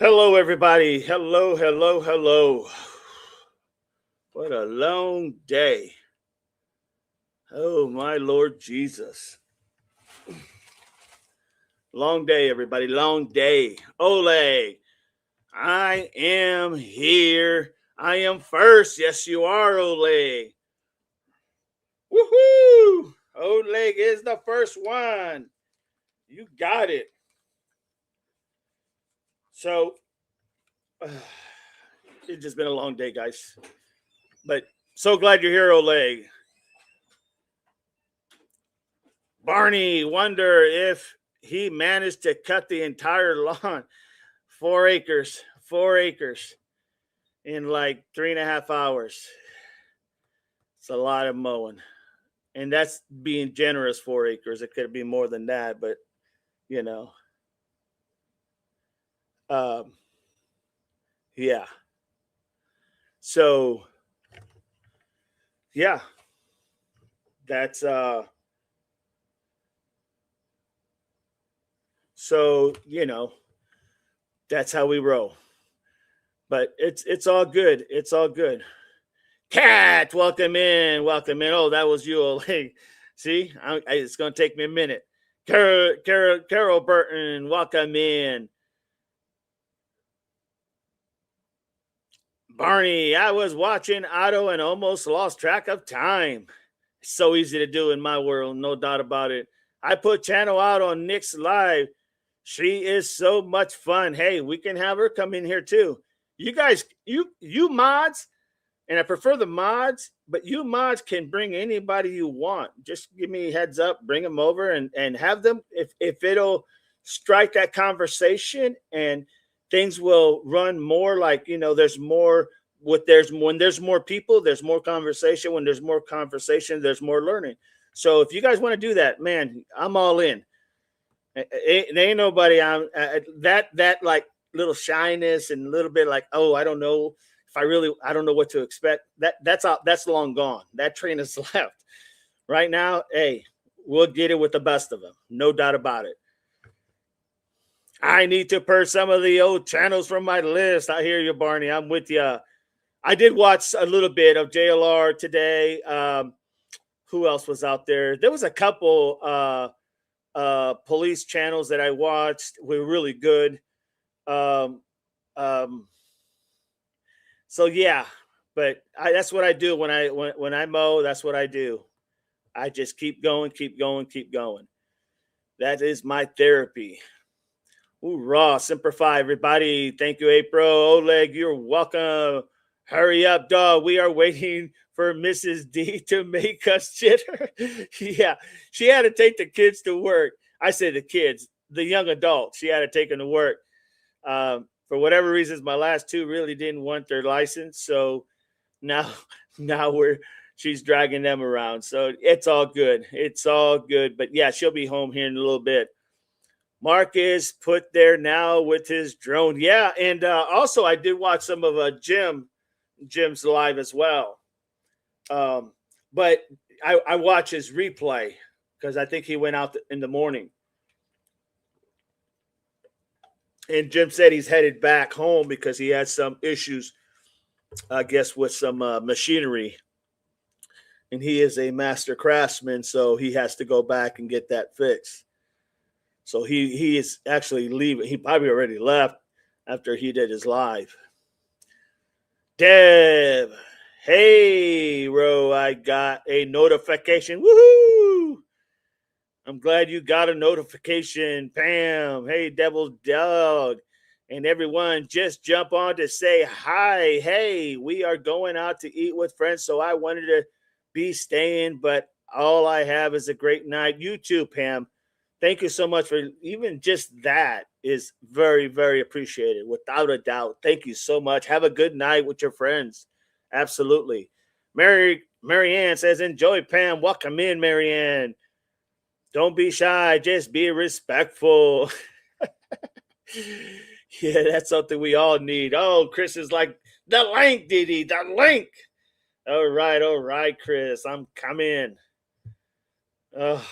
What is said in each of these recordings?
Hello, everybody. Hello, hello, hello. What a long day. Oh, my Lord Jesus. Long day, everybody. Long day. Oleg, I am here. I am first. Yes, you are, Oleg. Woohoo! Oleg is the first one. You got it. So, it's just been a long day, guys. But so glad you're here, Oleg. Barney wonder if he managed to cut the entire lawn, 4 acres, 4 acres in like 3.5 hours. It's a lot of mowing, and that's being generous. 4 acres. It could be more than that, but you know, um, yeah. So yeah, that's so that's how we roll. But it's all good. It's all good. Cat, welcome in, welcome in. Oh, that was you. Hey, see, it's going to take me a minute. Carol Burton, welcome in. Barney, I was watching Otto and almost lost track of time. It's so easy to do in my world, no doubt about it. I put channel out on Nick's live. She is so much fun. Hey, we can have her come in here too. You guys, you mods, and I prefer the mods, but you mods can bring anybody you want. Just give me a heads up, bring them over and have them if it'll strike that conversation and things will run more like, there's more with there's when there's more people, there's more conversation. When there's more conversation, there's more learning. So if you guys want to do that, man, I'm all in. Ain't nobody on that like little shyness and a little bit like, oh, I don't know if I don't know what to expect. That's long gone. That train is left. Right now, hey, we'll get it with the best of them, no doubt about it. I need to purge some of the old channels from my list. I hear you, Barney. I'm with you. I did watch a little bit of JLR today. Who else was out there? There was a couple police channels that I watched were really good. Um, um, so yeah, but that's what I do when I mow. That's what I do. I just keep going, keep going, keep going. That is my therapy. Ooh, raw, simplify, everybody. Thank you, April. Oleg, you're welcome. Hurry up, dog. We are waiting for Mrs. D to make us chitter. Yeah, she had to take the kids to work. I said the kids, the young adults. She had to take them to work. For whatever reasons, my last two really didn't want their license, so now now she's dragging them around. So it's all good. It's all good. But yeah, she'll be home here in a little bit. Mark is put there now with his drone. Yeah, and also I did watch some of Jim's live as well. But I watch his replay because I think he went out in the morning. And Jim said he's headed back home because he had some issues, I guess, with some machinery. And he is a master craftsman, so he has to go back and get that fixed. So he is actually leaving. He probably already left after he did his live. Deb, hey, Ro, I got a notification. Woohoo! I'm glad you got a notification, Pam. Hey, Devil's Dog. And everyone, just jump on to say hi. Hey, we are going out to eat with friends, so I wanted to be staying, but all I have is a great night. You too, Pam. Thank you so much for even just that is very, very appreciated, without a doubt. Thank you so much. Have a good night with your friends. Absolutely. Marianne says, enjoy, Pam. Welcome in, Marianne. Don't be shy, just be respectful. Yeah, that's something we all need. Oh, Chris is like, the link, Didi, the link. All right, Chris. I'm coming. Oh.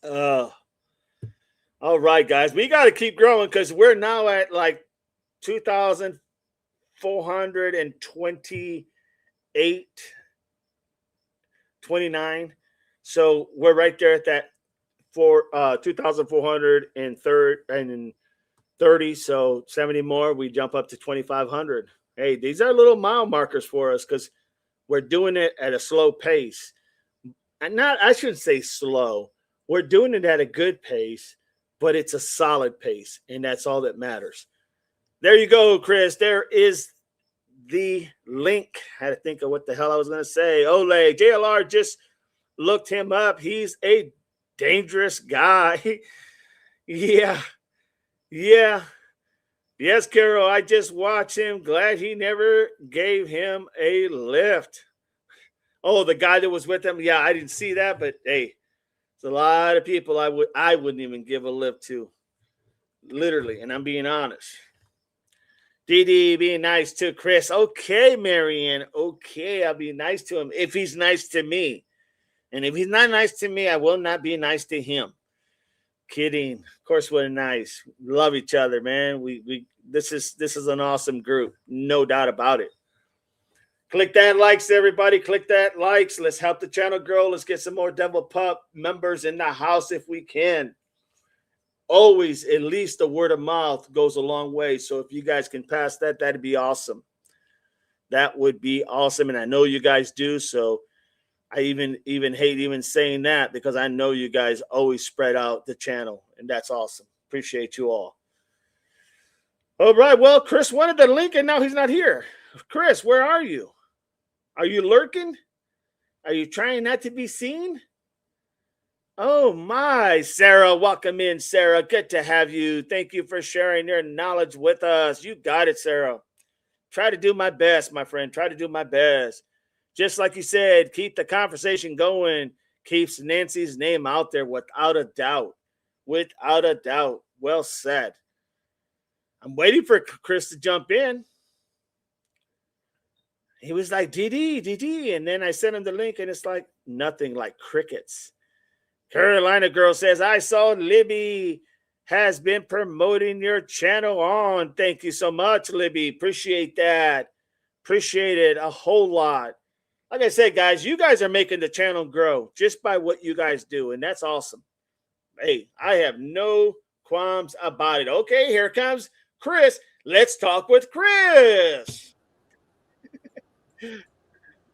Oh, All right, guys, we got to keep growing because we're now at like 2,428, 29. So we're right there at that 2,430. So 70 more, we jump up to 2,500. Hey, these are little mile markers for us because we're doing it at a slow pace. And I shouldn't say slow. We're doing it at a good pace, but it's a solid pace, and that's all that matters. There you go, Chris. There is the link. I had to think of what the hell I was going to say. Ole, JLR just looked him up. He's a dangerous guy. Yeah. Yes, Carol, I just watched him. Glad he never gave him a lift. Oh, the guy that was with him. Yeah, I didn't see that, but hey, it's a lot of people I wouldn't even give a lift to. Literally, and I'm being honest. DD being nice to Chris. Okay, Marianne. Okay, I'll be nice to him if he's nice to me. And if he's not nice to me, I will not be nice to him. Kidding. Of course, we're nice. Love each other, man. This is an awesome group. No doubt about it. Click that likes, everybody. Click that likes. Let's help the channel grow. Let's get some more Devil Pup members in the house if we can. Always, at least the word of mouth goes a long way. So if you guys can pass that, that'd be awesome. That would be awesome. And I know you guys do. So I even hate even saying that because I know you guys always spread out the channel. And that's awesome. Appreciate you all. All right. Well, Chris wanted the link and now he's not here. Chris, where are you? Are you lurking? Are you trying not to be seen? Oh, my. Sarah, welcome in, Sarah. Good to have you. Thank you for sharing your knowledge with us. You got it, Sarah. Try to do my best, my friend. Try to do my best. Just like you said, keep the conversation going. Keeps Nancy's name out there without a doubt. Without a doubt. Well said. I'm waiting for Chris to jump in. He was like, DD. And then I sent him the link, and it's like nothing, like crickets. Carolina girl says, I saw Libby has been promoting your channel on. Thank you so much, Libby. Appreciate that. Appreciate it a whole lot. Like I said, guys, you guys are making the channel grow just by what you guys do, and that's awesome. Hey, I have no qualms about it. Okay, here comes Chris. Let's talk with Chris.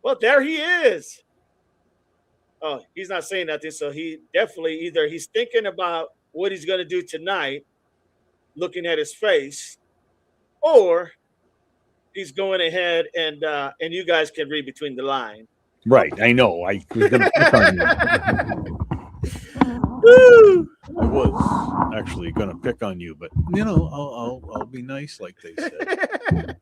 Well, there he is. Oh, he's not saying nothing. So he definitely either he's thinking about what he's going to do tonight, looking at his face, or he's going ahead and you guys can read between the line. Right. I know. I was going to pick on you. Woo! I was actually going to pick on you, but you know, I'll be nice, like they said.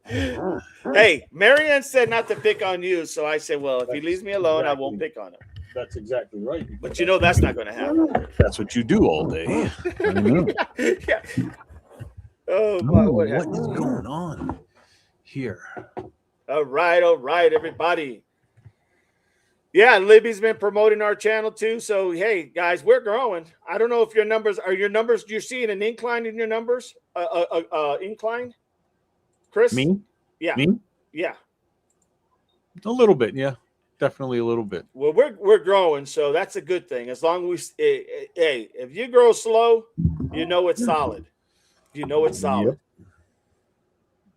Hey, Marianne said not to pick on you, so I said, well, if he leaves me alone, I won't pick on him. That's exactly right. But you know that's not going to happen. That's what you do all day. I know. Yeah. Oh, my, what is going on here? All right, everybody. Yeah, Libby's been promoting our channel too. So, hey, guys, we're growing. I don't know if your numbers you're seeing an incline in your numbers? Incline? Chris? Me? Yeah. Me? Yeah. A little bit, yeah. Definitely a little bit. Well, we're growing, so that's a good thing. As long as hey, if you grow slow, you know it's solid. You know it's solid. Yep.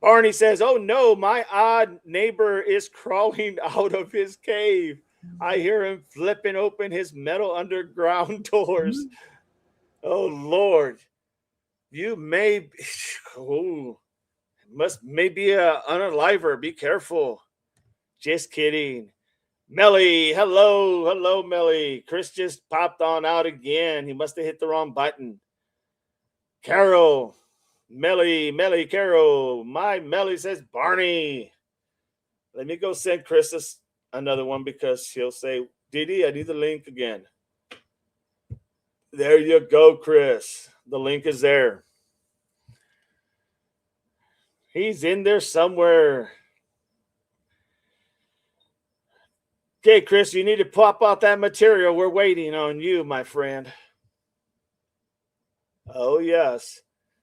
Barney says, "Oh no, my odd neighbor is crawling out of his cave. I hear him flipping open his metal underground doors. Oh Lord, you may be a unaliver. Be careful. Just kidding." Melly, hello, Melly. Chris just popped on out again. He must have hit the wrong button. Carol, Melly, Carol. My Melly says Barney. Let me go send Chris another one because he'll say, Didi, I need the link again. There you go, Chris. The link is there. He's in there somewhere. Okay, Chris, you need to pop out that material. We're waiting on you, my friend. Oh, yes.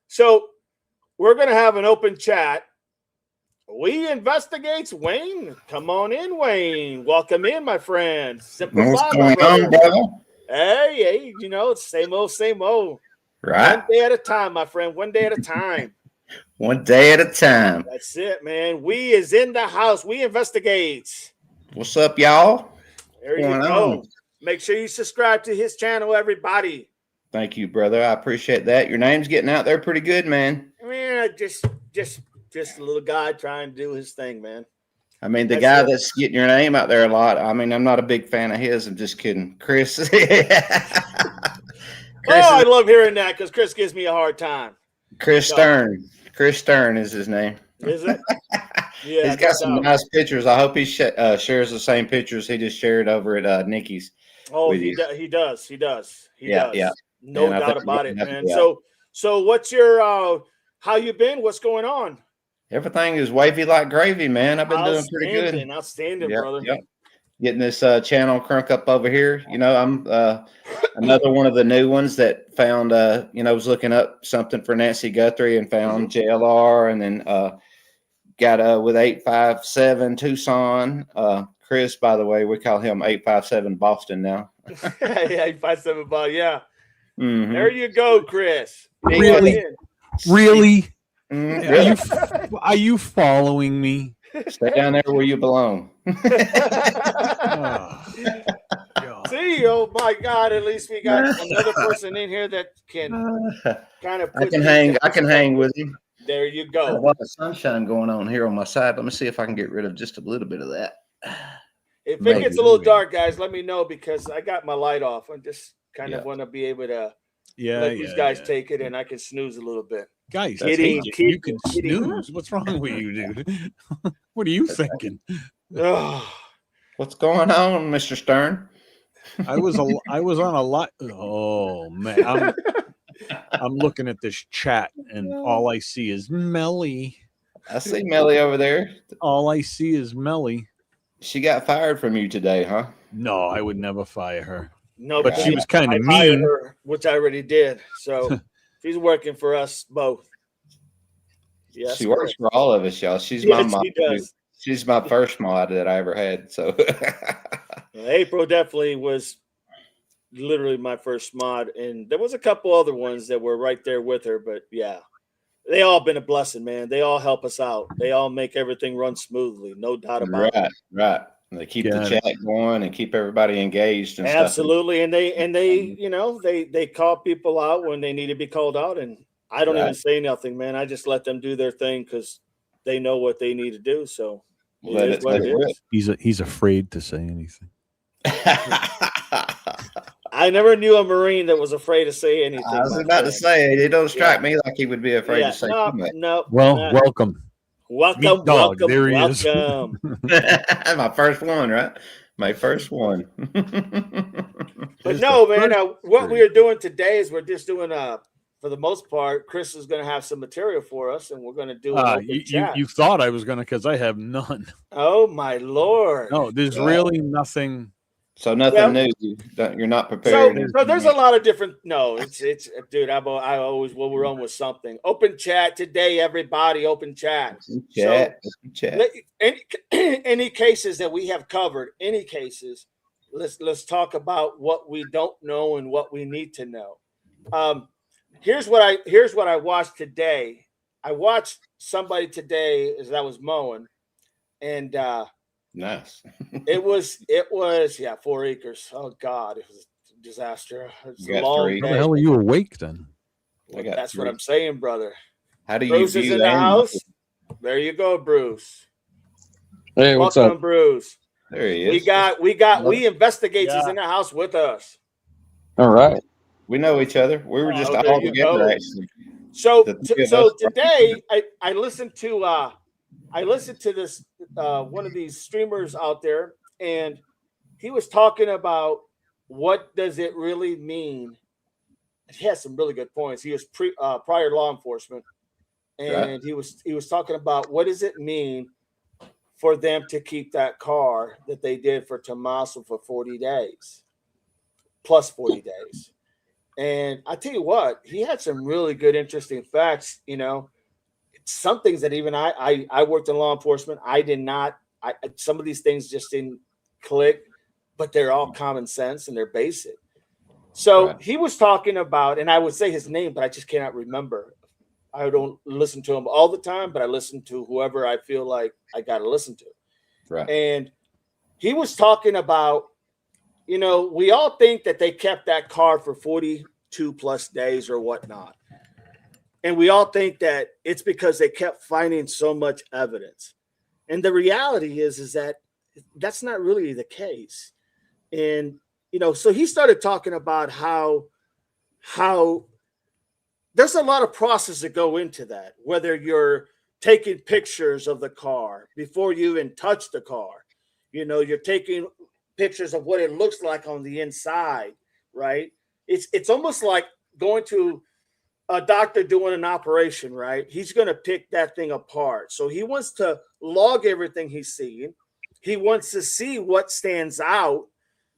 So we're going to have an open chat. We investigates Wayne. Come on in, Wayne. Welcome in, my friend. Simple What's Five, my going on, brother. brother? Hey, it's same old, same old. Right. One day at a time, my friend. One day at a time. One day at a time. That's it, man. We is in the house. We investigates. What's up, y'all? There What's you going go. on? Make sure you subscribe to his channel, everybody. Thank you, brother. I appreciate that. Your name's getting out there pretty good, man. Man, just a little guy trying to do his thing, man. I mean, the That's guy it. that's getting your name out there a lot. I mean, I'm not a big fan of his. I'm just kidding. Chris. I love hearing that because Chris gives me a hard time. Chris No. Stern. Chris Stern is his name. Is it? Yeah. He's got some no doubt. nice pictures. I hope he shares the same pictures he just shared over at Nikki's. Oh, with he you. does. He does. Yeah. No And I doubt think about you're it, gonna man. have to So what's your how you been? What's going on? Everything is wavy like gravy, man. I've been doing pretty good. Outstanding, Yep, brother. yep. Getting this channel crunk up over here. I'm another one of the new ones that found, was looking up something for Nancy Guthrie and found JLR, and then got with 857 Tucson. Chris, by the way, we call him 857 Boston now. Yeah, 857 ball. Yeah. Mhm. There you go, Chris. Really? Really? Mhm, Are really? are you following me? Stay down there where you belong. Oh, God. See, oh my God! At least we got another person in here that can kind of. I can hang with you. There you Got go. a lot of sunshine going on here on my side. Let me see if I can get rid of just a little bit of that. If it Maybe. gets a little dark, guys, let me know because I got my light off. I just kind of Yeah. want to be able to Yeah, let these guys yeah. take it, and I can snooze a little bit. Guys, Kidding, take it. You kidding, can kidding. snooze. What's wrong with you, dude? What are you thinking? Oh, What's going on, Mr. Stern? I was on a lot. Oh man, I'm looking at this chat, and all I see is Melly. I see Melly over there. All I see is Melly. She got fired from you today, huh? No, I would never fire her. no, But she because was kind I of hired mean. her, which I already did. So she's working for us both. Yes, She works for all of us, y'all. She's yes, my mod. she does. She's my first mod that I ever had. So April definitely was literally my first mod, and there was a couple other ones that were right there with her. But yeah, they all been a blessing, man. They all help us out. They all make everything run smoothly, no doubt about it. right. And they keep the Got it. chat going and keep everybody engaged and Absolutely, and they call people out when they need to be called out, and I don't even say nothing, man. I just let them do their thing because they know what they need to do. So Let it is what it is. He's afraid to say anything. I never knew a Marine that was afraid to say anything. I was my about to friend. say it don't strike me like he would be afraid Yeah, to say no, too much. no. Well, no. welcome. Welcome, Meat dog, welcome, there he is. welcome. My first one, right? My first one. But no, man, what we are doing today is we're just doing for the most part, Chris is going to have some material for us, and we're going to do an open chat. You thought I was going to, because I have none. Oh my Lord! No, there's Yeah. really nothing. So nothing new. You're not prepared. So there's a lot of different. No, it's dude. I always we're on with something. Open chat today, everybody. Open chat. Chat. Any cases that we have covered. Any cases. Let's talk about what we don't know and what we need to know. Here's what I watched today. I watched somebody today as I was mowing, and Nice. it was 4 acres. Oh God, it was a disaster. It's a long three. How the day. hell are you awake then? That's what I'm saying, brother. How do you Bruce is view in the animals? house. There you go, Bruce. Hey, what's Welcome, up? Bruce. There he is. We investigators Yeah. in the house with us. All right. We know each other. We were just Oh, there all you together, go. actually. So The three of so us. today I listened to this one of these streamers out there, and he was talking about what does it really mean. He has some really good points. He was prior law enforcement, and he was talking about what does it mean for them to keep that car that they did for Tommaso for 40 days, plus 40 days. And I tell you what, he had some really good, interesting facts. You know, some things that even I worked in law enforcement. I did not. Some of these things just didn't click, but they're all common sense and they're basic. So Right. he was talking about, and I would say his name, but I just cannot remember. I don't listen to him all the time, but I listen to whoever I feel like I got to listen to. Right. And he was talking about, you know, we all think that they kept that car for 42 plus days or whatnot. And we all think that it's because they kept finding so much evidence. And the reality is that that's not really the case. And, you know, so he started talking about how there's a lot of process that go into that, whether you're taking pictures of the car before you even touch the car. You know, you're taking pictures of what it looks like on the inside, right? It's almost like going to a doctor doing an operation, right? He's going to pick that thing apart. So he wants to log everything he's seeing. He wants to see what stands out.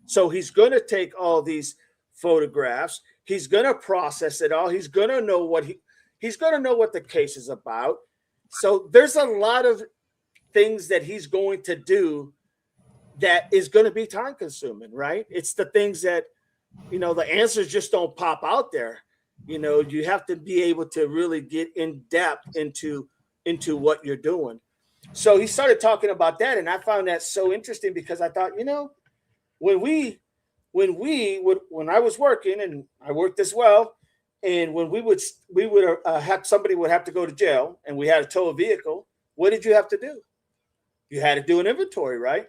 So he's going to take all these photographs. He's going to process it all. He's going to know he's going to know what the case is about. So there's a lot of things that he's going to do that is going to be time consuming, right? It's the things that, you know, the answers just don't pop out there. You know, you have to be able to really get in depth into what you're doing. So he started talking about that, and I found that so interesting because I thought, you know, when I was working, and I worked as well, and when we would have somebody would have to go to jail, and we had to tow a vehicle. What did you have to do? You had to do an inventory, right?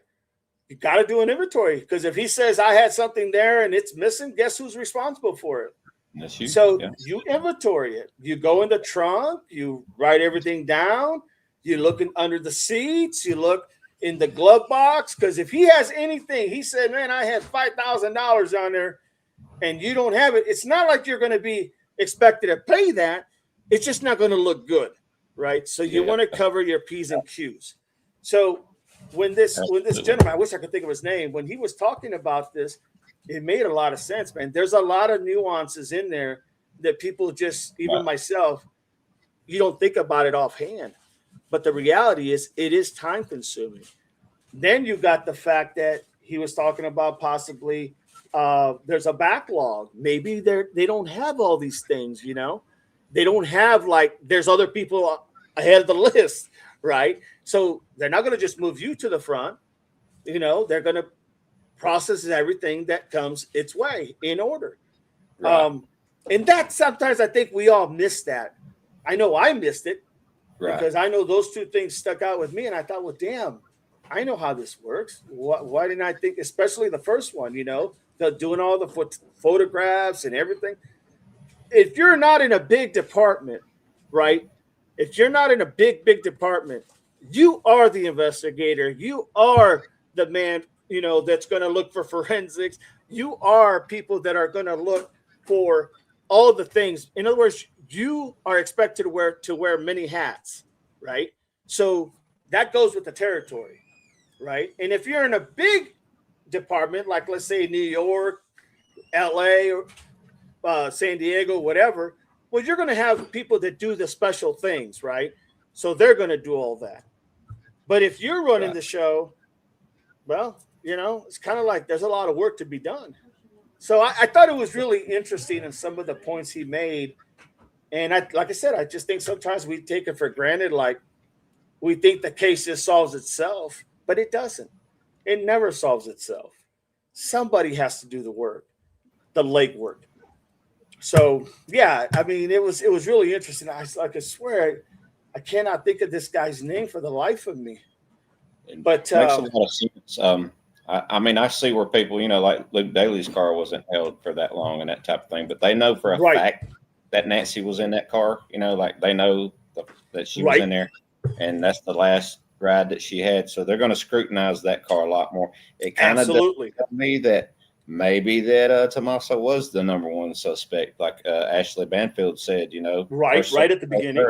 You got to do an inventory because if he says I had something there and it's missing, guess who's responsible for it? That's you. So Yeah. you inventory it. You go in the trunk, you write everything down, you look under the seats, you look in the glove box. Because if he has anything, he said, man, I had $5,000 on there and you don't have it. It's not like you're going to be expected to pay that. It's just not going to look good, right? So you want to cover your P's and Q's. So when this gentleman, I wish I could think of his name, when he was talking about this, it made a lot of sense, man. There's a lot of nuances in there that people just, even myself, you don't think about it offhand. But the reality is it is time consuming. Then you got the fact that he was talking about possibly there's a backlog. Maybe they don't have all these things, you know. They don't have, like, there's other people ahead of the list, right? So they're not going to just move you to the front. You know, they're going to process everything that comes its way in order. Right. And that sometimes I think we all miss that. I know I missed it because I know those two things stuck out with me. And I thought, well, damn, I know how this works. Why didn't I think, especially the first one, you know, doing all the photographs and everything. If you're not in a big department, right? If you're not in a big department, you are the investigator. You are the man, you know, that's going to look for forensics. You are people that are going to look for all the things. In other words, you are expected to wear many hats, right? So that goes with the territory, right? And if you're in a big department, like let's say New York, LA, or San Diego, whatever, well, you're going to have people that do the special things, right? So they're going to do all that. But if you're running the show, well, you know, it's kind of like there's a lot of work to be done. So I thought it was really interesting in some of the points he made. And like I said, I just think sometimes we take it for granted. Like we think the case just solves itself, but it doesn't. It never solves itself. Somebody has to do the work, the legwork. So yeah, I mean, it was really interesting. I could swear I cannot think of this guy's name for the life of me. But it makes a lot of sense. I mean, I see where people, you know, like Luke Daly's car wasn't held for that long and that type of thing, but they know for a fact that Nancy was in that car. You know, like they know that she was in there, and that's the last ride that she had. So they're going to scrutinize that car a lot more. It kind of does tell me that maybe that Tommaso was the number one suspect, like Ashley Banfield said. You know, right at the beginning.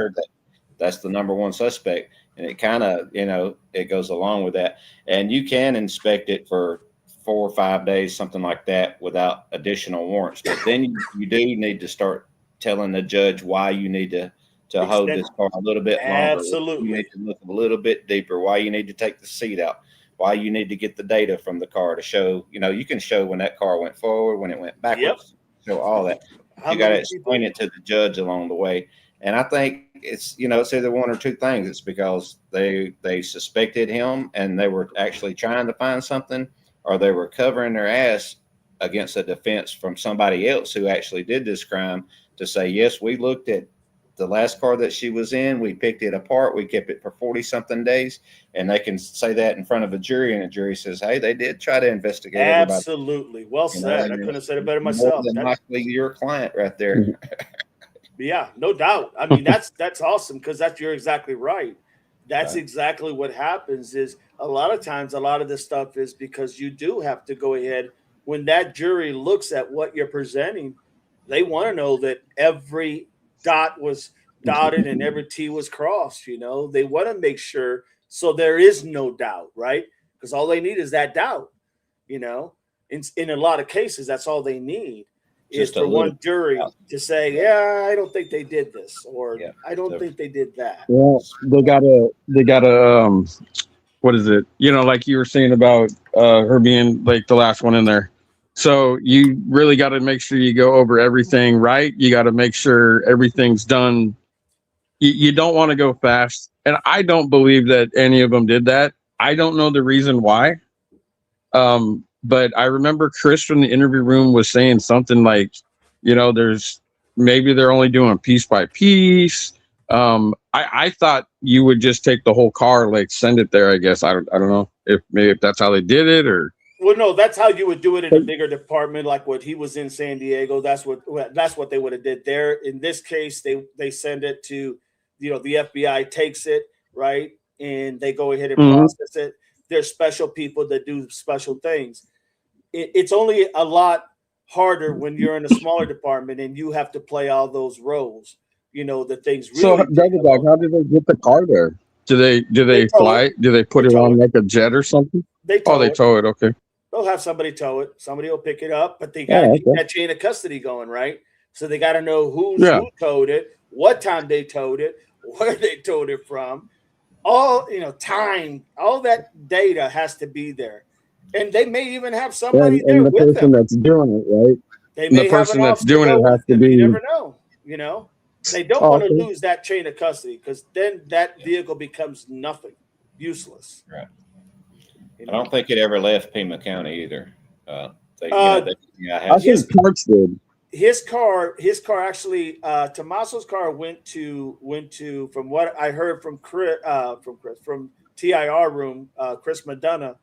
That's the number one suspect. And it kind of, you know, it goes along with that. And you can inspect it for 4 or 5 days, something like that, without additional warrants. But then you do need to start telling the judge why you need to hold this car a little bit longer. Absolutely. You need to look a little bit deeper. Why you need to take the seat out. Why you need to get the data from the car to show, you can show when that car went forward, when it went backwards, show all that. You got to explain it to the judge along the way. And I think it's either one or two things. It's because they suspected him and they were actually trying to find something, or they were covering their ass against a defense from somebody else who actually did this crime to say, yes, we looked at the last car that she was in. We picked it apart. We kept it for 40 something days, and they can say that in front of a jury, and a jury says, hey, they did try to investigate. Absolutely. Well said. I couldn't have said it better myself. More than likely your client right there. Yeah, no doubt. I mean, that's awesome, because you're exactly right. That's exactly what happens. Is a lot of times, a lot of this stuff is because you do have to go ahead when that jury looks at what you're presenting. They want to know that every dot was dotted and every T was crossed. They want to make sure so there is no doubt, right? Because all they need is that doubt. In a lot of cases, that's all they need. Is for one jury to say, yeah, I don't think they did this, or I don't think they did that. Well, they gotta what is it? Like you were saying about her being like the last one in there. So you really got to make sure you go over everything, right? You got to make sure everything's done. You don't want to go fast. And I don't believe that any of them did that. I don't know the reason why. But I remember Chris from the interview room was saying something like, maybe they're only doing piece by piece. I thought you would just take the whole car, like send it there. I guess I don't know if that's how they did it, or. Well, no, that's how you would do it in a bigger department, like what he was in San Diego. That's what they would have did there. In this case, they send it to, the FBI takes it, right, and they go ahead and process it. There's special people that do special things. It's only a lot harder when you're in a smaller department and you have to play all those roles. The things really. So, Double Dog, how did they get the car there? Do they fly it? Do they put it on like a jet or something? They tow it. Okay. They'll have somebody tow it. Somebody will pick it up, but they got to get that chain of custody going, right? So they got to know who towed it, what time they towed it, where they towed it from. All, time, all that data has to be there. And they may even have somebody there with them. And the person that's doing it, right? They may the person have that's doing it has to be. You never know, They don't want to lose that chain of custody, because then that vehicle becomes nothing, useless. Right. I don't think it ever left Pima County either. I think Parks did. His car actually, Tommaso's car went to from what I heard from from TIR room, Chris Madonna.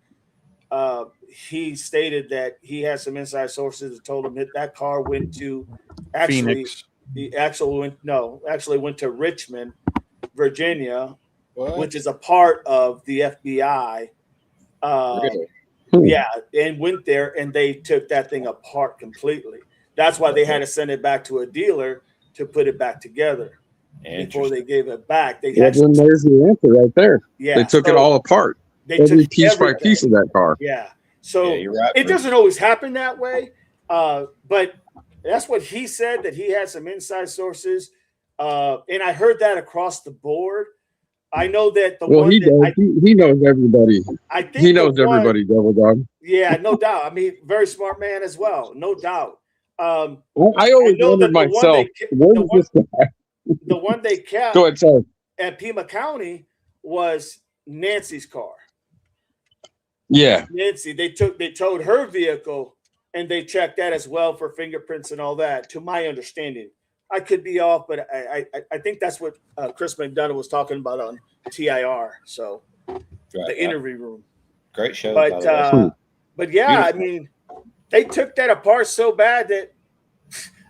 He stated that he had some inside sources that told him that car went to Phoenix. Actually went to Richmond, Virginia, What? which is a part of the FBI. Really? Yeah, and went there and they took that thing apart completely. That's why they had to send it back to a dealer to put it back together before they gave it back. Then there's the answer right there. Yeah, they took it all apart. They Every took piece by piece of that car. Yeah. So you're right, it doesn't always happen that way. But that's what he said, that he had some inside sources. And I heard that across the board. I know that he knows everybody. I think he knows everybody, Double Dog. Yeah, no doubt. I mean, very smart man as well, no doubt. I always wondered myself, where is this guy? The one they kept Go ahead, sorry. at Pima County was Nancy's car. Yeah. Nancy, they towed her vehicle and they checked that as well for fingerprints and all that, to my understanding. I could be off, but I think that's what Chris McDonough was talking about on TIR. So the interview room. Great show. But yeah, I mean, they took that apart so bad that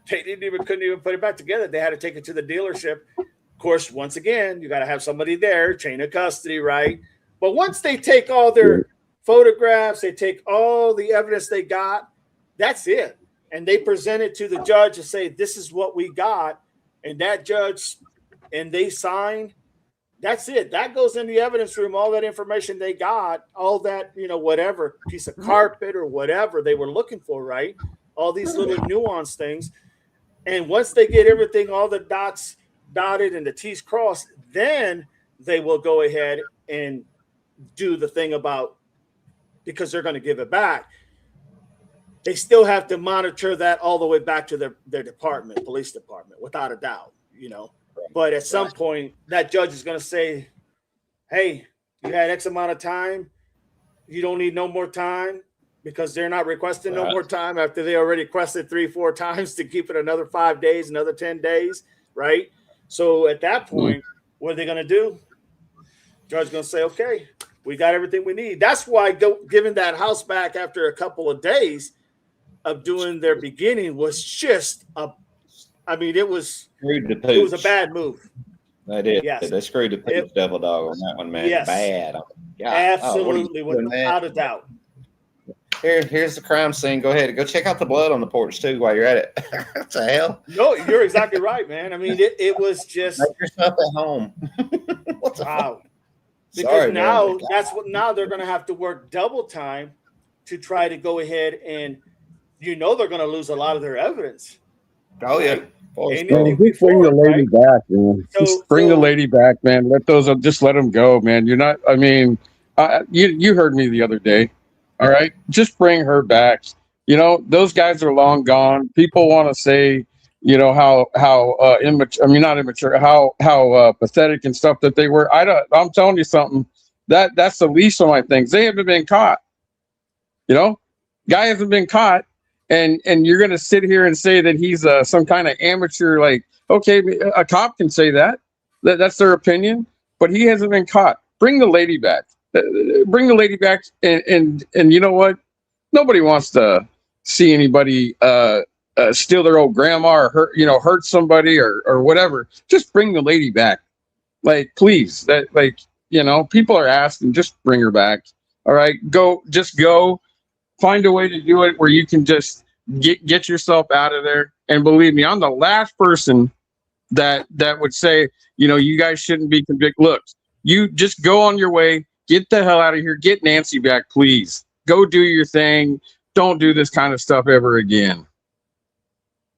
they couldn't even put it back together. They had to take it to the dealership. Of course, once again, you got to have somebody there, chain of custody, right? But once they take all their photographs, they take all the evidence they got, that's it. And they present it to the judge and say, this is what we got. And that judge, and they sign, That's it. That goes in the evidence room. All that information they got, all that, whatever piece of carpet or whatever they were looking for, right? All these little nuanced things. And once they get everything, all the dots dotted and the T's crossed, then they will go ahead and do the thing about, because they're going to give it back. They still have to monitor that all the way back to their department, police department, without a doubt, But at some point, that judge is going to say, hey, you had X amount of time. You don't need no more time, because they're not requesting no more time after they already requested 3-4 times to keep it another 5 days, another 10 days, right? So at that point, what are they going to do? Judge's going to say, okay, we got everything we need. That's why giving that house back after a couple of days of doing their beginning was just it was a bad move. They did. Yes. They screwed the pooch devil dog on that one, man. Yes. Bad. Oh, God. Absolutely, Oh, without a doubt. Here's the crime scene. Go ahead. Go check out the blood on the porch, too, while you're at it. What the hell? No, you're exactly right, man. I mean, it was just... Make yourself at home. What the wow. fuck? Because Sorry, now man, now they're going to have to work double time to try to go ahead and, they're going to lose a lot of their evidence. Oh, yeah. Ain't Man, anything just bring the before, lady right? back, man. Just bring the lady back, man. Just let them go, man. You're not, you heard me the other day. All right. Just bring her back. Those guys are long gone. People want to say, how immature, not immature, how pathetic and stuff that they were. I'm telling you something, that's the least of my things. They haven't been caught. Guy hasn't been caught. And you're going to sit here and say that he's some kind of amateur, like, okay, a cop can say that. That's their opinion, but he hasn't been caught. Bring the lady back. Bring the lady back. And you know what? Nobody wants to see anybody steal their old grandma or hurt somebody or whatever. Just bring the lady back. Like, please, people are asking, just bring her back. All right, go. Find a way to do it where you can just get yourself out of there. And believe me, I'm the last person that would say, you guys shouldn't be convicted. Look, you just go on your way, get the hell out of here, get Nancy back, please. Go do your thing. Don't do this kind of stuff ever again.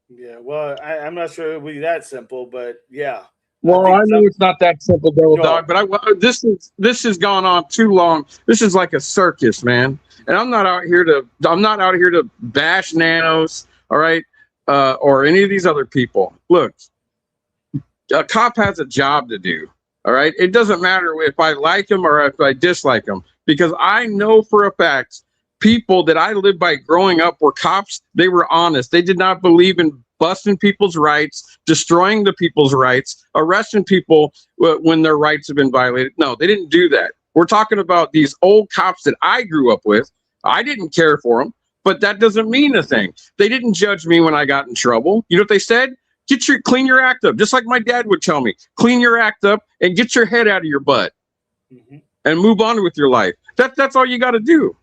Yeah, well, I'm not sure it would be that simple, but yeah. Well, I know it's not that simple, Dog, but this has gone on too long. This is like a circus, man. And I'm not out here to bash Nanos, all right, or any of these other people. Look, a cop has a job to do, all right. It doesn't matter if I like him or if I dislike him, because I know for a fact people that I lived by growing up were cops. They were honest. They did not believe in busting people's rights, destroying the people's rights, arresting people when their rights have been violated. No, they didn't do that. We're talking about these old cops that I grew up with. I didn't care for them, but that doesn't mean a thing. They didn't judge me when I got in trouble. You know what they said? Clean your act up. Just like my dad would tell me, clean your act up and get your head out of your butt and move on with your life. That's all you got to do.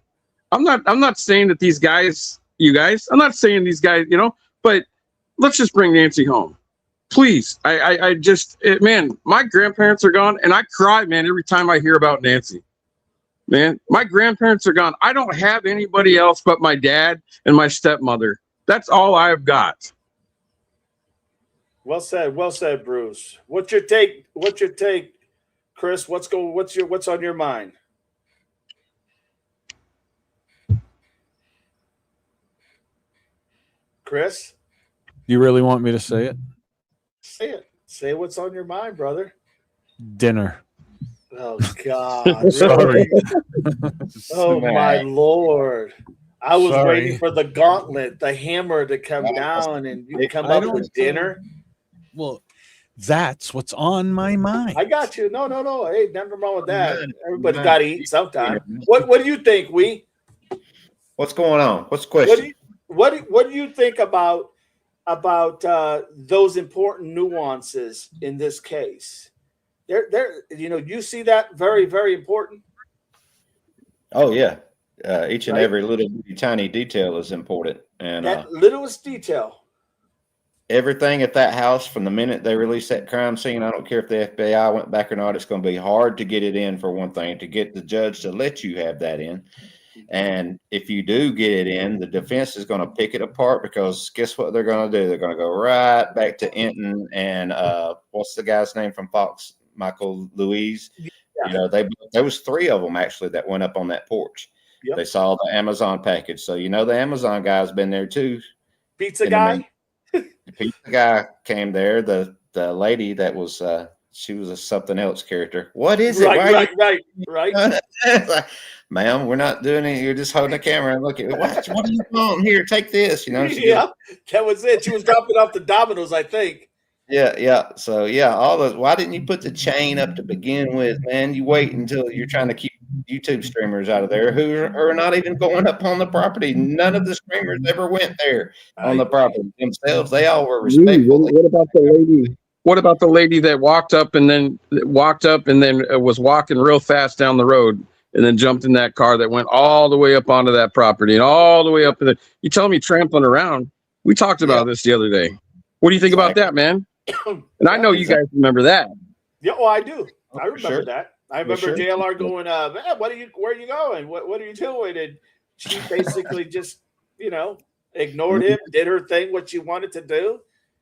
I'm not saying that these guys, I'm not saying these guys, but let's just bring Nancy home. Please. Man, my grandparents are gone and I cry, man, every time I hear about Nancy. Man, my grandparents are gone. I don't have anybody else but my dad and my stepmother. That's all I've got. Well said, Bruce. What's your take, Chris? What's on your mind? Chris? You really want me to say it? Say it. Say what's on your mind, brother. Dinner. Oh God! Sorry. Oh my Lord! I was Sorry. waiting for the gauntlet, the hammer to come down, and you come up with dinner. Well, that's what's on my mind. I got you. No. Hey, nothing wrong with that. Everybody got to eat sometime. What do you think, What's going on? What's the question? What do you think about those important nuances in this case? They're you see that very, very important. Oh yeah, every little tiny detail is important, and that littlest detail. everything at that house from the minute they released that crime scene. I don't care if the FBI went back or not. It's going to be hard to get it in, for one thing, to get the judge to let you have that in. And if you do get it in, the defense is going to pick it apart, because guess what they're going to do? They're going to go right back to Enton and what's the guy's name from Fox? Michael Louise. Yeah. You know, there was 3 of them actually that went up on that porch. Yep. They saw the Amazon package. So, you know, the Amazon guy's been there too. Pizza guy. The pizza guy came there. The lady that was she was a something else character. What is it? Right. It's like, ma'am, we're not doing it. You're just holding the camera and looking. What are you doing here? Take this. You know. Yeah, that was it. She was dropping off the dominoes, I think. Yeah. So yeah, all those. Why didn't you put the chain up to begin with, man? You wait until you're trying to keep YouTube streamers out of there who are not even going up on the property. None of the streamers ever went there on the property themselves. They all were respectful. What about the lady? What about the lady that walked up and then was walking real fast down the road and then jumped in that car that went all the way up onto that property and all the way up to you telling me trampling around? We talked about this the other day. What do you think about that, man? And I know you guys remember that. Yeah, well, I do. I remember sure. that. I remember JLR going, man, where are you going? What are you doing? And she basically just, ignored him, did her thing, what she wanted to do,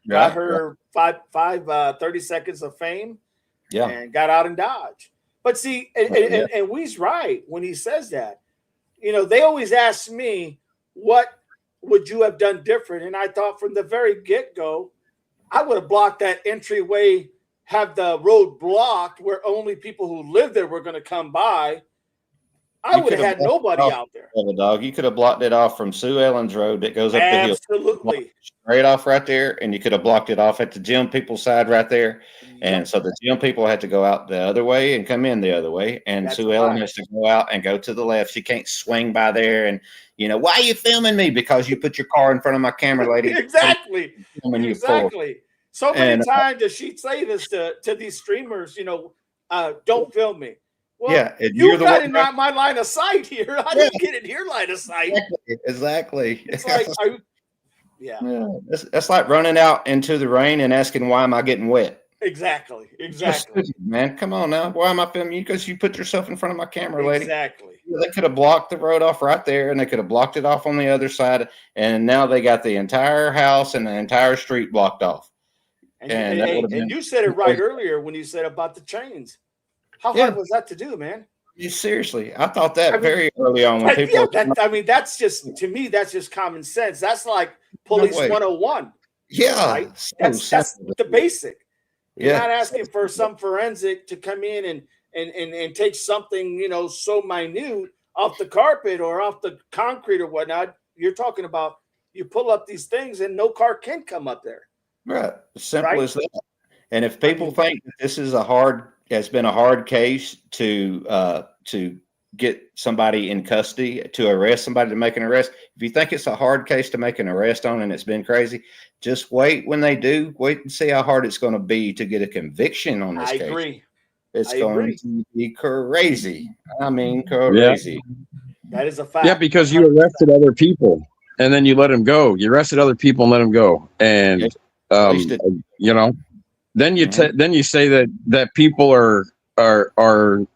got her 30 seconds of fame, and got out and dodged. But see, and Wee's right when he says that. They always ask me, what would you have done different? And I thought from the very get-go, I would have blocked that entryway, have the road blocked where only people who live there were going to come by. I would have had nobody out there. Dog, you could have blocked it off from Sue Ellen's road that goes up the hill. Absolutely. Straight off right there, and you could have blocked it off at the gym people's side right there. And so the gym people had to go out the other way and come in the other way. And Sue Ellen has to go out and go to the left. She can't swing by there and, why are you filming me? Because you put your car in front of my camera, lady. Exactly. So many times does she say this to these streamers, don't film me. Well, you got in my line of sight here. I didn't get in your line of sight. Exactly. It's like, That's like running out into the rain and asking, why am I getting wet? Exactly. Man, come on now. Why am I filming you? Because you put yourself in front of my camera, lady. Exactly. They could have blocked the road off right there, and they could have blocked it off on the other side, and now they got the entire house and the entire street blocked off. And you said it right earlier when you said about the chains. How hard was that to do, man? Seriously, I thought that very early on when people. That's just, to me, that's just common sense. That's like police 101. Yeah, right? That's the basic. You're not asking for some forensic to come in and take something, so minute off the carpet or off the concrete or whatnot. You're talking about you pull up these things and no car can come up there. Right. Simple as that. And if people think that this is has been a hard case to get somebody in custody, to arrest somebody, to make an arrest, if you think it's a hard case to make an arrest on and it's been crazy, just wait when they do. Wait and see how hard it's going to be to get a conviction on this case. I agree. It's going to be crazy. I mean, crazy. Yeah. That is a fact. Yeah, because you arrested other people and then you let them go. You arrested other people and let them go. And, then you say that people are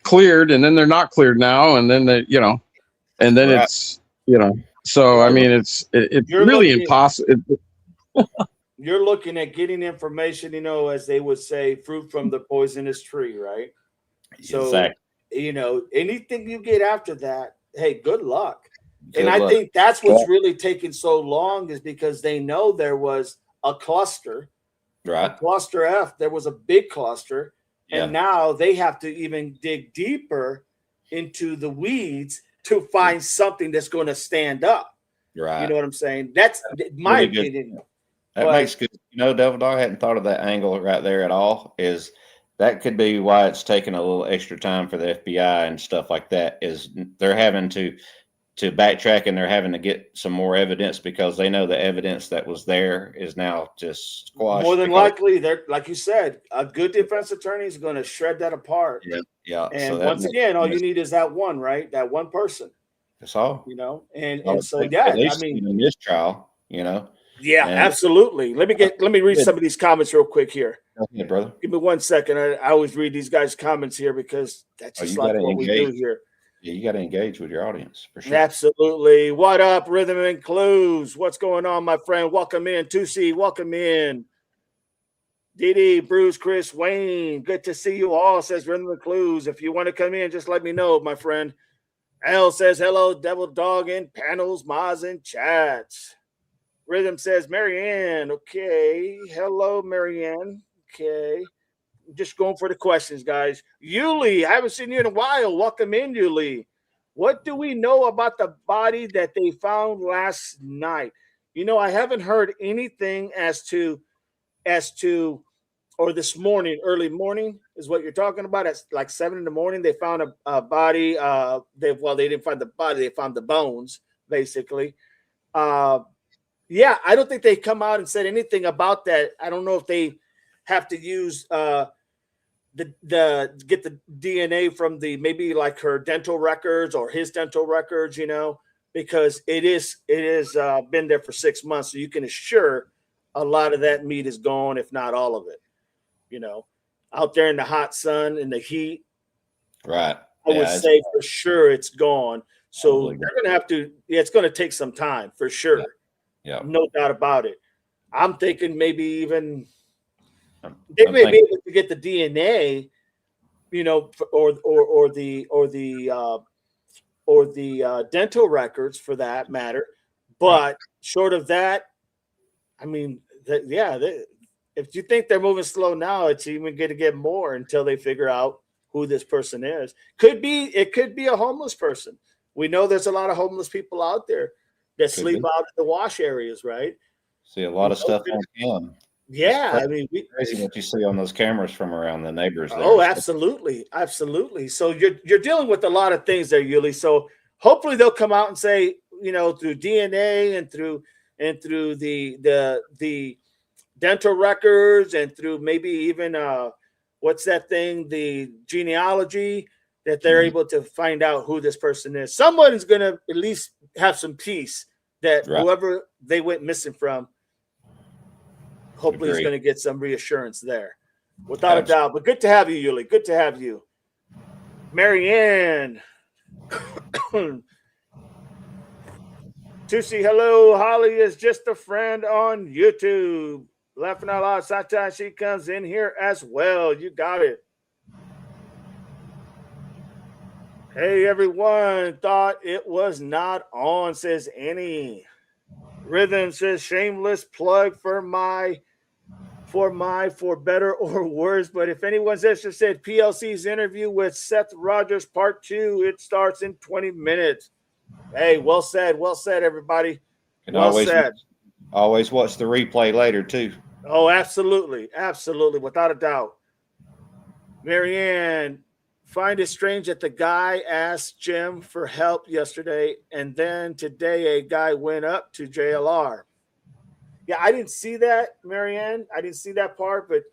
cleared and then they're not cleared now. And then and then it's, so, I mean, it's really impossible. You're looking at getting information, as they would say, fruit from the poisonous tree, right? So, anything you get after that, hey, good luck. I think that's what's really taking so long is because they know there was a cluster, right? A cluster F. There was a big cluster, and now they have to even dig deeper into the weeds to find something that's going to stand up. Right. You know what I'm saying? That's my opinion. That makes good. Devil Dog, I hadn't thought of that angle right there at all. Is that could be why it's taking a little extra time for the FBI and stuff like that? Is they're having to backtrack and they're having to get some more evidence because they know the evidence that was there is now just squashed. More than likely, they're like you said, a good defense attorney is going to shred that apart. Yeah. And once again, all you need is that one, right? That one person. That's all. And so at least in a mistrial, Yeah, And- absolutely. Let me read some of these comments real quick here. Yeah, brother. Give me 1 second. I always read these guys' comments here because that's just you like gotta what we do engage. here. Yeah, you got to engage with your audience for sure. Absolutely. What up, Rhythm and Clues? What's going on, my friend? Welcome in. 2C, welcome in. Didi, Bruce, Chris, Wayne. Good to see you all, says Rhythm and Clues. If you want to come in, just let me know, my friend. Al says, hello, Devil Dog in panels, Maz in chats. Rhythm says, Marianne. Okay. Hello, Marianne. Okay. Just going for the questions, guys. Yuli, I haven't seen you in a while. Welcome in, Yuli. What do we know about the body that they found last night? You know, I haven't heard anything as to, or this morning, early morning is what you're talking about. It's like 7 in the morning. They found a body. They didn't find the body. They found the bones, basically. Yeah, I don't think they come out and said anything about that. I don't know if they have to use get the DNA from the maybe like her dental records or his dental records, you know, because it is been there for 6 months, so you can assure a lot of that meat is gone, if not all of it. You know, out there in the hot sun and the heat, Right. I would say for sure it's gone. So they're going to have to. Yeah, it's going to take some time for sure. Yeah. No doubt about it. I'm thinking maybe even they may be able to get the DNA, you know, or the dental records for that matter. But short of that, I mean, if you think they're moving slow now, it's even going to get more until they figure out who this person is. It could be a homeless person. We know there's a lot of homeless people out there that sleep out in the wash areas, right? See a lot of stuff on cam. Yeah, I mean, crazy what you see on those cameras from around the neighbors. There. Oh, absolutely, absolutely. So you're dealing with a lot of things there, Yuli. So hopefully they'll come out and say, you know, through DNA and through the dental records and through maybe even what's that thing, the genealogy, that they're able to find out who this person is. Someone is going to at least have some peace that whoever they went missing from, hopefully is going to get some reassurance there, without a doubt. But good to have you, Yuli. Good to have you. Marianne. Tusi, hello. Holly is just a friend on YouTube. Laughing out loud. Sometimes she comes in here as well. You got it. Hey, everyone. Thought it was not on, says Annie. Rhythm says shameless plug for better or worse. But if anyone's interested, PLC's interview with Seth Rogers Part 2, it starts in 20 minutes. Hey, well said, everybody. Well said. Always watch the replay later too. Oh, absolutely, without a doubt. Marianne, find it strange that the guy asked Jim for help yesterday, and then today a guy went up to JLR. Yeah, I didn't see that, Marianne. I didn't see that part, but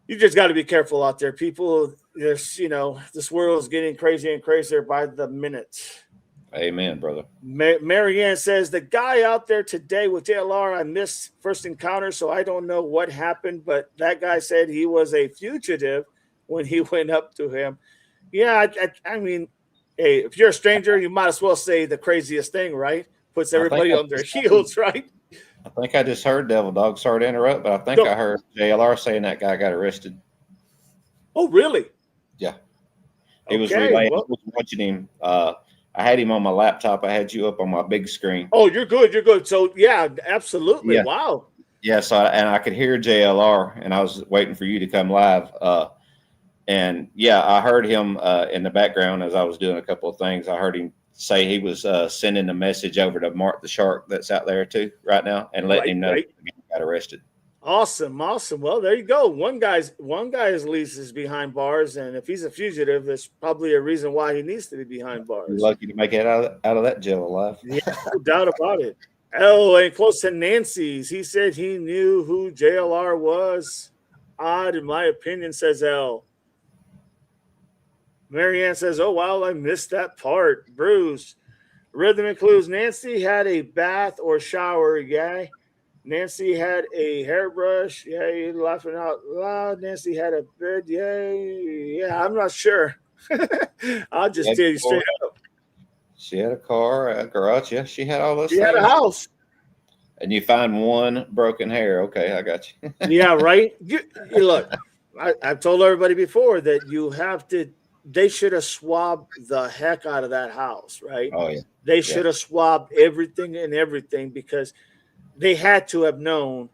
you just got to be careful out there, people. There's, you know, this world is getting crazier and crazier by the minute. Amen, brother. Marianne says, the guy out there today with JLR, I missed first encounter, so I don't know what happened, but that guy said he was a fugitive when he went up to him. Yeah, I mean, hey, if you're a stranger, you might as well say the craziest thing, right? Puts everybody on their heels, right? I think I just heard Devil Dog. Sorry to interrupt, but I think I heard JLR saying that guy got arrested. Oh, really? Yeah. He was relaying. I was watching him. I had him on my laptop. I had you up on my big screen. Oh, you're good. You're good. So, yeah, absolutely. Yeah. Wow. Yes, and I could hear JLR, and I was waiting for you to come live. And, yeah, I heard him in the background as I was doing a couple of things. I heard him say he was sending a message over to Mark the Shark that's out there, too, right now, and letting him know he got arrested. Awesome. Well, there you go. One guy at least is behind bars, and if he's a fugitive, there's probably a reason why he needs to be behind bars. You're lucky to make it out of that jail alive. Yeah, no doubt about it. Oh, and close to Nancy's. He said he knew who JLR was. Odd, in my opinion, says L. Marianne says, oh, wow, I missed that part. Bruce. Rhythm and clues. Nancy had a bath or shower. Yeah. Nancy had a hairbrush. Yeah, you're laughing out loud. Nancy had a bed. Yeah. I'm not sure. I'll just tell you straight up. She had a car, a garage. Yeah, she had all those She things. had a house. And you find one broken hair. Okay, I got you. Yeah, right. You look. I've told everybody before that you have to. They should have swabbed the heck out of that house, right? Oh yeah. They should have swabbed everything because they had to have known.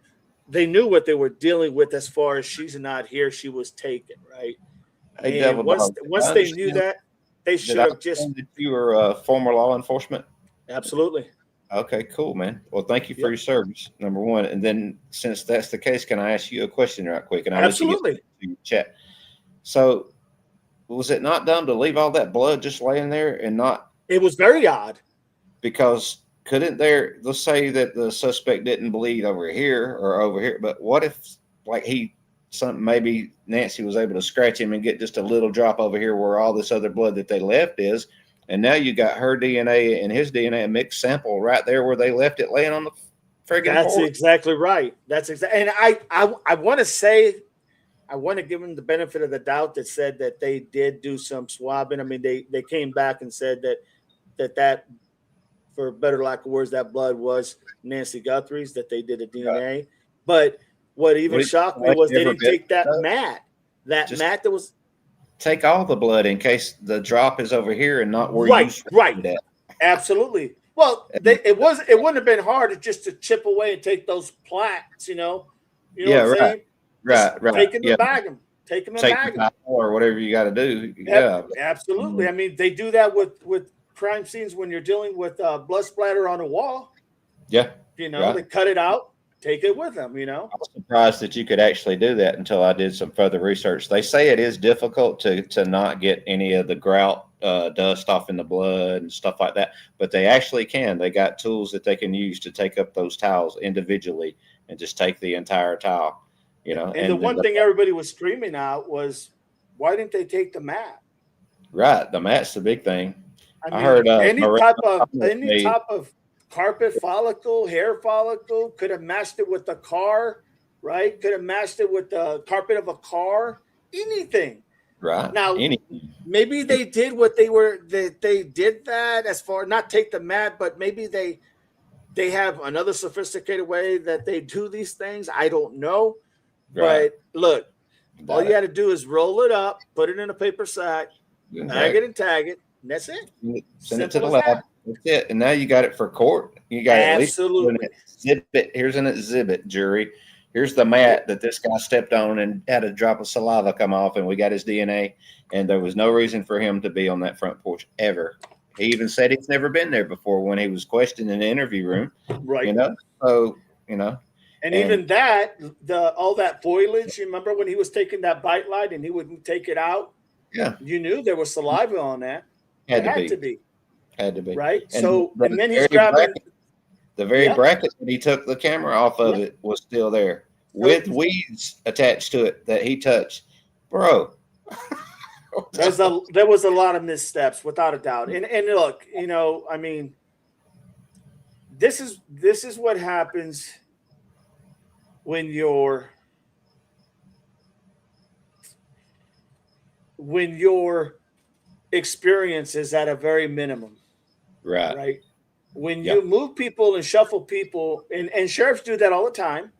They knew what they were dealing with as far as she's not here. She was taken, right? Hey, And Devil once Dog, they knew that, they should have just. That you were former law enforcement. Absolutely. Okay, cool, man. Well, thank you for your service, number one. And then, since that's the case, can I ask you a question right quick? And I'll Absolutely. let you get to your chat. So, was it not dumb to leave all that blood just laying there and not? It was very odd. Because couldn't there? Let's say that the suspect didn't bleed over here or over here, but what if, like maybe Nancy was able to scratch him and get just a little drop over here where all this other blood that they left is. And now you got her DNA and his DNA, a mixed sample right there where they left it laying on the friggin' That's porch. exactly right. That's exactly. And I want to say, I want to give them the benefit of the doubt that said that they did do some swabbing. I mean, they came back and said that for better lack of words, that blood was Nancy Guthrie's, that they did a DNA. Right. But what even shocked me was they didn't take that mat. That mat that was. Take all the blood in case the drop is over here and not where you right. Absolutely. Well, it wouldn't have been hard just to chip away and take those plaques, you know what I'm saying? Right. Take them and bag them. Take them and bag them. Or whatever you got to do. Yeah. Absolutely. Mm-hmm. I mean, they do that with crime scenes when you're dealing with blood splatter on a wall. Yeah. They cut it out. Take it with them, I was surprised that you could actually do that until I did some further research. They say it is difficult to not get any of the grout dust off in the blood and stuff like that, but they actually can. They got tools that they can use to take up those towels individually and just take the entire towel, And the one thing everybody was screaming out was, why didn't they take the mat? Right. The mat's the big thing. I heard any type of carpet follicle, hair follicle, could have matched it with the car, right? Could have matched it with the carpet of a car, anything. Right. Now, maybe they did they did that as far, not take the mat, but maybe they have another sophisticated way that they do these things. I don't know. Right. But look, all you got to do is roll it up, put it in a paper sack, bag it and tag it, and that's it. Send it to the lab. That's it. And now you got it for court. You got absolutely. Exhibit. Here's an exhibit, jury. Here's the mat that this guy stepped on and had a drop of saliva come off, and we got his DNA. And there was no reason for him to be on that front porch ever. He even said he's never been there before when he was questioned in the interview room. Right. So, And even that, all that foliage, you remember when he was taking that bite light and he wouldn't take it out? Yeah. You knew there was saliva on that. Had to be. Right. And then he's grabbing the very bracket that he took the camera off of it was still there with weeds attached to it that he touched. Bro. There was a lot of missteps without a doubt. And look, I mean, this is what happens when your experience is at a very minimum. Right. When you move people and shuffle people, and sheriffs do that all the time,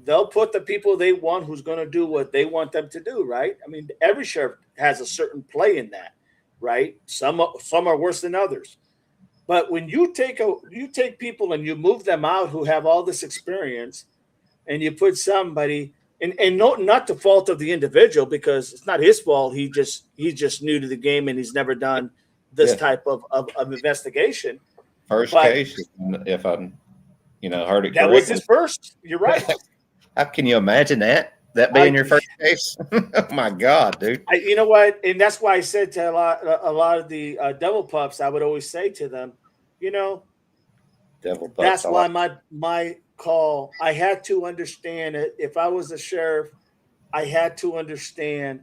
they'll put the people they want who's going to do what they want them to do, right? I mean, every sheriff has a certain play in that, right? Some are worse than others. But when you take people and you move them out who have all this experience, and you put somebody, and not the fault of the individual, because it's not his fault. He's just new to the game and he's never done this type of investigation. First case, if I'm, heard it. That was his first. You're right. How can you imagine that being your first case? Oh my God, dude. You know what? And that's why I said to a lot of the devil pups, I would always say to them, devil pups. That's why my call, I had to understand it. If I was a sheriff, I had to understand.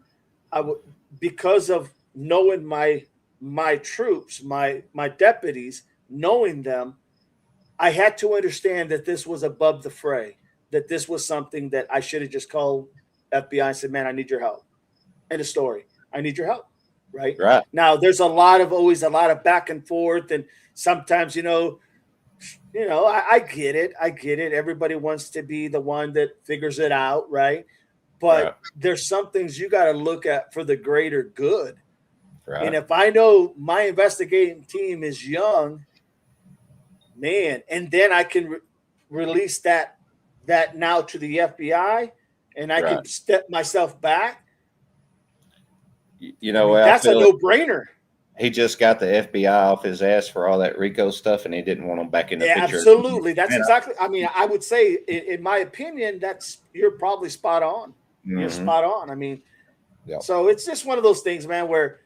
I would, because of knowing my troops, my deputies, knowing them, I had to understand that this was above the fray, that this was something that I should have just called FBI and said, man, I need your help. End of story. I need your help. Right. Right. Now, there's always a lot of back and forth. And sometimes, I get it. I get it. Everybody wants to be the one that figures it out. Right. But Right. there's some things you got to look at for the greater good. Right. And if I know my investigating team is young, man, and then I can release that now to the FBI, and I can step myself back. You know, that's a no-brainer. He just got the FBI off his ass for all that RICO stuff, and he didn't want them back in the picture. Absolutely. That's exactly. I mean, I would say, in my opinion, you're probably spot on. Mm-hmm. You're spot on. I mean, so it's just one of those things, man, where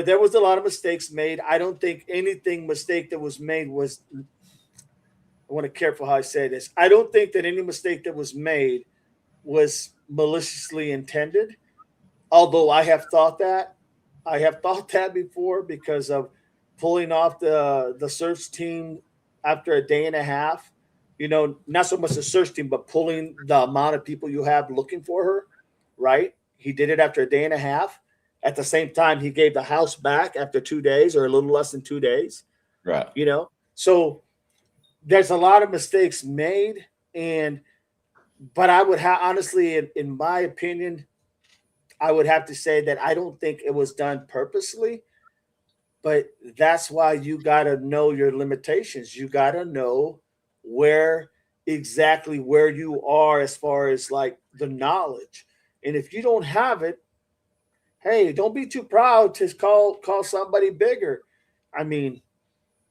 there was a lot of mistakes made. I don't think anything mistake that was made was. I want to be careful how I say this. I don't think that any mistake that was made was maliciously intended. Although I have thought that. I have thought that before because of pulling off the search team after a day and a half. Not so much the search team, but pulling the amount of people you have looking for her, right? He did it after a day and a half. At the same time, he gave the house back after 2 days or a little less than 2 days. Right. So there's a lot of mistakes made. But I would honestly, in my opinion, I would have to say that I don't think it was done purposely, but that's why you got to know your limitations. You got to know where you are as far as like the knowledge. And if you don't have it, hey, don't be too proud to call somebody bigger. I mean,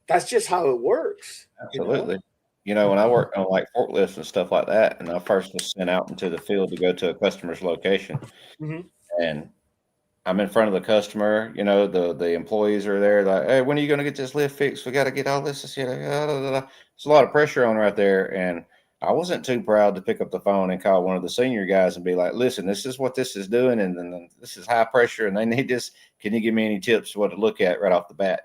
that's just how it works. Absolutely. When I worked on like forklifts and stuff like that, and I first was sent out into the field to go to a customer's location. Mm-hmm. And I'm in front of the customer, the employees are there like, hey, when are you going to get this lift fixed? We got to get all this. There's a lot of pressure on right there. And I wasn't too proud to pick up the phone and call one of the senior guys and be like, listen, this is what this is doing. And then this is high pressure and they need this. Can you give me any tips what to look at right off the bat?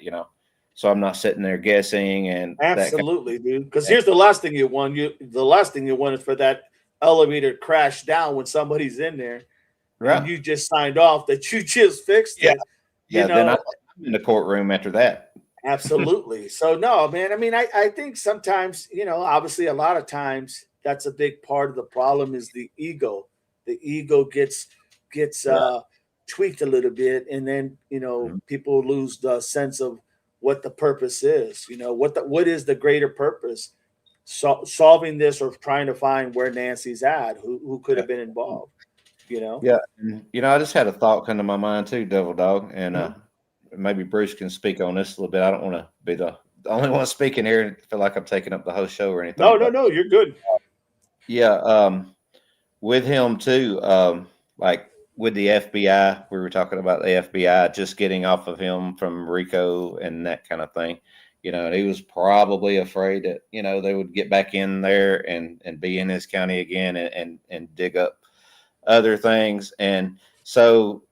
So I'm not sitting there guessing. And absolutely, dude. Because here's the last thing you want. The last thing you want is for that elevator to crash down when somebody's in there. Right. And you just signed off that you just fixed it. Yeah. Then I'm in the courtroom after that. Absolutely. So no, man. I mean, I think sometimes, obviously a lot of times that's a big part of the problem is the ego. The ego gets tweaked a little bit, and then people lose the sense of what the purpose is. What is the greater purpose? Solving this or trying to find where Nancy's at, who could have been involved. Yeah. And, I just had a thought come to my mind too, Devil Dog. And maybe Bruce can speak on this a little bit. I don't want to be the only one speaking here and feel like I'm taking up the whole show or anything. No, you're good. With him too, like with the FBI, we were talking about the FBI just getting off of him from RICO and that kind of thing. And he was probably afraid that, they would get back in there and be in his county again and dig up other things. And so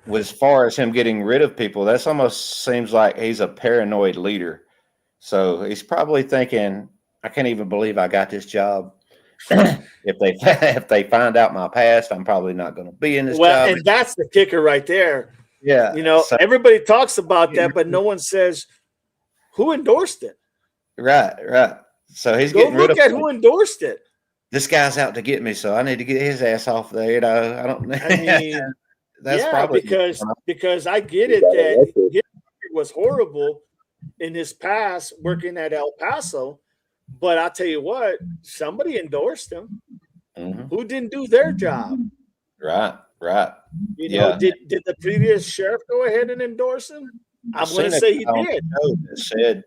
as far as him getting rid of people, that's almost seems like he's a paranoid leader. So he's probably thinking, I can't even believe I got this job. If they find out my past, I'm probably not going to be in this job. And that's the kicker right there. Yeah. So, everybody talks about that, but no one says who endorsed it. Right. So he's getting rid of who endorsed it. This guy's out to get me, so I need to get his ass off there. I mean, that's probably because I get it that it was horrible in his past working at El Paso, but I'll tell you what, somebody endorsed him. Mm-hmm. Who didn't do their job. Right. Did the previous sheriff go ahead and endorse him? I'm going to say he did. Said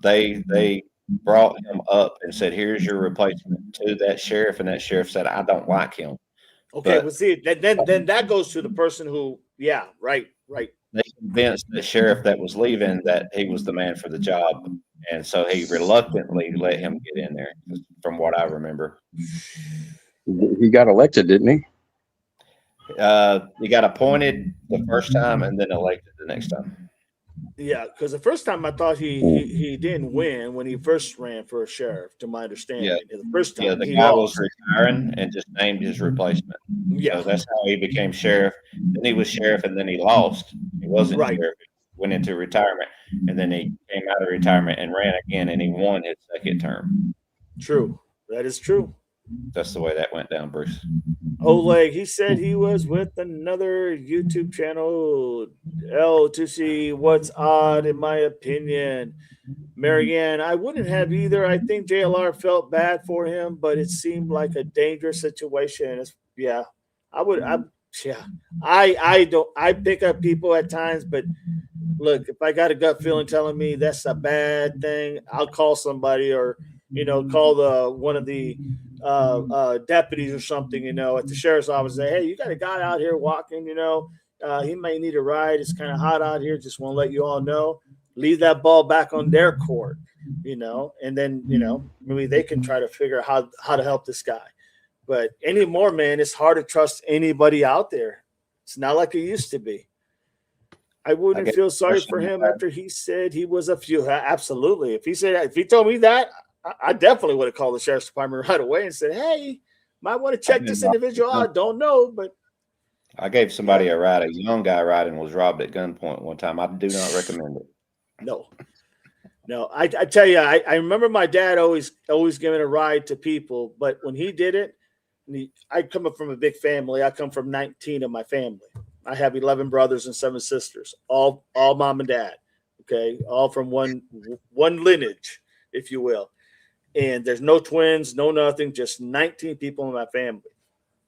they brought him up and said, here's your replacement to that sheriff. And that sheriff said, I don't like him. Okay. Well, see, then that goes to the person who, right. They convinced the sheriff that was leaving that he was the man for the job. And so he reluctantly let him get in there, from what I remember. He got elected, didn't he? He got appointed the first time and then elected the next time. Yeah, because the first time I thought he didn't win when he first ran for a sheriff, to my Yeah, understanding. The first yeah. time The he guy was lost. retiring and just named his replacement. Yeah, So that's how he became sheriff. Then he was sheriff, and then he lost. He wasn't right. sheriff. He went into retirement, and then he came out of retirement and ran again, and he won his second term. True. That is true. That's the way that went down, Bruce. Oleg, he said he was with another YouTube channel, L to see what's odd, in my opinion. Marianne, I wouldn't have either. I think JLR felt bad for him, but it seemed like a dangerous situation. Yeah, I would. Yeah, I don't. I pick up people at times, but look, if I got a gut feeling telling me that's a bad thing, I'll call somebody or call the one of the deputies or something, at the sheriff's office. Say, hey, you got a guy out here walking. He may need a ride. It's kind of hot out here. Just want to let you all know. Leave that ball back on their court, and then maybe they can try to figure out how to help this guy. But anymore, man, it's hard to trust anybody out there. It's not like it used to be. I wouldn't feel sorry for him after he said he was a few. Absolutely. If he told me that, I definitely would have called the sheriff's department right away and said, hey, might want to check this individual out. I don't know, but I gave somebody a ride. A young guy riding was robbed at gunpoint one time. I do not recommend it. No. I tell you, I remember my dad always giving a ride to people, but when he did it, I come up from a big family. I come from 19 of my family. I have 11 brothers and 7 sisters, all mom and dad. Okay, all from one lineage, if you will. And there's no twins, no nothing, just 19 people in my family.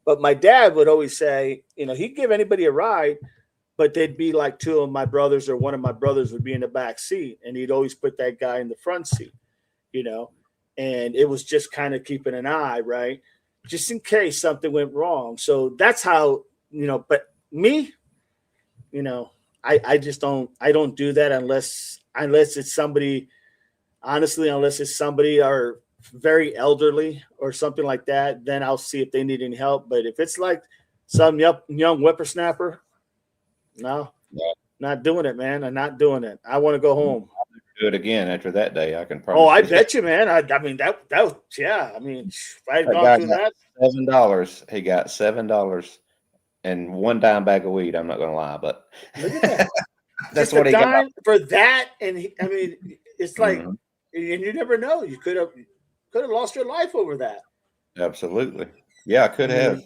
But my dad would always say, he'd give anybody a ride, but they'd be like 2 of my brothers or one of my brothers would be in the back seat, and he'd always put that guy in the front seat, and it was just kind of keeping an eye, right? Just in case something went wrong. So that's how, but me, I just don't do that unless it's somebody, honestly, unless it's somebody or very elderly or something like that, then I'll see if they need any help. But if it's like some young whippersnapper, no, not doing it, man. I'm not doing it. I want to go home. Do it again after that day. I can promise. Oh, I bet you, man. I mean that was, yeah. I mean, if I had gone through that, $7. He got $7 and 1 dime bag of weed. I'm not gonna lie, but look at that. that's Just what he got for that. And I mean, it's like, and you never know. You could have lost your life over that. Absolutely. Yeah, I could have.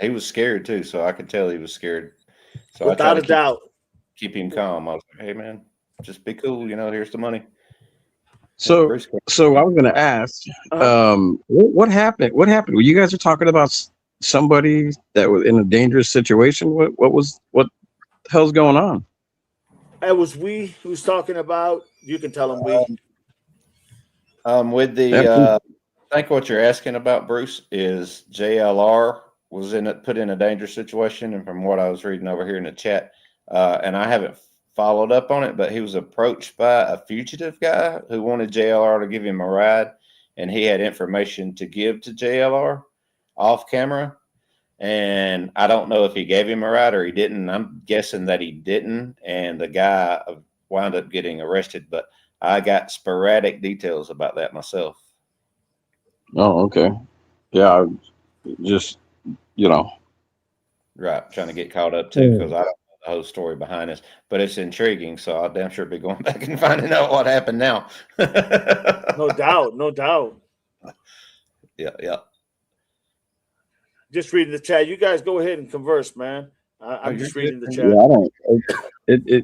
He was scared too, so I could tell he was scared. So without a doubt, keep him calm. I was like, hey man, just be cool. Here's the money. So I was going to ask, what happened? What happened? You guys are talking about somebody that was in a dangerous situation. What the hell's going on? It was who's talking about. You can tell him we. With the, I think what you're asking about, Bruce, is JLR was put in a dangerous situation, and from what I was reading over here in the chat, and I haven't followed up on it, but he was approached by a fugitive guy who wanted JLR to give him a ride, and he had information to give to JLR off camera. And I don't know if he gave him a ride or he didn't. I'm guessing that he didn't, and the guy wound up getting arrested, but I got sporadic details about that myself. Oh, okay. Yeah, just, Right, trying to get caught up too, because I don't know the whole story behind this, but it's intriguing, so I'll damn sure be going back and finding out what happened now. No doubt. Yeah. Just reading the chat. You guys go ahead and converse, man. I'm just reading the chat. Yeah,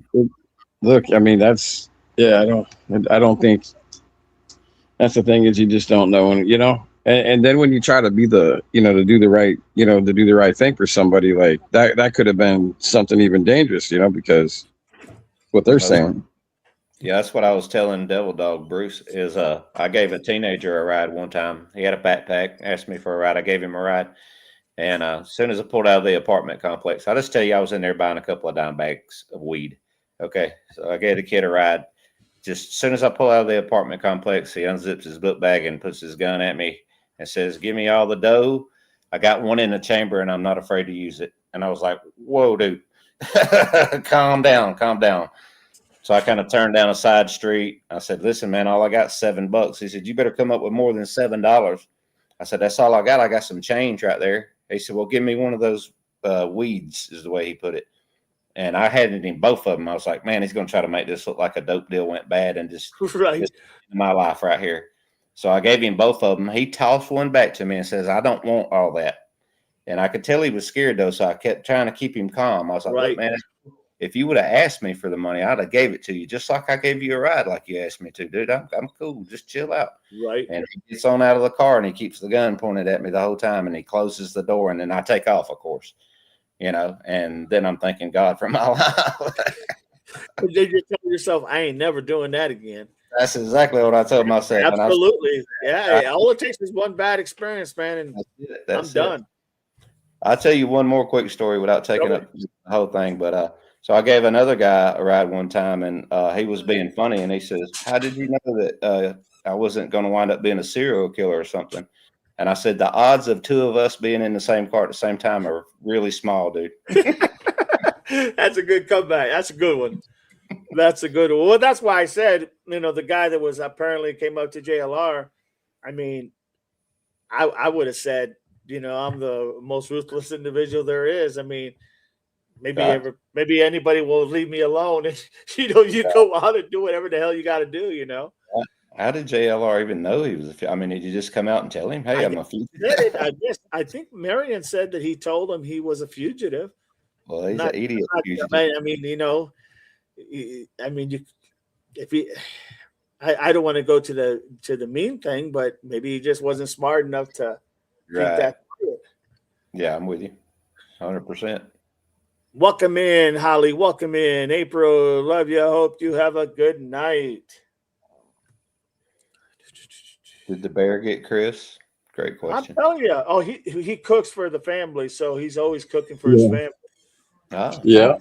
look, I mean, that's, I don't think that's the thing is you just don't know. And then when you try to be to do the right thing for somebody, like that could have been something even dangerous, because what they're saying. Yeah, that's what I was telling Devil Dog Bruce is I gave a teenager a ride one time. He had a backpack, asked me for a ride. I gave him a ride. And as soon as I pulled out of the apartment complex, I'll just tell you I was in there buying a couple of dime bags of weed. Okay. So I gave the kid a ride. Just as soon as I pull out of the apartment complex, he unzips his book bag and puts his gun at me and says, give me all the dough. I got one in the chamber and I'm not afraid to use it. And I was like, whoa, dude, calm down. So I kind of turned down a side street. I said, listen, man, all I got is $7. He said, you better come up with more than $7. I said, that's all I got. I got some change right there. He said, well, give me one of those weeds, is the way he put it. And I handed him both of them. I was like, man, he's going to try to make this look like a dope deal went bad and just Right. my life right here. So I gave him both of them. He tossed one back to me and says, I don't want all that. And I could tell he was scared, though, so I kept trying to keep him calm. I was like, Right. look, man, if you would have asked me for the money, I'd have gave it to you, just like I gave you a ride like you asked me to, dude. I'm cool. Just chill out. Right. And he gets on out of the car, and he keeps the gun pointed at me the whole time, and he closes the door, and then I take off, of course. And then I'm thanking God for my life. But then you tell yourself, I ain't never doing that again. That's exactly what I told myself. Absolutely. Yeah. All it takes is one bad experience, man, and I'm done. I'll tell you one more quick story without taking up the whole thing. But so I gave another guy a ride one time, and he was being funny, and he says, how did you know that I wasn't going to wind up being a serial killer or something? And I said, the odds of two of us being in the same car at the same time are really small, dude. That's a good comeback. That's a good one. That's a good one. Well, that's why I said, the guy that was apparently came up to JLR, I mean, I would have said, I'm the most ruthless individual there is. I mean, maybe anybody will leave me alone, and you go out and do whatever the hell you got to do. How did JLR even know he was did you just come out and tell him, hey, I'm a fugitive? I think Marion said that he told him he was a fugitive. Well, he's an idiot. I don't want to go to the mean thing, but maybe he just wasn't smart enough to think that. Yeah, I'm with you, 100%. Welcome in, Holly. Welcome in, April. Love you. Hope you have a good night. Did the bear get Chris? Great question. I'm telling you. Oh, he cooks for the family, so he's always cooking for his family. Oh, yeah.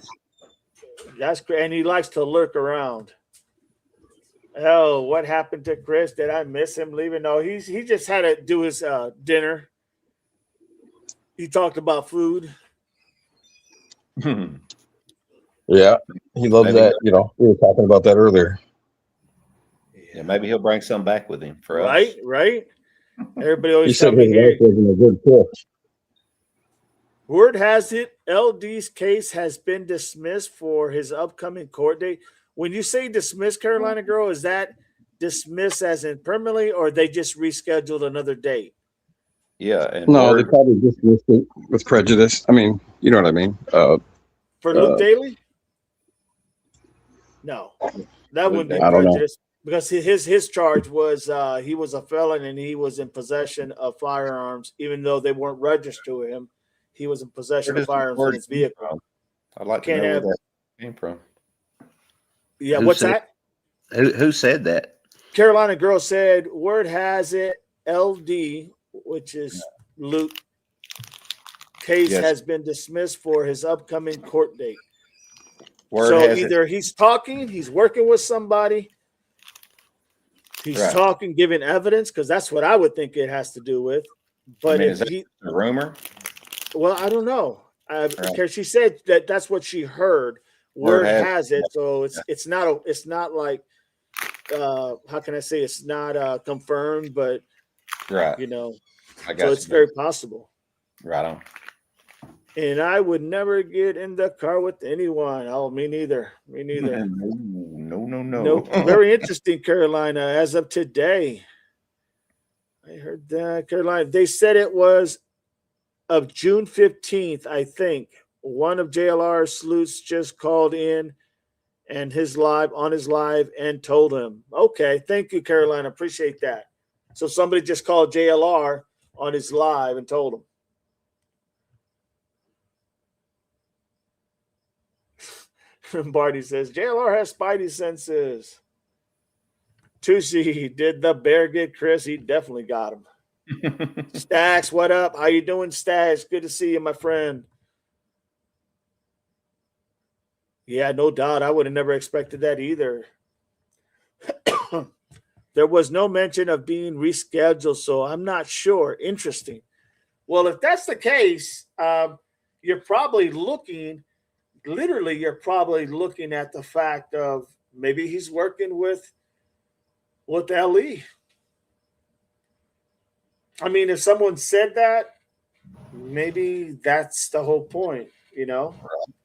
That's great. And he likes to lurk around. Oh, what happened to Chris? Did I miss him leaving? No, he just had to do his dinner. He talked about food. Yeah, he loves that. We were talking about that earlier. Yeah, maybe he'll bring some back with him for us. Right. Everybody always he said his wife wasn't a good cook. Word has it, LD's case has been dismissed for his upcoming court date. When you say dismiss, Carolina Girl, is that dismiss as in permanently, or they just rescheduled another date? Yeah. And no, they probably dismissed it with prejudice. I mean, you know what I mean? For Luke Daly? No, that wouldn't be prejudice. Because his charge was he was a felon and he was in possession of firearms, even though they weren't registered to him. He was in possession of firearms in his vehicle. I'd like to know where that came from. Yeah, what's that? Who said that? Carolina Girl said, word has it, LD, which is Luke, case has been dismissed for his upcoming court date. So either he's talking, he's working with somebody, he's talking, giving evidence, because that's what I would think it has to do with. But is that a rumor? Well, I don't know. Because she said that's what she heard. Word has it, so it's not like how can I say, it's not confirmed, but so it's very possible. Right on. And I would never get in the car with anyone. Oh, me neither. No. Very interesting, Carolina. As of today, I heard that Carolina. They said it was of June 15th, I think. One of JLR's sleuths just called in and his live and told him. Okay, thank you, Carolina. Appreciate that. So somebody just called JLR on his live and told him. Barty says, JLR has spidey senses. Tusi, did the bear get Chris? He definitely got him. Stacks, what up? How you doing, Stacks? Good to see you, my friend. Yeah, no doubt. I would have never expected that either. There was no mention of being rescheduled, so I'm not sure. Interesting. Well, if that's the case, you're probably looking at the fact of maybe he's working with Ali. I mean, if someone said that, maybe that's the whole point,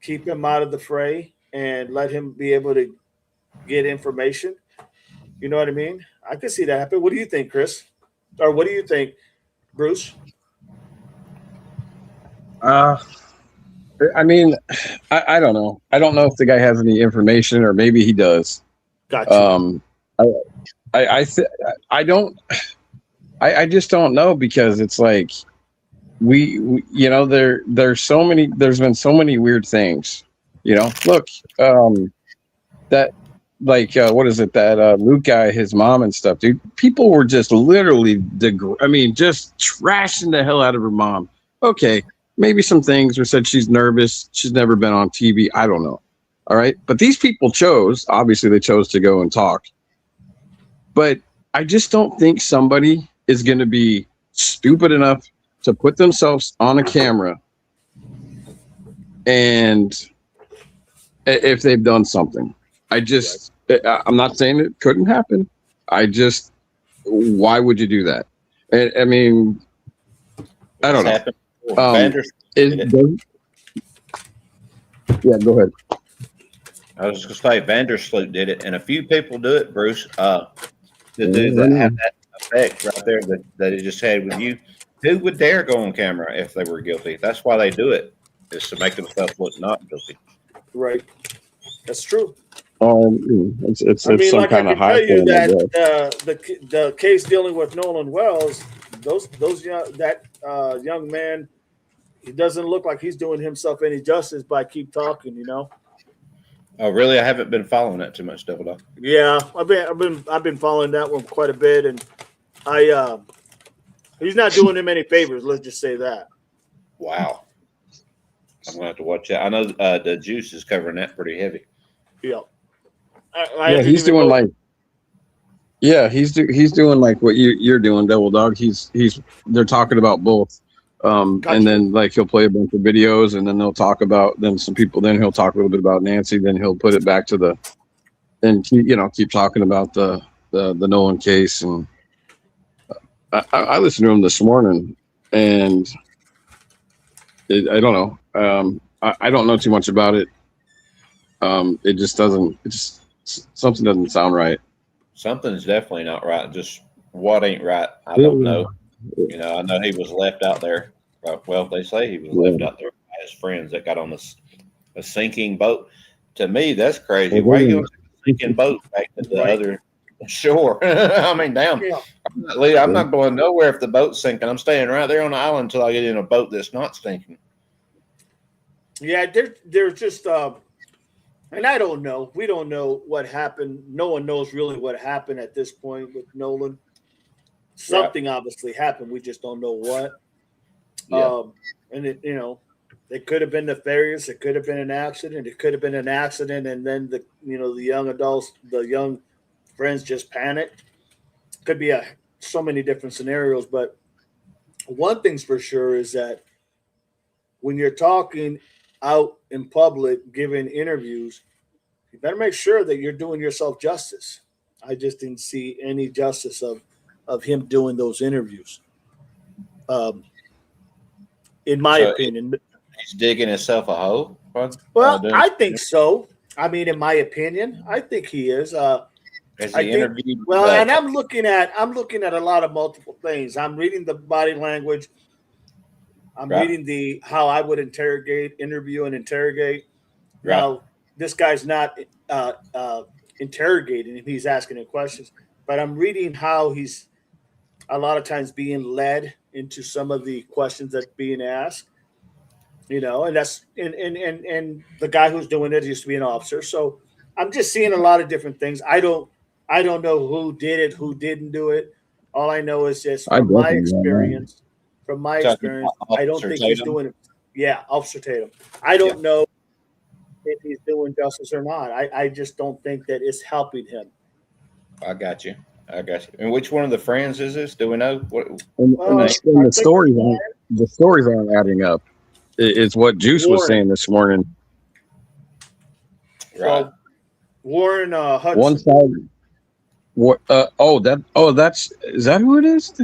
keep him out of the fray and let him be able to get information. You know what I mean? I could see that happen. What do you think, Chris? Or what do you think, Bruce? I mean, I don't know. I don't know if the guy has any information, or maybe he does. Gotcha. I just don't know, because it's like we there's been so many weird things. Look, that what is it, that Luke guy, his mom and stuff, dude. People were just literally just trashing the hell out of her mom. Okay, maybe some things were said. She's nervous. She's never been on TV. I don't know. All right, but these people obviously they chose to go and talk. But I just don't think somebody is going to be stupid enough to put themselves on a camera, and if they've done something. I'm not saying it couldn't happen. Why would you do that? I mean, I don't know. Yeah, go ahead. I was just going to say Vandersloot did it, and a few people do it, Bruce. The dudes that have that effect right there that he just had with you, who would dare go on camera if they were guilty? That's why they do it, is to make themselves look not guilty. Right. That's true. It's some kind of high thing. The case dealing with Nolan Wells, young man, he doesn't look like he's doing himself any justice by keep talking. Oh, really? I haven't been following that too much, Double Dog. Yeah, I've been following that one quite a bit, and he's not doing him any favors. Let's just say that. Wow. I'm gonna have to watch that. I know the Juice is covering that pretty heavy. Yeah. He's doing he's doing like what you're doing, Double Dog. They're talking about both. Gotcha. And then he'll play a bunch of videos, and then they'll talk about some people. Then he'll talk a little bit about Nancy. Then he'll put it back to keep talking about the Nolan case. And I listened to him this morning, and I don't know. I don't know too much about it. It just something doesn't sound right. Something's definitely not right. Just what ain't right, I don't know. I know he was left out there. Well, they say he was left out there by his friends that got on a sinking boat. To me, that's crazy. Why are you on a sinking boat back to the other shore? I mean, damn. Yeah. I'm not going nowhere if the boat's sinking. I'm staying right there on the island until I get in a boat that's not sinking. Yeah, they're just and I don't know. We don't know what happened. No one knows really what happened at this point with Nolan. Something obviously happened. We just don't know what. Yeah. And it could have been nefarious. It could have been an accident. It could have been an accident, and then the young adults, the young friends just panicked. Could be so many different scenarios, but one thing's for sure is that when you're talking out in public, giving interviews, you better make sure that you're doing yourself justice. I just didn't see any justice of him doing those interviews. In my opinion. He's digging himself a hole? Well, I think so. I mean, in my opinion, I think he is. And I'm looking at a lot of multiple things. I'm reading the body language. I'm reading how I would interview and interrogate. Right. Now, this guy's not interrogating him. He's asking him questions. But I'm reading how he's a lot of times being led into some of the questions that's being asked. And that's and the guy who's doing it used to be an officer. So I'm just seeing a lot of different things. I don't know who did it, who didn't do it. All I know is just from my experience, I don't think he's doing it. Yeah, Officer Tatum. I don't know if he's doing justice or not. I just don't think that it's helping him. I got you. And which one of the friends is this? Do we know? The stories aren't adding up. It's what Juice was saying this morning. Right. Warren Hudson. One side. What? Is that who it is?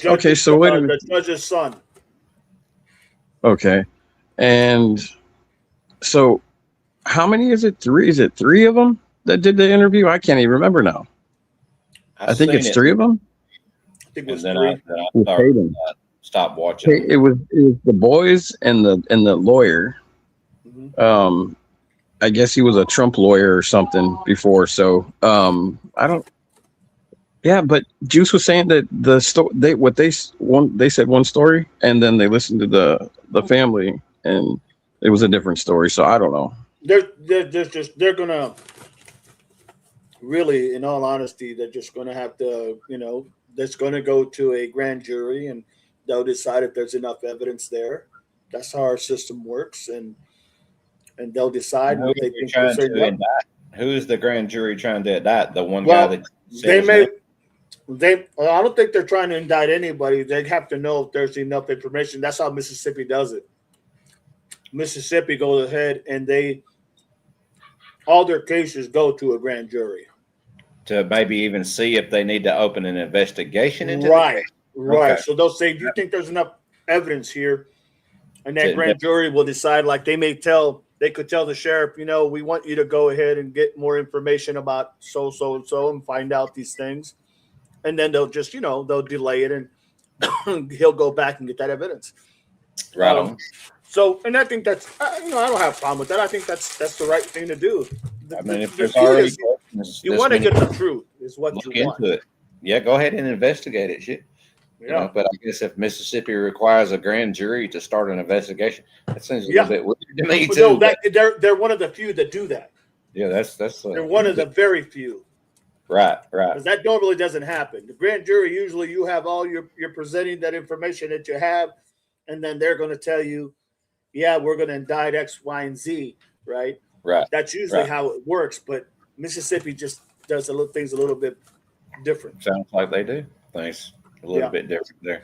Okay, so wait a minute. The judge's son. Okay, and so how many is it? Three? Is it three of them that did the interview? I can't even remember now. I think it's three of them. I think it was And three. then I With started, Tatum. stopped watching. It was the boys and the lawyer. Mhm. I guess he was a Trump lawyer or something before. So I don't. Yeah, but Juice was saying that the story they said one story, and then they listened to the family, and it was a different story. So I don't know. They're gonna really, in all honesty, they're just gonna have to, that's gonna go to a grand jury, and they'll decide if there's enough evidence there. That's how our system works, and they'll decide what they think. Who is the grand jury trying to indict? The one Well, guy that they may. I don't think they're trying to indict anybody. They have to know if there's enough information. That's how Mississippi does it. Mississippi goes ahead and all their cases go to a grand jury. to maybe even see if they need to open an investigation into Right. Okay. So they'll say, do you think there's enough evidence here? And that grand jury will decide, like they could tell the sheriff, we want you to go ahead and get more information about so and so and find out these things. And then they'll just, they'll delay it and he'll go back and get that evidence. Right on. So, and I think that's, I don't have a problem with that. I think that's the right thing to do. I mean, if The there's truth already is, you want to get the truth is what look you want. into it. Yeah, go ahead and investigate it. Shit. Yeah. But I guess if Mississippi requires a grand jury to start an investigation, that seems a little bit weird to me But too. no, they're one of the few that do that. Yeah, that's They're one of the very few. right. Because that normally doesn't happen. The grand jury, usually you have you're presenting that information that you have, and then they're going to tell you, yeah, we're going to indict X, Y, and Z, right? Right. That's usually how it works, but Mississippi just does things a little bit different. Sounds like they do things a little bit different there.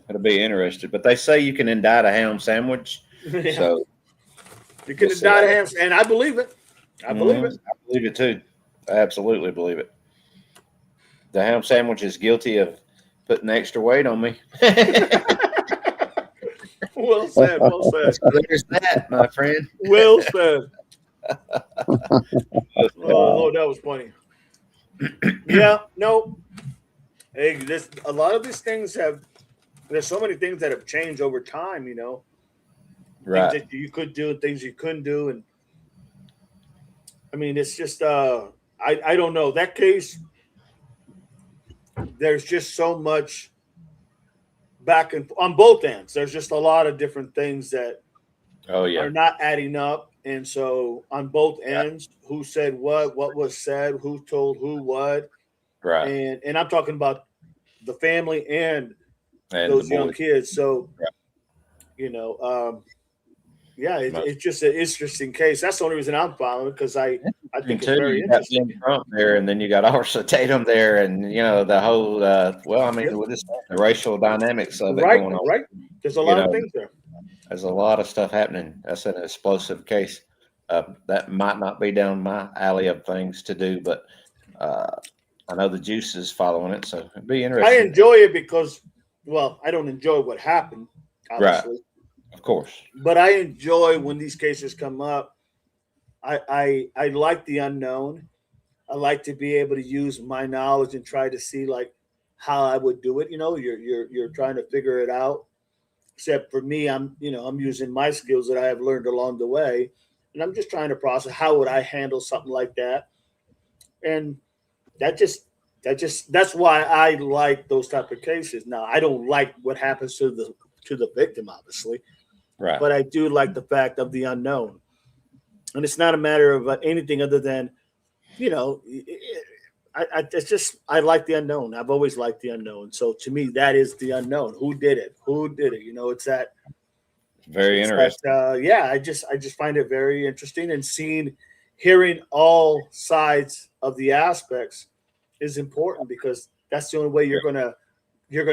It'll be interesting. But they say you can indict a ham sandwich. Yeah. So You can indict a ham, and I believe it. I believe it. I believe it too. I absolutely believe it. The ham sandwich is guilty of putting extra weight on me. Well said. Well said. There's that, my friend. Well said. Oh, that was funny. Yeah, no. Hey, a lot of these things there's so many things that have changed over time, Right. Things that you could do and things you couldn't do. And I mean, it's just, I don't know. That case, there's just so much back and on both ends. There's just a lot of different things that are not adding up. And so on both ends, who said what was said, who told who what. Right. And I'm talking about the family and those the young boys. kids. So, it's just an interesting case. That's the only reason I'm following it, because I think it's very you got interesting. Jim Trump there, and then you got also Tatum there, and the whole with the racial dynamics of it going on. Right. There's a lot of things there. There's a lot of stuff happening. That's an explosive case. That might not be down my alley of things to do, but I know the Juice is following it, so it'd be interesting. I enjoy it because, I don't enjoy what happened, obviously. Right. Of course. But I enjoy when these cases come up. I like the unknown. I like to be able to use my knowledge and try to see like how I would do it. You're trying to figure it out. Except for me, I'm using my skills that I have learned along the way, and I'm just trying to process how would I handle something like that. And that's why I like those type of cases. Now, I don't like what happens to the victim, obviously. Right. But I do like the fact of the unknown. And it's not a matter of anything other than, I like the unknown. I've always liked the unknown. So to me, that is the unknown. Who did it? It's that. Very interesting. I just find it very interesting, and hearing all sides of the aspects is important, because that's the only way you're gonna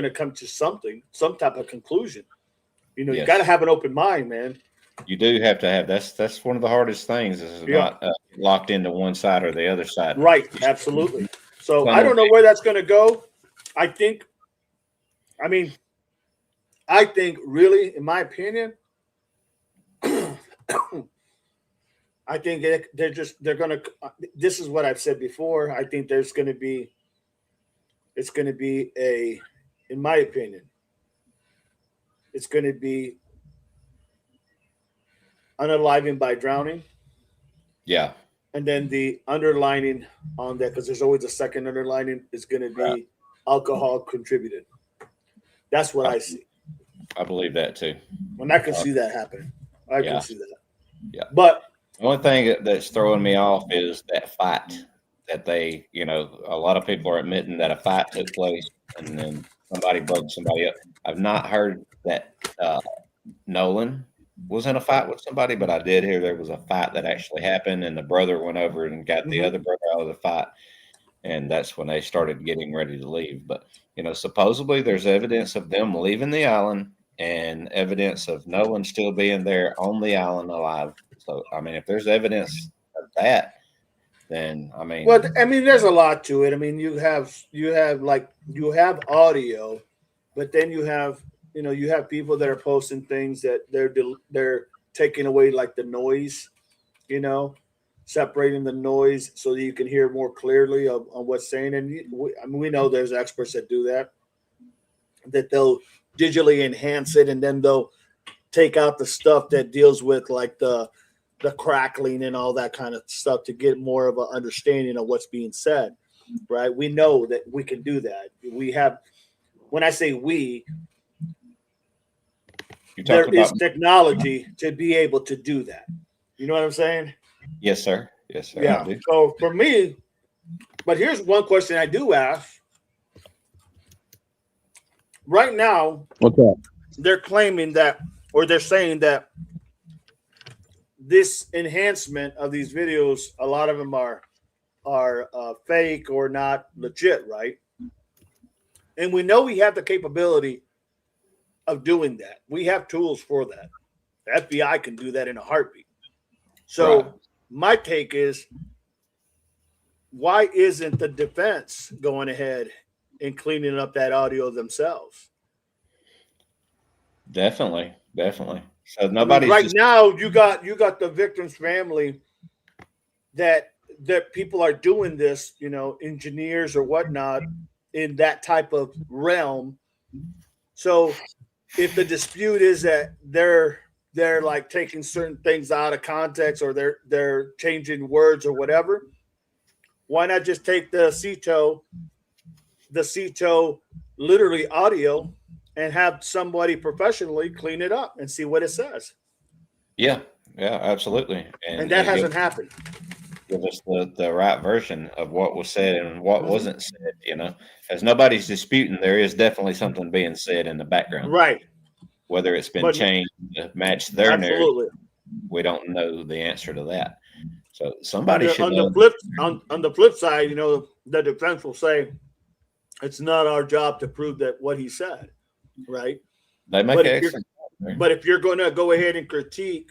come to some type of conclusion. You got to have an open mind, man. You do have to have that's one of the hardest things is Yeah. not locked into one side or the other side. Right, absolutely. So I Tunnel don't know where that's going to go. I think really, in my opinion, I think they're going to. This is what I've said before. I think it's going to be in my opinion, it's going to be unaliving by drowning. Yeah. And then the underlining on that, because there's always a second underlining, is going to be alcohol contributed. That's what I see. I believe that too. And I can see that happening. I can see that. Yeah. But the only thing that's throwing me off is that fight that they, a lot of people are admitting that a fight took place and then somebody broke somebody up. I've not heard that Nolan was in a fight with somebody, but I did hear there was a fight that actually happened and the brother went over and got the other brother out of the fight. And that's when they started getting ready to leave. But, supposedly there's evidence of them leaving the island and evidence of Nolan still being there on the island alive. So, if there's evidence of that, then, there's a lot to it. You have audio, but then you have people that are posting things that they're taking away like the noise, separating the noise so that you can hear more clearly on what's saying. And we know there's experts that do that they'll digitally enhance it and then they'll take out the stuff that deals with like the crackling and all that kind of stuff to get more of an understanding of what's being said. Right? We know that we can do that. We have, when I say we, there is technology to be able to do that. You know what I'm saying? Yes, sir. Yes, sir. Yeah. So for me, but here's one question I do ask. Right now, what's up? They're claiming that, or they're saying that this enhancement of these videos, a lot of them are fake or not legit, right? And we know we have the capability of doing that. We have tools for that. The FBI can do that in a heartbeat. So my take is, why isn't the defense going ahead and cleaning up that audio themselves? Definitely. So nobody's right now. You got the victim's family that people are doing this, engineers or whatnot in that type of realm. So if the dispute is that they're like taking certain things out of context or they're changing words or whatever, why not just take the CETO literally audio and have somebody professionally clean it up and see what it says? Yeah, absolutely. And that hasn't happened. Give us the right version of what was said and what wasn't said, as nobody's disputing, there is definitely something being said in the background. Right. Whether it's been changed to match their narrative, we don't know the answer to that. So somebody should know. On the flip side, the defense will say it's not our job to prove that what he said, right? They make excellent. But if you're going to go ahead and critique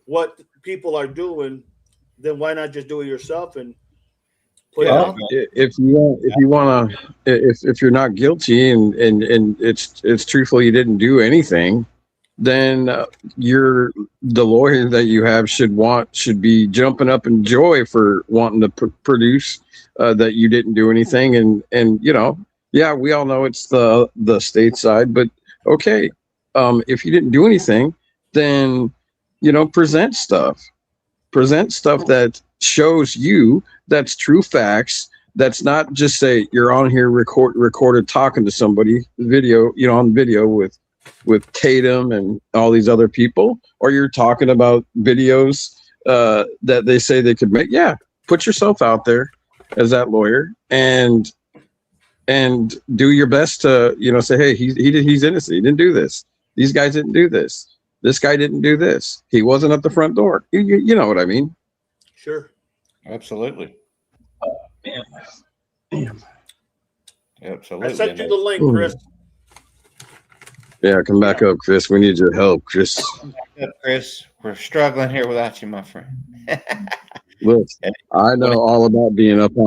what people are doing, then why not just do it yourself and put it out? If you're not guilty and it's truthful, you didn't do anything, then the lawyer that you have should be jumping up in joy for wanting to produce that you didn't do anything. And we all know it's the state side, but okay, if you didn't do anything, then present stuff that shows you that's true facts. That's not just say you're on here recorded talking to somebody on video with Tatum and all these other people, or you're talking about videos that they say they could make. Yeah, put yourself out there as that lawyer and do your best to say, hey, he's innocent. He didn't do this. These guys didn't do this. This guy didn't do this. He wasn't at the front door. You know what I mean? Sure. Absolutely. Damn. Absolutely. I sent you the link, Chris. Yeah, come back up, Chris. We need your help, Chris. Up, Chris, we're struggling here without you, my friend. Look, I know all about being up with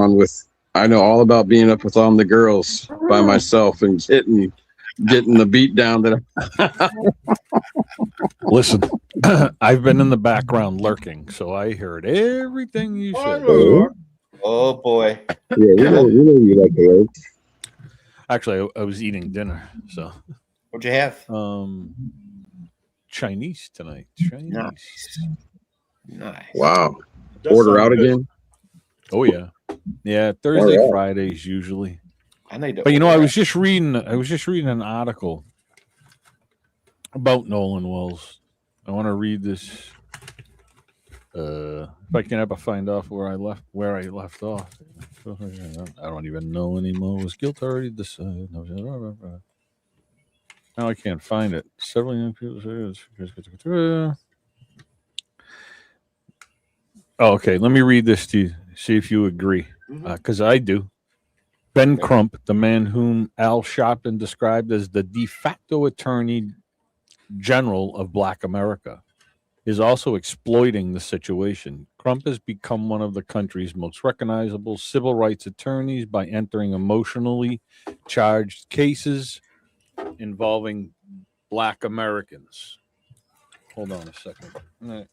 all the girls by myself and getting the beat down that Listen, I've been in the background lurking, so I heard everything you said. Oh boy. Yeah, we know you like the work. Actually, I was eating dinner, so What'd you have? Chinese tonight. Chinese. Nice. Wow. Does Order sound out good. again? Oh yeah, yeah. Thursday, Alright. Fridays usually. I need to. But you know, I order was just reading an article about Nolan Wells. I want to read this. If I can ever find off where I left off. I don't even know anymore. Was guilt already decided? Now I can't find it. Several young people say. Oh, okay. Let me read this to you. See if you agree, because I do. Ben Crump, the man whom Al Sharpton described as the de facto attorney general of Black America, is also exploiting the situation. Crump has become one of the country's most recognizable civil rights attorneys by entering emotionally charged cases involving Black Americans. Hold on a second.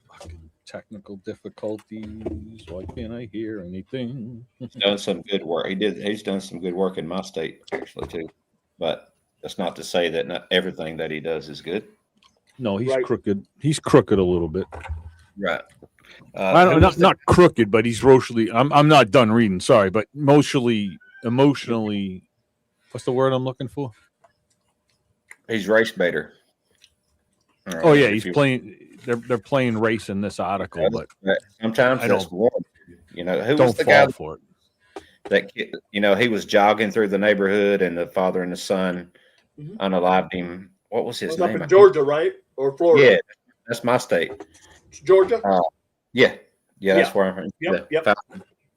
Fucking technical difficulties. Why can't I hear anything? He's done some good work. He's done some good work in my state, actually, too. But that's not to say that not everything that he does is good. No, he's Right. crooked. He's crooked a little bit. Right. I don't, not crooked, but he's racially. I'm not done reading. Sorry, but emotionally. What's the word I'm looking for? He's race baiter. Oh yeah, he's playing. They're playing race in this article, but sometimes I that's don't- one. You know, who was don't the fall guy for it. that kid, he was jogging through the neighborhood and the father and the son Mhm. unalived him. What was his It's up name? in Georgia, right? Or Florida? Yeah, that's my state. It's Georgia. Yeah, that's Yeah. where I'm from. Yep, yep.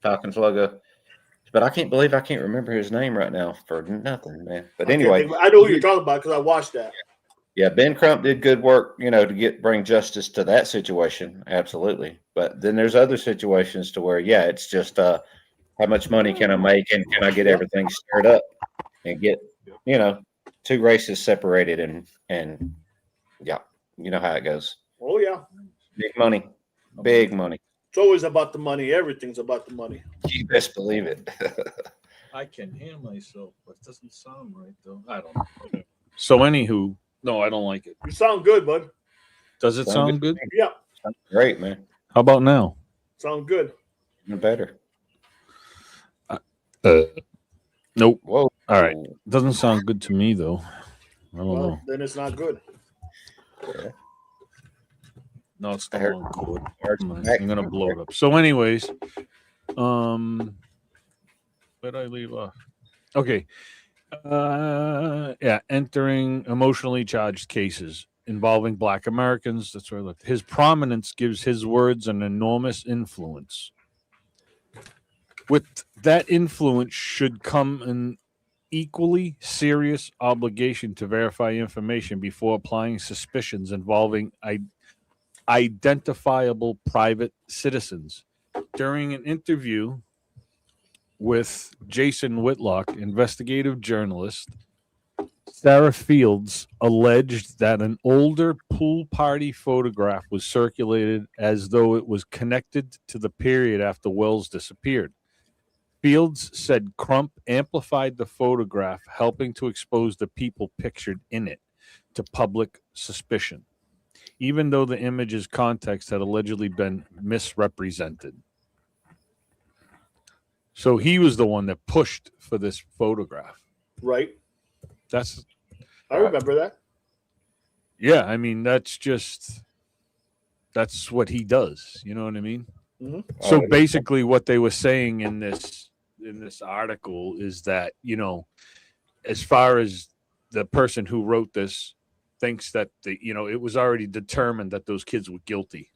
Falcons logo. But I can't believe I can't remember his name right now for nothing, man. But I can't anyway, think- I know who you're talking about because I watched that. yeah, Ben Crump did good work, to bring justice to that situation. Absolutely. But then there's other situations to where, yeah, it's just how much money can I make and can I get everything stirred up and get, two races separated and yeah, you know how it goes. Oh yeah, Big money. Big money. it's always about the money. Everything's about the money. You best believe it. I can hear myself, but it doesn't sound right though. I don't know. So anywho, no, I don't like it. You sound good, bud. Does it sound good? Yeah, Great, man. How about now? sound good. Even better. Nope. Whoa. All right. Doesn't sound good to me though. I don't Well, know. then it's not good. No, it's I the heard- wrong cord. Back. I'm gonna blow it up. So, anyways, where did I leave off? Okay. Yeah, entering emotionally charged cases involving Black Americans. That's where I looked. His prominence gives his words an enormous influence. With that influence should come an equally serious obligation to verify information before applying suspicions involving identifiable private citizens. During an interview with Jason Whitlock, investigative journalist, Sarah Fields alleged that an older pool party photograph was circulated as though it was connected to the period after Wells disappeared. Fields said Crump amplified the photograph, helping to expose the people pictured in it to public suspicion, even though the image's context had allegedly been misrepresented. So he was the one that pushed for this photograph. Right. That's, I remember that. yeah, I mean, that's what he does. You know what I mean? Mhm. So basically what they were saying in this article is that, as far as the person who wrote this thinks that it was already determined that those kids were guilty.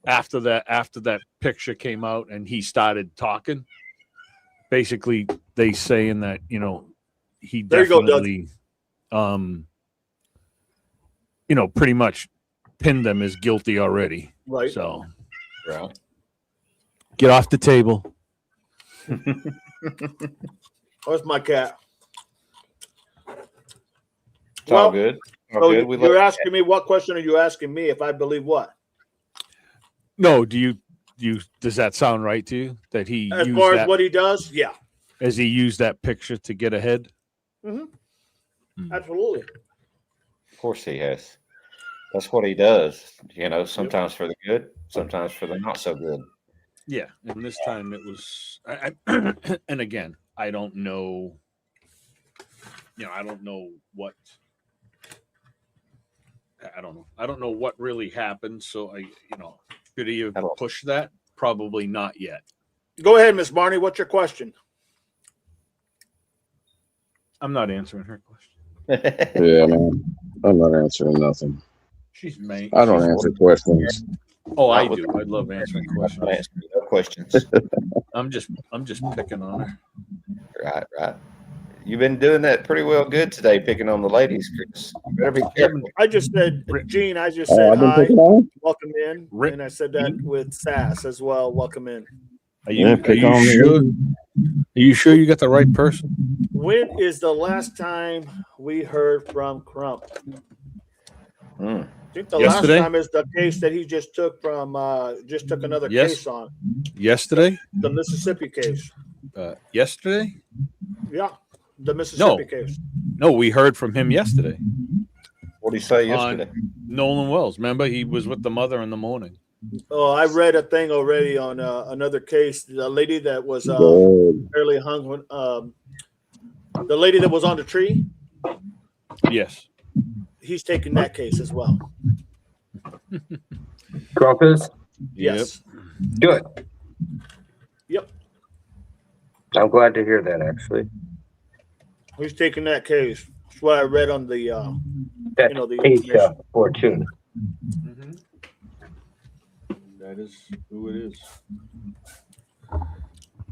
After that picture came out and he started talking, basically they saying that, he There you go, Doug. definitely pretty much pinned them as guilty already. Right. So Right. get off the table. Where's my cat? It's all good. All So good. We you're look- asking me, what question are you asking me? If I believe what? No, does that sound right to you that he As used far as that, what he does, yeah, as he used that picture to get ahead? absolutely. Of course he has. That's what he does. Sometimes for the good, sometimes for the not so good. Yeah, and this time it was. And again, I don't know. I don't know what. I don't know. I don't know what really happened. So could he have pushed that? Probably not yet. Go ahead, Miss Barney. What's your question? I'm not answering her question. Yeah, man. I'm not answering nothing. She's main. I don't answer questions. Oh, I do. I love answering questions. No questions. I'm just picking on her. Right. You've been doing that pretty well good today, picking on the ladies, Chris. You better be careful. I just said, Gene, I just said I've been hi, picking on. welcome in. And I said that with Sass as well, welcome in. Are you, Yeah, are pick you on me. sure? Are you sure you got the right person? When is the last time we heard from Crump? Hmm. I think the Yesterday? last time is the case that he just took from, took another Yes. case on, Yesterday? the Mississippi case. Yesterday? Yeah, the Mississippi case. No, we heard from him yesterday. What did he say On yesterday? Nolan Wells. Remember, he was with the mother in the morning. Oh, I read a thing already on another case. The lady that was Good. fairly hung, the lady that was on the tree, Yes. he's taking that case as well. Crumpus? Yes. Good. Yep. I'm glad to hear that, actually. He's taking that case. That's what I read on the, That's the Asia Fortuna. That is who it is.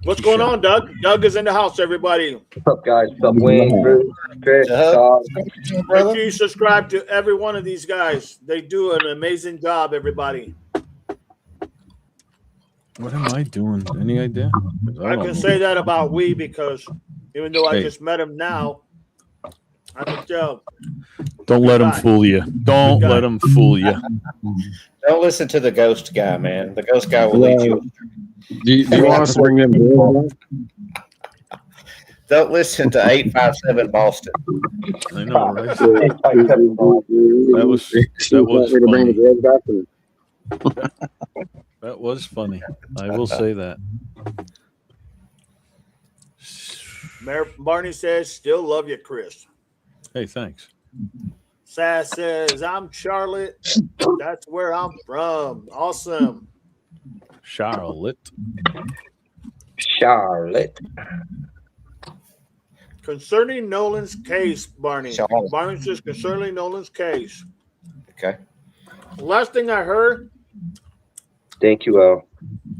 What's going on, Doug? Doug is in the house, everybody. What's up, guys? What's up, Wayne, Bruce, Chris, Uh-huh. Todd? Make sure you subscribe to every one of these guys. They do an amazing job, everybody. What am I doing? Any idea? I can say that about we because even though I Hey. just met him now, I can tell. Don't let him Goodbye. fool you. Don't Goodbye. let him fool you. Don't listen to the ghost guy, man. The ghost guy will lead you. Do you want us to bring them in? Don't listen to 857 Boston. I know, right? That That was bring the funny. girls back in. That was funny. I will say that. Mayor Barney says, still love you, Chris. Hey, thanks. Sass says, I'm Charlotte. That's where I'm from. Awesome. Charlotte. Charlotte. Concerning Nolan's case, Barney. Charlotte. Barney says, concerning Nolan's case. Okay. Last thing I heard, Thank you, Al.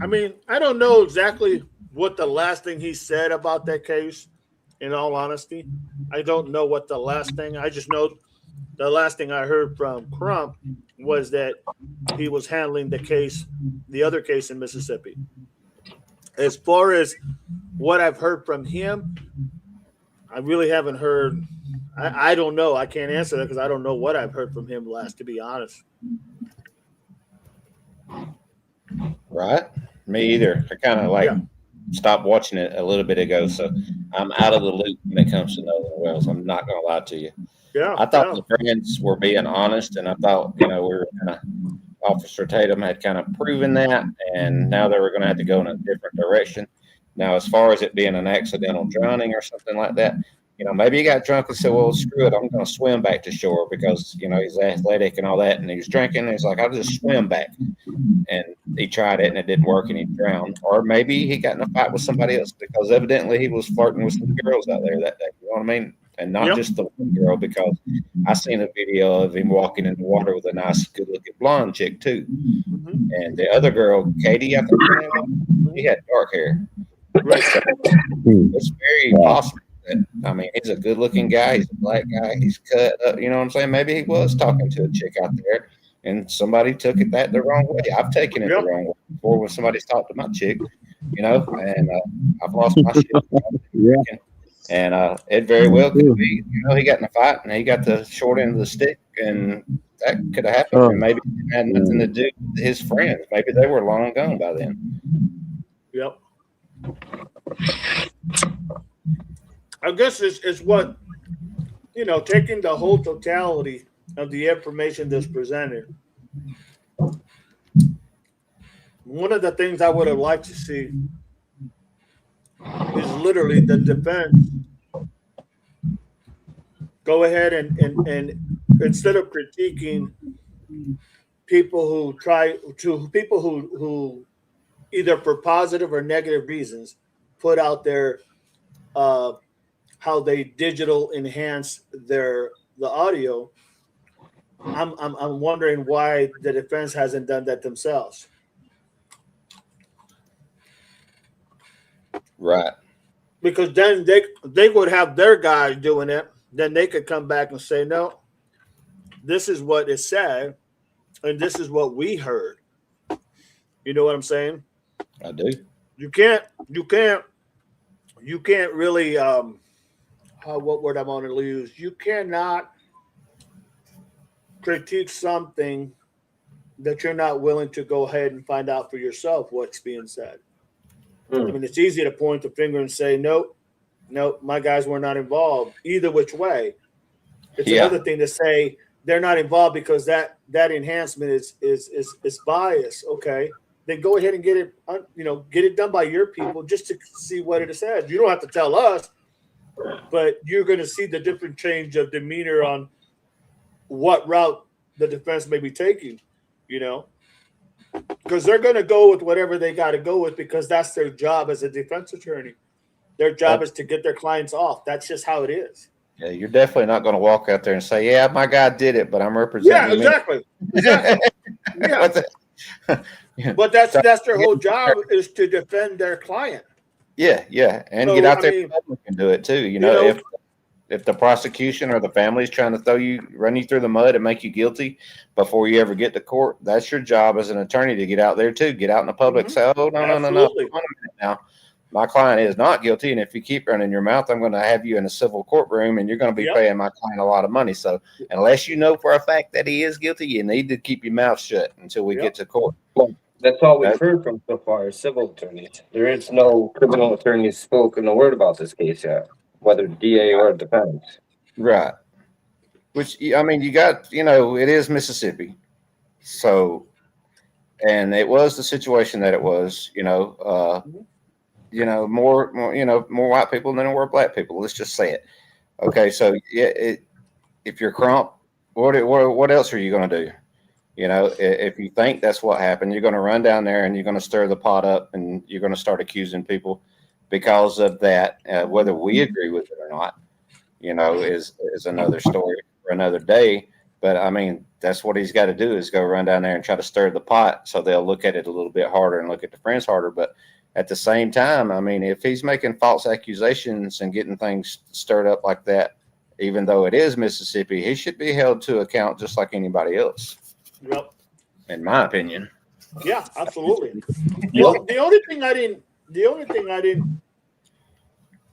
I mean, I don't know exactly what the last thing he said about that case, in all honesty. I don't know what the last thing, I just know the last thing I heard from Crump was that he was handling the case, the other case in Mississippi. As far as what I've heard from him, I really haven't heard. I don't know. I can't answer that because I don't know what I've heard from him last, to be honest. Right? Me either. I kind of stopped watching it a little bit ago, so I'm out of the loop when it comes to Nolan Wells. I'm not going to lie to you. Yeah. I thought the friends were being honest, and I thought, we were kind of, Officer Tatum had kind of proven that, and now they were going to have to go in a different direction. Now, as far as it being an accidental drowning or something like that, maybe he got drunk and said, well, screw it, I'm going to swim back to shore because, he's athletic and all that, and he was drinking, and he's like, I'll just swim back. And he tried it, and it didn't work, and he drowned. Or maybe he got in a fight with somebody else because evidently he was flirting with some girls out there that day. You know what I mean? And not just the one girl, because I seen a video of him walking in the water with a nice, good-looking blonde chick, too. Mhm. And the other girl, Katie, I think her name was, she had dark hair. Right. So it's very possible I mean, he's a good-looking guy. He's a black guy. He's cut up. You know what I'm saying? Maybe he was talking to a chick out there, and somebody took it the wrong way. I've taken it the wrong way before when somebody's talked to my chick, you know, and I've lost my shit. Yeah. And it very well could be, you know, he got in a fight and he got the short end of the stick, and that could have happened. And maybe it had nothing to do with his friends. Maybe they were long gone by then. Yep. I guess it's what, you know, taking the whole totality of the information that's presented. One of the things I would have liked to see is literally the defense go ahead and instead of critiquing people who either for positive or negative reasons put out their how they digital enhance the audio. I'm wondering why the defense hasn't done that themselves. Right. Because then they would have their guys doing it. Then they could come back and say, no, this is what it said, and this is what we heard. You know what I'm saying? I do. You can't really what word I'm going to use? You cannot critique something that you're not willing to go ahead and find out for yourself what's being said. I mean, it's easy to point the finger and say, nope, my guys were not involved either which way. It's another thing to say they're not involved because that enhancement is biased. Okay, then go ahead and get it done by your people just to see what it says. You don't have to tell us, but you're going to see the different change of demeanor on what route the defense may be taking, you know, because they're going to go with whatever they got to go with because that's their job as a defense attorney. Their job is to get their clients off. That's just how it is. Yeah, you're definitely not going to walk out there and say, yeah, my guy did it, but I'm representing Yeah, exactly. Yeah. But that's their whole job is to defend their client. Yeah, and So, get out there and do it too. You know, if the prosecution or the family is trying to run you through the mud and make you guilty before you ever get to court, that's your job as an attorney to get out there too. Get out in the public, say, oh, no. Now, my client is not guilty, and if you keep running your mouth, I'm going to have you in a civil courtroom, and you're going to be paying my client a lot of money. So unless you know for a fact that he is guilty, you need to keep your mouth shut until we get to court. That's all we've heard from so far is civil attorneys. There is no criminal attorneys spoken a word about this case yet, whether DA or defense. Right. Which, I mean, you got, it is Mississippi. So, and it was the situation that it was, more white people than there were black people. Let's just say it. Okay. So if you're Crump, what else are you going to do? If you think that's what happened, you're going to run down there and you're going to stir the pot up and you're going to start accusing people because of that. Whether we agree with it or not, is another story for another day. But I mean, that's what he's got to do is go run down there and try to stir the pot so they'll look at it a little bit harder and look at the friends harder. But at the same time, I mean, if he's making false accusations and getting things stirred up like that, even though it is Mississippi, he should be held to account just like anybody else. Yep. In my opinion. Yeah, absolutely. The only thing I didn't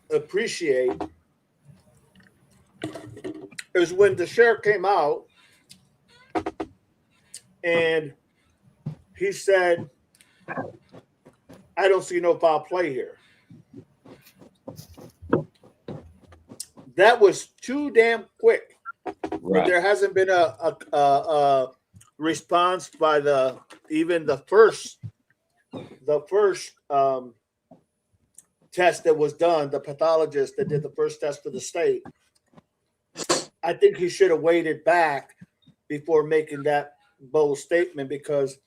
appreciate is when the sheriff came out and he said, I don't see no foul play here. That was too damn quick. Right. There hasn't been a response by the first test that was done, the pathologist that did the first test for the state. I think he should have waited back before making that bold statement because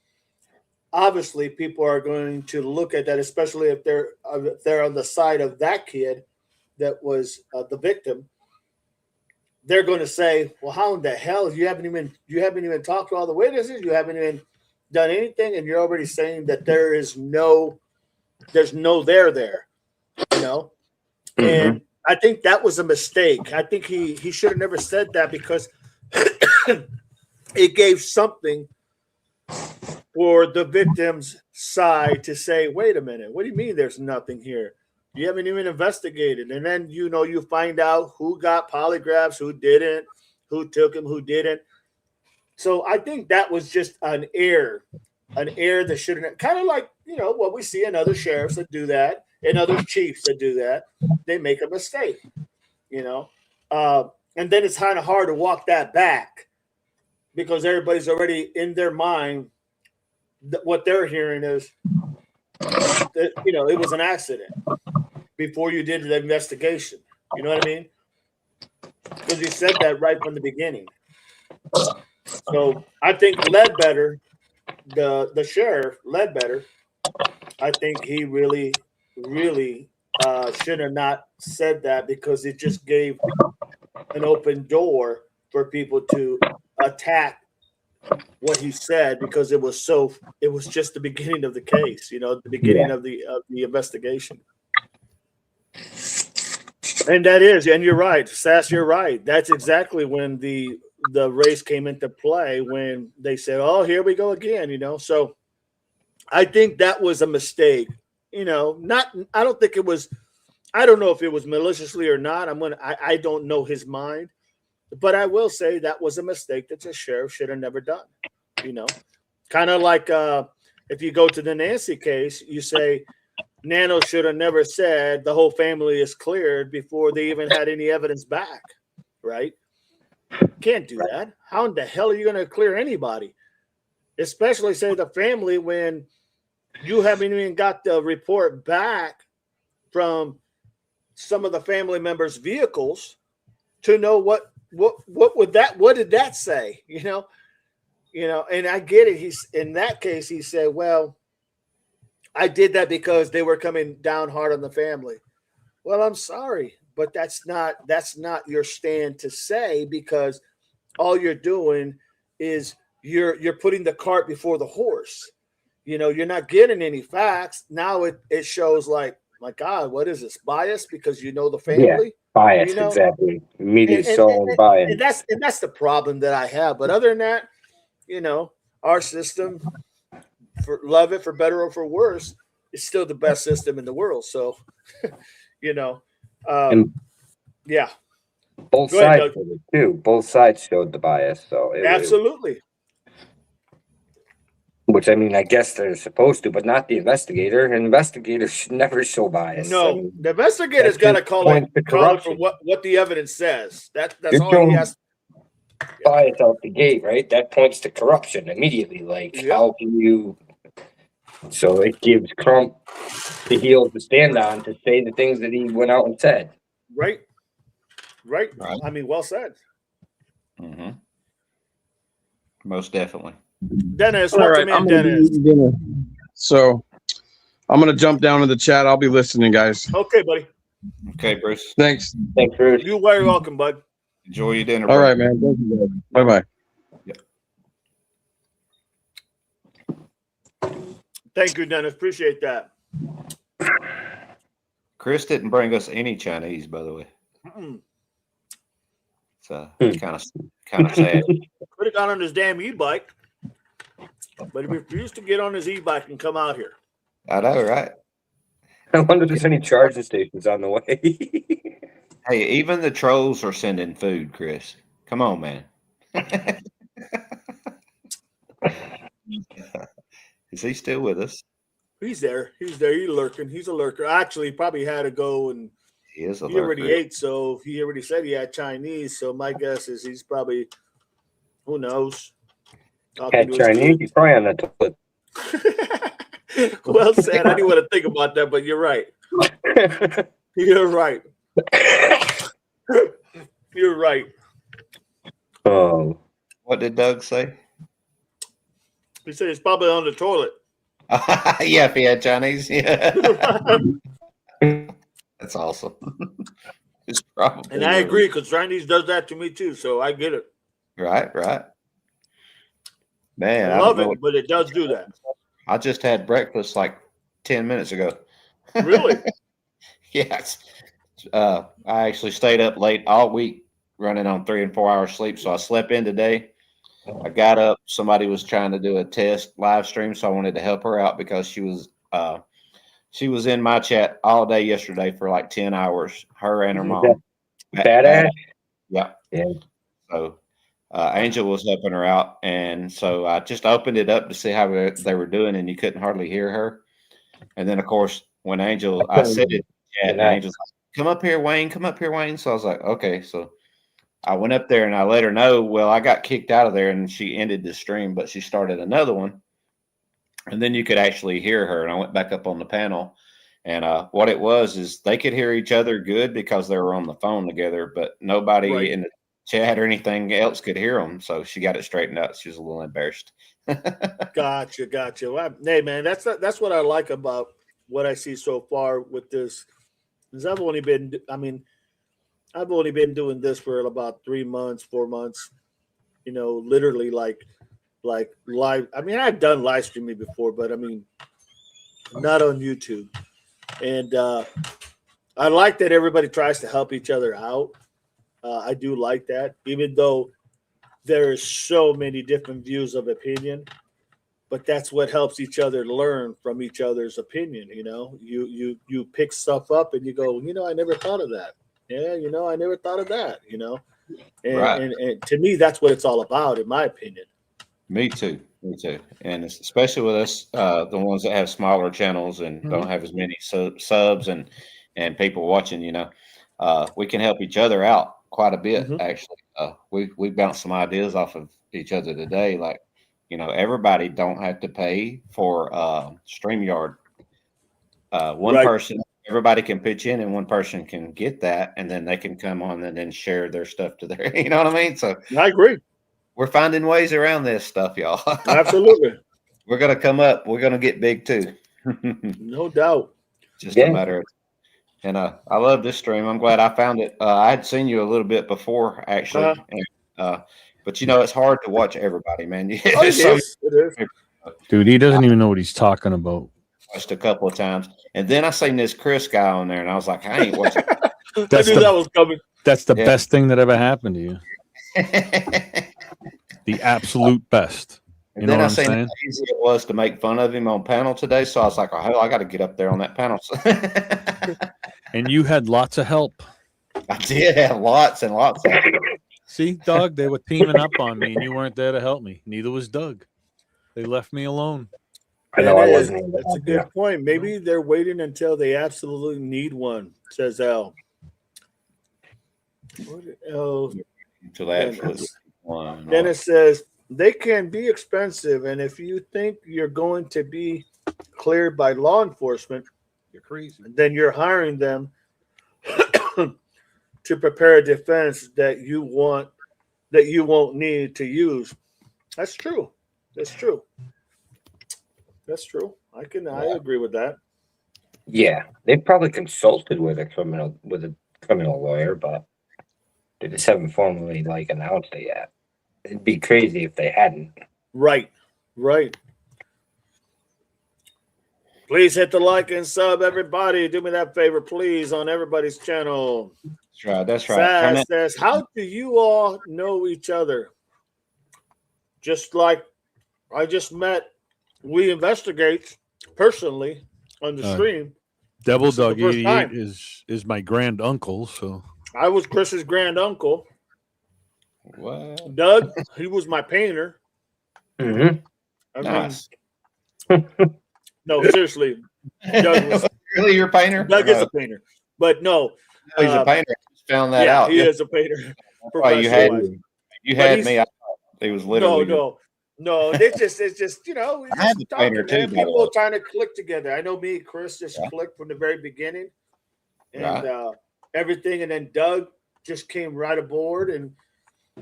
obviously people are going to look at that, especially if they're on the side of that kid that was the victim. They're going to say, well, how in the hell you haven't even talked to all the witnesses, you haven't even done anything, and you're already saying that there's no there, and I think that was a mistake. I think he should have never said that because it gave something for the victim's side to say, wait a minute, what do you mean there's nothing here? You haven't even investigated. And then, you find out who got polygraphs, who didn't, who took them, who didn't. So I think that was just an error that shouldn't, kind of like, what we see in other sheriffs that do that and other chiefs that do that. They make a mistake, and then it's kind of hard to walk that back because everybody's already in their mind that what they're hearing is that, it was an accident before you did the investigation. You know what I mean? Because you said that right from the beginning. So I think Ledbetter, the sheriff, Ledbetter, I think he really, really should have not said that because it just gave an open door for people to attack what he said because it was just the beginning of the case, the beginning of the investigation. And you're right, Sass, you're right. That's exactly when the race came into play, when they said, oh, here we go again, So I think that was a mistake. I don't think it was, I don't know if it was maliciously or not. I don't know his mind, but I will say that was a mistake that the sheriff should have never done. Kind of like if you go to the Nancy case, you say Nano should have never said the whole family is cleared before they even had any evidence back, right? Can't do that. How in the hell are you going to clear anybody? Especially say the family when you haven't even got the report back from some of the family members' vehicles to know what did that say? And I get it. He's in that case, he said, well, I did that because they were coming down hard on the family. Well, I'm sorry, but that's not your stand to say, because all you're doing is you're putting the cart before the horse. You're not getting any facts. Now it shows like, my God, what is this, bias because the family? Yeah, bias, exactly. Media so biased. And that's the problem that I have. But other than that, our system, for love it for better or for worse, is still the best system in the world. So, yeah. Both Go ahead, sides showed it too. Both sides showed the bias. So absolutely. Which I guess they're supposed to, but not the investigator. An investigator should never show bias. No, the investigator's got to call it for what the evidence says. That's all he has. Bias out the gate, right? That points to corruption immediately. Like, how can you? So it gives Crump the heel to stand on to say the things that he went out and said. Right. Well said. Mm-hmm. Most definitely. Dennis, all right, Dennis. So I'm going to jump down in the chat. I'll be listening, guys. Okay, buddy. Okay, Bruce. Thanks. Thanks, Bruce. You're very welcome, bud. Enjoy your dinner. All right, man. Thank you, guys. Bye-bye. Thank you, Dennis. Appreciate that. Chris didn't bring us any Chinese, by the way. Mm-mm. So kind of sad. Could have gone on his damn e-bike, but he refused to get on his e-bike and come out here. I know, right? I wonder if there's any charging stations on the way. Hey, even the trolls are sending food, Chris. Come on, man. Is he still with us? He's there. He's lurking. He's a lurker. Actually, he probably had to go, and He is a he lurker. already ate, so he already said he had Chinese. So my guess is he's probably, who knows? Had Chinese, he's probably on the toilet. Well said. I didn't want to think about that, but you're right. You're right. You're right. Oh. What did Doug say? He said he's probably on the toilet. Yeah, if he had Chinese. Yeah. That's awesome. It's probably. And I agree, because Chinese does that to me too, so I get it. Right. Man, I love it, but it does do that. I just had breakfast like 10 minutes ago. Really? Yes. I actually stayed up late all week running on 3 and 4 hours sleep. So I slept in today. I got up. Somebody was trying to do a test live stream, so I wanted to help her out because she was in my chat all day yesterday for like 10 hours. Her and her mom. Badass. Yeah. Yeah. So Angel was helping her out, and so I just opened it up to see how they were doing, and you couldn't hardly hear her. And then, of course, when Angel, I said it, and Angel's like, "Come up here, Wayne. Come up here, Wayne." So I was like, "Okay." So I went up there and I let her know. Well, I got kicked out of there, and she ended the stream, but she started another one, and then you could actually hear her. And I went back up on the panel, and what it was is they could hear each other good because they were on the phone together, but nobody in the chat or anything else could hear them. So she got it straightened out. She was a little embarrassed. Gotcha. Well, hey, man, that's what I like about what I see so far with this. Is I've only been doing this for about 3 months, 4 months. You know, literally like live. I mean, I've done live streaming before, but I mean, not on YouTube. And I like that everybody tries to help each other out. I do like that, even though there's so many different views of opinion, but that's what helps each other learn from each other's opinion. You know, you pick stuff up and you go, I never thought of that. Yeah, I never thought of that. And to me, that's what it's all about, in my opinion. Me too. And especially with us, the ones that have smaller channels and don't have as many subs and people watching, we can help each other out quite a bit. Actually, we bounced some ideas off of each other today. Like, everybody don't have to pay for StreamYard. One person, everybody can pitch in, and one person can get that, and then they can come on and then share their stuff to their. You know what I mean? So I agree. We're finding ways around this stuff, y'all. Absolutely. We're gonna come up. We're gonna get big too. No doubt. Just a matter of. And I love this stream. I'm glad I found it. I had seen you a little bit before, actually. And, but it's hard to watch everybody, man. It is. Dude, he doesn't even know what he's talking about. Watched a couple of times, and then I seen this Chris guy on there, and I was like, I ain't watching. I knew that was coming. That's the best thing that ever happened to you. The absolute best. And then I seen how easy it was to make fun of him on panel today, so I was like, "Oh hell, I got to get up there on that panel." And you had lots of help. I did have lots and lots of help. See, Doug, they were teaming up on me, and you weren't there to help me. Neither was Doug. They left me alone. I know I wasn't. That's a good point. Maybe they're waiting until they absolutely need one, says Al. Until they absolutely one. Dennis says they can be expensive, and if you think you're going to be cleared by law enforcement, you're crazy. Then you're hiring them to prepare a defense that you won't need to use. That's true. I agree with that. Yeah, they probably consulted with a criminal lawyer, but they just haven't formally announced it yet. It'd be crazy if they hadn't. Right. Please hit the like and sub, everybody. Do me that favor, please, on everybody's channel. That's right. Saz says, how do you all know each other? Just like I just met We Investigate personally on the stream. Devil Dog 88 is my grand uncle, so I was Chris's grand uncle. What? Doug, he was my painter. Mm-hmm. Nice. No, seriously. Doug was really your painter? Doug is a painter. But no. He's a painter. Just found that out. He is a painter. You had me. I thought he was literally. No. It's just I had the painter too. People trying to click together. I know me and Chris just clicked from the very beginning. And everything. And then Doug just came right aboard and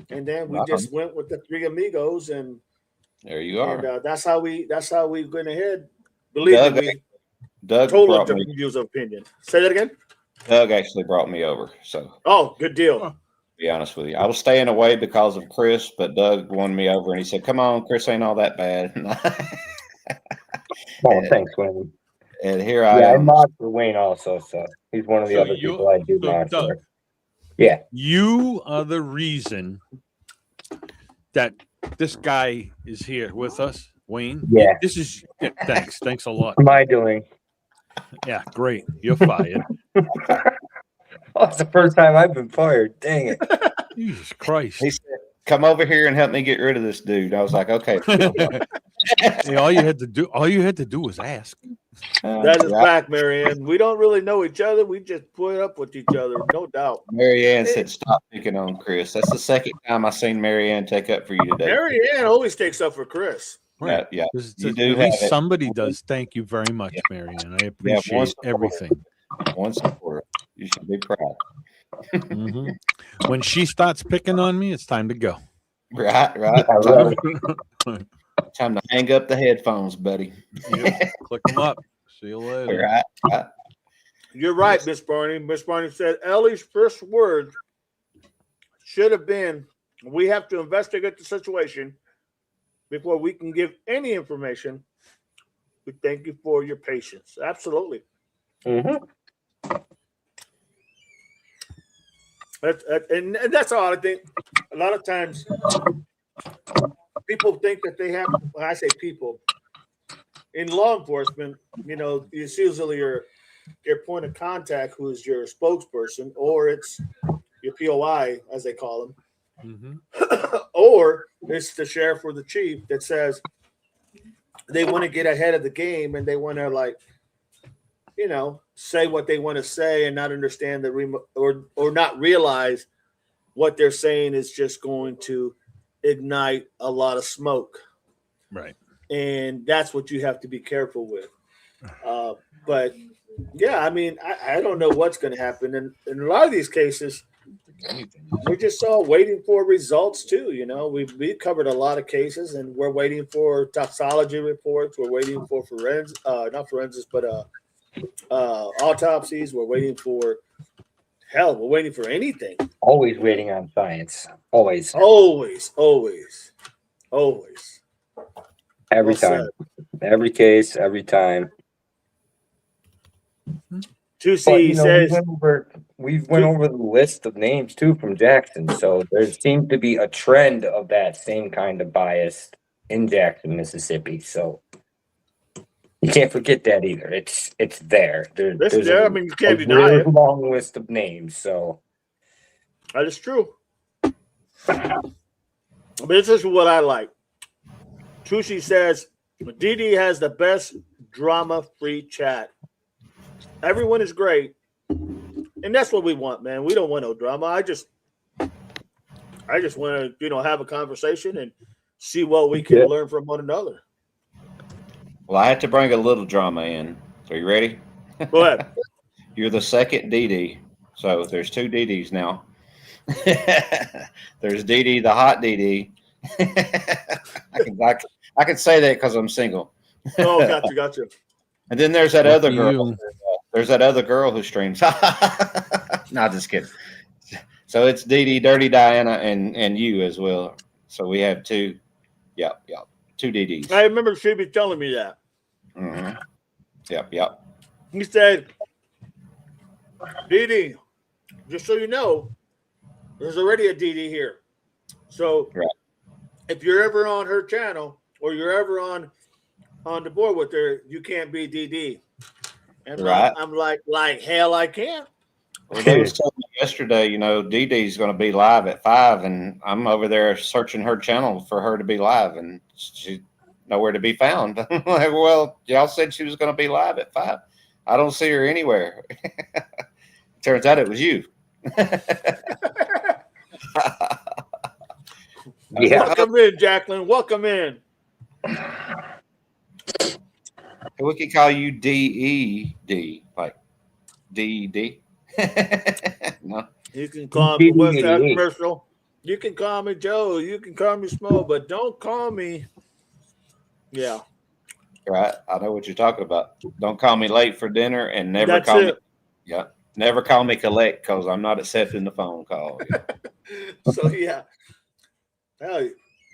then we just went with the three amigos and there you are. And that's how we went ahead. Believe me, Doug totally different views of opinion. Say that again. Doug actually brought me over. So good deal. To be honest with you, I was staying away because of Chris, but Doug won me over and he said, "Come on, Chris ain't all that bad." Oh, thanks, Wayne. And here I Yeah, I am. mod for Wayne also, so he's one of the So other people I do so mod Doug, for. Yeah. You are the reason that this guy is here with us, Wayne. Yeah. This is thanks a lot. What am I doing? Yeah, great. You're fired. Oh, it's the first time I've been fired. Dang it. Jesus Christ. He said, "Come over here and help me get rid of this dude." I was like, "Okay." Hey, all you had to do was ask. That is Right. fact, Marianne. We don't really know each other. We just put up with each other, no doubt. Marianne said, "Stop picking on Chris." That's the second time I've seen Marianne take up for you today. Marianne always takes up for Chris. Right. Yeah, At you do least have it. somebody does. Thank you very much, Marianne. I appreciate support. everything. One supporter. You should be proud. Mhm. When she starts picking on me, it's time to go. Right. I really- Time to hang up the headphones, buddy. Yep. Click them up. See you later. Right. You're right, Miss Barney. Miss Barney said Ellie's first words should have been, "We have to investigate the situation before we can give any information. We thank you for your patience." Absolutely. Mhm. And that's all I think. A lot of times, people think that they have. When I say people in law enforcement, it's usually your point of contact, who is your spokesperson, or it's your POI, as they call them, or it's the sheriff or the chief that says they want to get ahead of the game and they want to say what they want to say and not understand or not realize what they're saying is just going to ignite a lot of smoke. Right. And that's what you have to be careful with. But yeah, I mean, I don't know what's going to happen. And in a lot of these cases, we're just all waiting for results too. We've covered a lot of cases and we're waiting for toxicology reports. We're waiting for not forensics, but autopsies. We're waiting for we're waiting for anything. Always waiting on science. Always. Always. Every Well time. Every case, every time. 2C But, says, we went over the list of names too from Jackson. So there seems to be a trend of that same kind of bias in Jackson, Mississippi. So you can't forget that either. It's there. There's I mean, you can't a deny really it. long list of names. So That is true. But this is what I like. Tushi says, DD has the best drama-free chat. Everyone is great. And that's what we want, man. We don't want no drama. I just want to, have a conversation and see what we can learn from one another. Well, I had to bring a little drama in. Are you ready? Go ahead. You're the second DD. So there's two DDs now. There's DD, the hot DD. I can say that because I'm single. Oh, gotcha. And then there's that other Lucky girl. you. There's that other girl who streams. No, just kidding. So it's DD, Dirty Diana, and you as well. So we have two. Yep. Two DDs. I remember Phoebe telling me that. Mm-hmm. Yep. He said, DD, just so you know, there's already a DD here. So Right. If you're ever on her channel or you're ever on the board with her, you can't be DD. And Right. I'm like hell I can't. Well, they was telling me yesterday, DD's going to be live at 5, and I'm over there searching her channel for her to be live, and she's nowhere to be found. I'm like, well, y'all said she was going to be live at 5. I don't see her anywhere. Turns out it was you. yeah. Welcome in, Jacqueline. Welcome in. We could call you DED, like DED. No. You can call me what's that DD. commercial? You can call me Joe. You can call me Smo, but don't call me. Yeah. Right. I know what you're talking about. Don't call me late for dinner, and never That's call me. it. Yeah. Never call me collect because I'm not accepting the phone call. So yeah. Hell,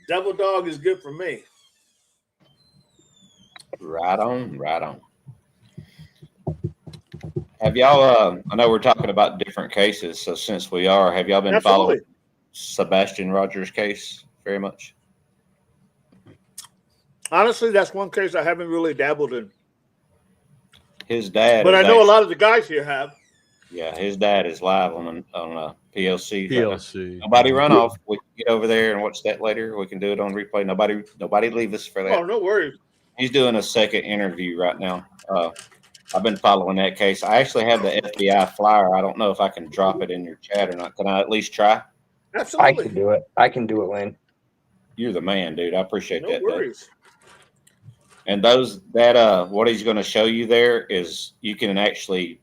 Devil Dog is good for me. Right on. Have y'all? I know we're talking about different cases, so since we are, have y'all been Absolutely. following Sebastian Rogers' case very much? Honestly, that's one case I haven't really dabbled in. His dad, But is I know a actually- lot of the guys here have. Yeah, his dad is live on PLC. Right now. PLC. Nobody run off. We can get over there and watch that later. We can do it on replay. Nobody leave us for that. Oh, no worries. He's doing a second interview right now. I've been following that case. I actually have the FBI flyer. I don't know if I can drop it in your chat or not. Can I at least try? I Absolutely. can do it. I can do it, Lane. You're the man, dude. I appreciate No that. Doug. worries. And what he's going to show you there is you can actually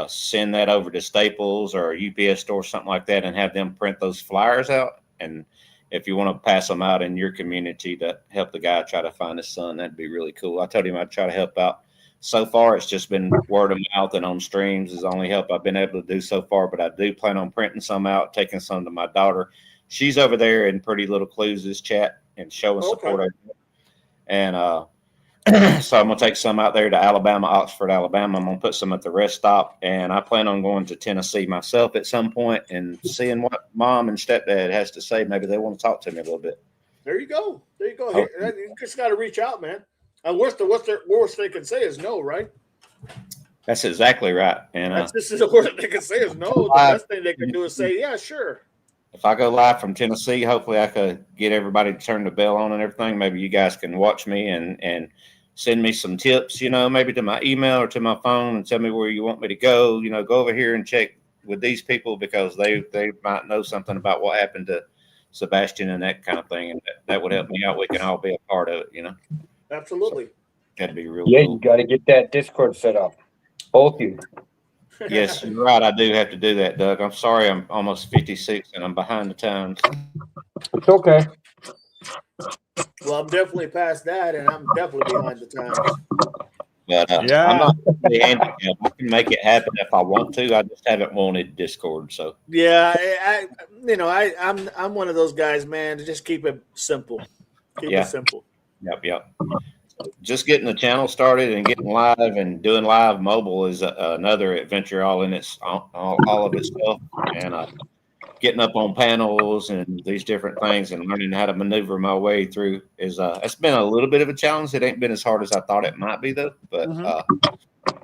send that over to Staples or a UPS store, something like that, and have them print those flyers out. And if you want to pass them out in your community to help the guy try to find his son, that'd be really cool. I told him I'd try to help out. So far, it's just been word of mouth and on streams is the only help I've been able to do so far. But I do plan on printing some out, taking some to my daughter. She's over there in Pretty Little Clues' chat and showing support. Okay. And so I'm gonna take some out there to Alabama, Oxford, Alabama. I'm gonna put some at the rest stop, and I plan on going to Tennessee myself at some point and seeing what mom and stepdad has to say. Maybe they want to talk to me a little bit. There you go. There you go. Oh. You just got to reach out, man. Worst they can say is no, right? That's exactly right. And This is the worst they can say is no. The best thing they can do is say, yeah, sure. if I go live from Tennessee, hopefully I could get everybody to turn the bell on and everything. Maybe you guys can watch me and send me some tips, maybe to my email or to my phone and tell me where you want me to go. Go over here and check with these people because they might know something about what happened to Sebastian and that kind of thing. And that would help me out. We can all be a part of it, Absolutely. That'd be real Yeah, cool. you got to get that Discord set up. Both of you. Yes, you're right. I do have to do that, Doug. I'm sorry. I'm almost 56 and I'm behind the times. It's okay. Well, I'm definitely past that, and I'm definitely behind the times. But Yeah. I'm not really handicapped. I can make it happen if I want to. I just haven't wanted Discord. So Yeah, I'm one of those guys, man. To just keep it simple. Keep Yeah. it simple. Yep. Just getting the channel started and getting live and doing live mobile is another adventure all of itself. And getting up on panels and these different things and learning how to maneuver my way through is it's been a little bit of a challenge. It ain't been as hard as I thought it might be though. But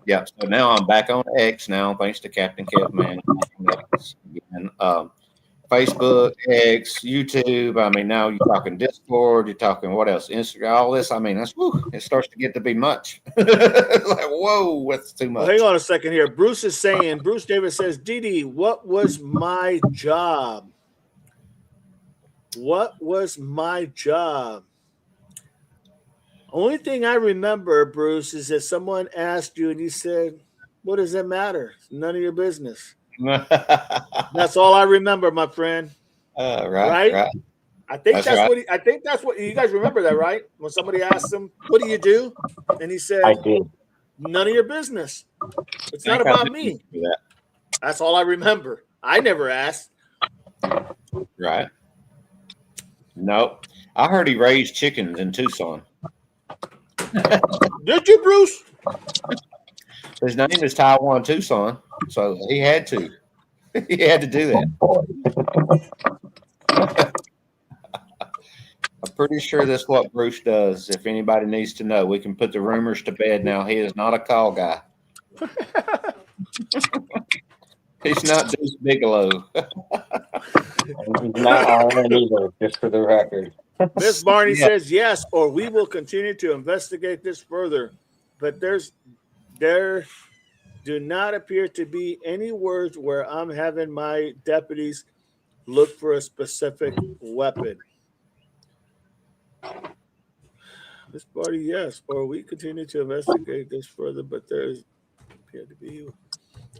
yeah, so now I'm back on X now, thanks to Captain Kevman. And Facebook, X, YouTube. I mean, now you're talking Discord, you're talking what else? Instagram, all this. I mean, it starts to get to be much. Like, whoa, that's too much. Well, hang on a second here. Bruce Davis says, Didi, what was my job? What was my job? Only thing I remember, Bruce, is that someone asked you and you said, what does it matter? It's none of your business. That's all I remember, my friend. Right. I think That's that's right. I think that's what you guys remember that, right? When somebody asked him, what do you do? And he said, I did. none of your business. It's not I think I about did me. do that. That's all I remember. I never asked. Right. Nope. I heard he raised chickens in Tucson. Did you, Bruce? His name is Taiwan Tucson, so he had to. He had to do that. I'm pretty sure that's what Bruce does. If anybody needs to know, we can put the rumors to bed now. He is not a call guy. He's not Deuce Bigelow. He's not RN either, just for the record. Miss Barney Yeah. says yes, or we will continue to investigate this further. But there do not appear to be any words where I'm having my deputies look for a specific weapon. Miss Barney, yes, or we continue to investigate this further, but there's appear to be.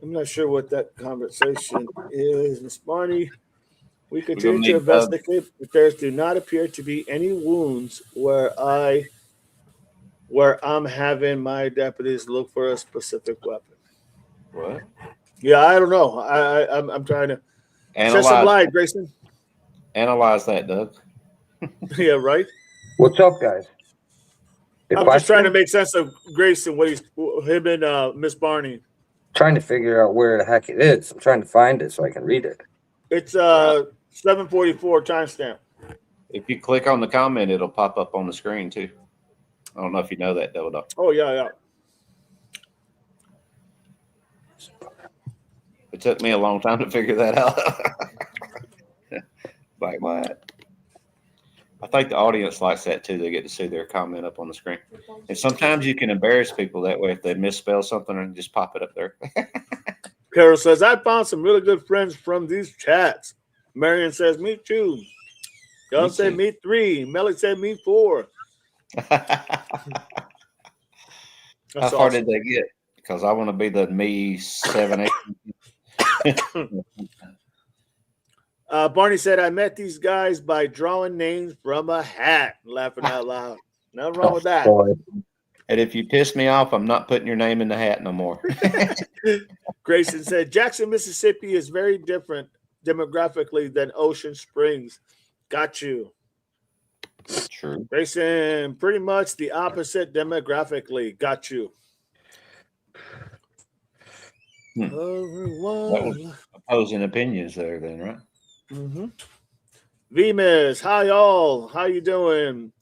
I'm not sure what that conversation is, Miss Barney. We continue to investigate, but there do not appear to be any wounds where I'm having my deputies look for a specific weapon. What? Yeah, I don't know. I'm trying to shed some light, Grayson. Analyze that, Doug. Yeah, right. What's up, guys? I'm just trying to make sense of Grayson, him and Miss Barney. trying to figure out where the heck it is. I'm trying to find it so I can read it. It's 7:44 timestamp. If you click on the comment, it'll pop up on the screen too. I don't know if you know that, though. Oh yeah. It took me a long time to figure that out. Like what? I think the audience likes that too. They get to see their comment up on the screen. And sometimes you can embarrass people that way if they misspell something and just pop it up there. Carol says, I found some really good friends from these chats. Marion says, me too. Y'all Me said too. me 3. Melly said me 4. How That's far awesome. did they get? Because I want to be the me 7, 8. Barney said, I met these guys by drawing names from a hat. Laughing out loud. Nothing wrong with that. Boy. And if you piss me off, I'm not putting your name in the hat no more. Grayson said, Jackson, Mississippi is very different demographically than Ocean Springs. Got you. True. Grayson, pretty much the opposite demographically. Got you. That was opposing opinions there then, right? Mm-hmm. Vemus, hi y'all. How you doing?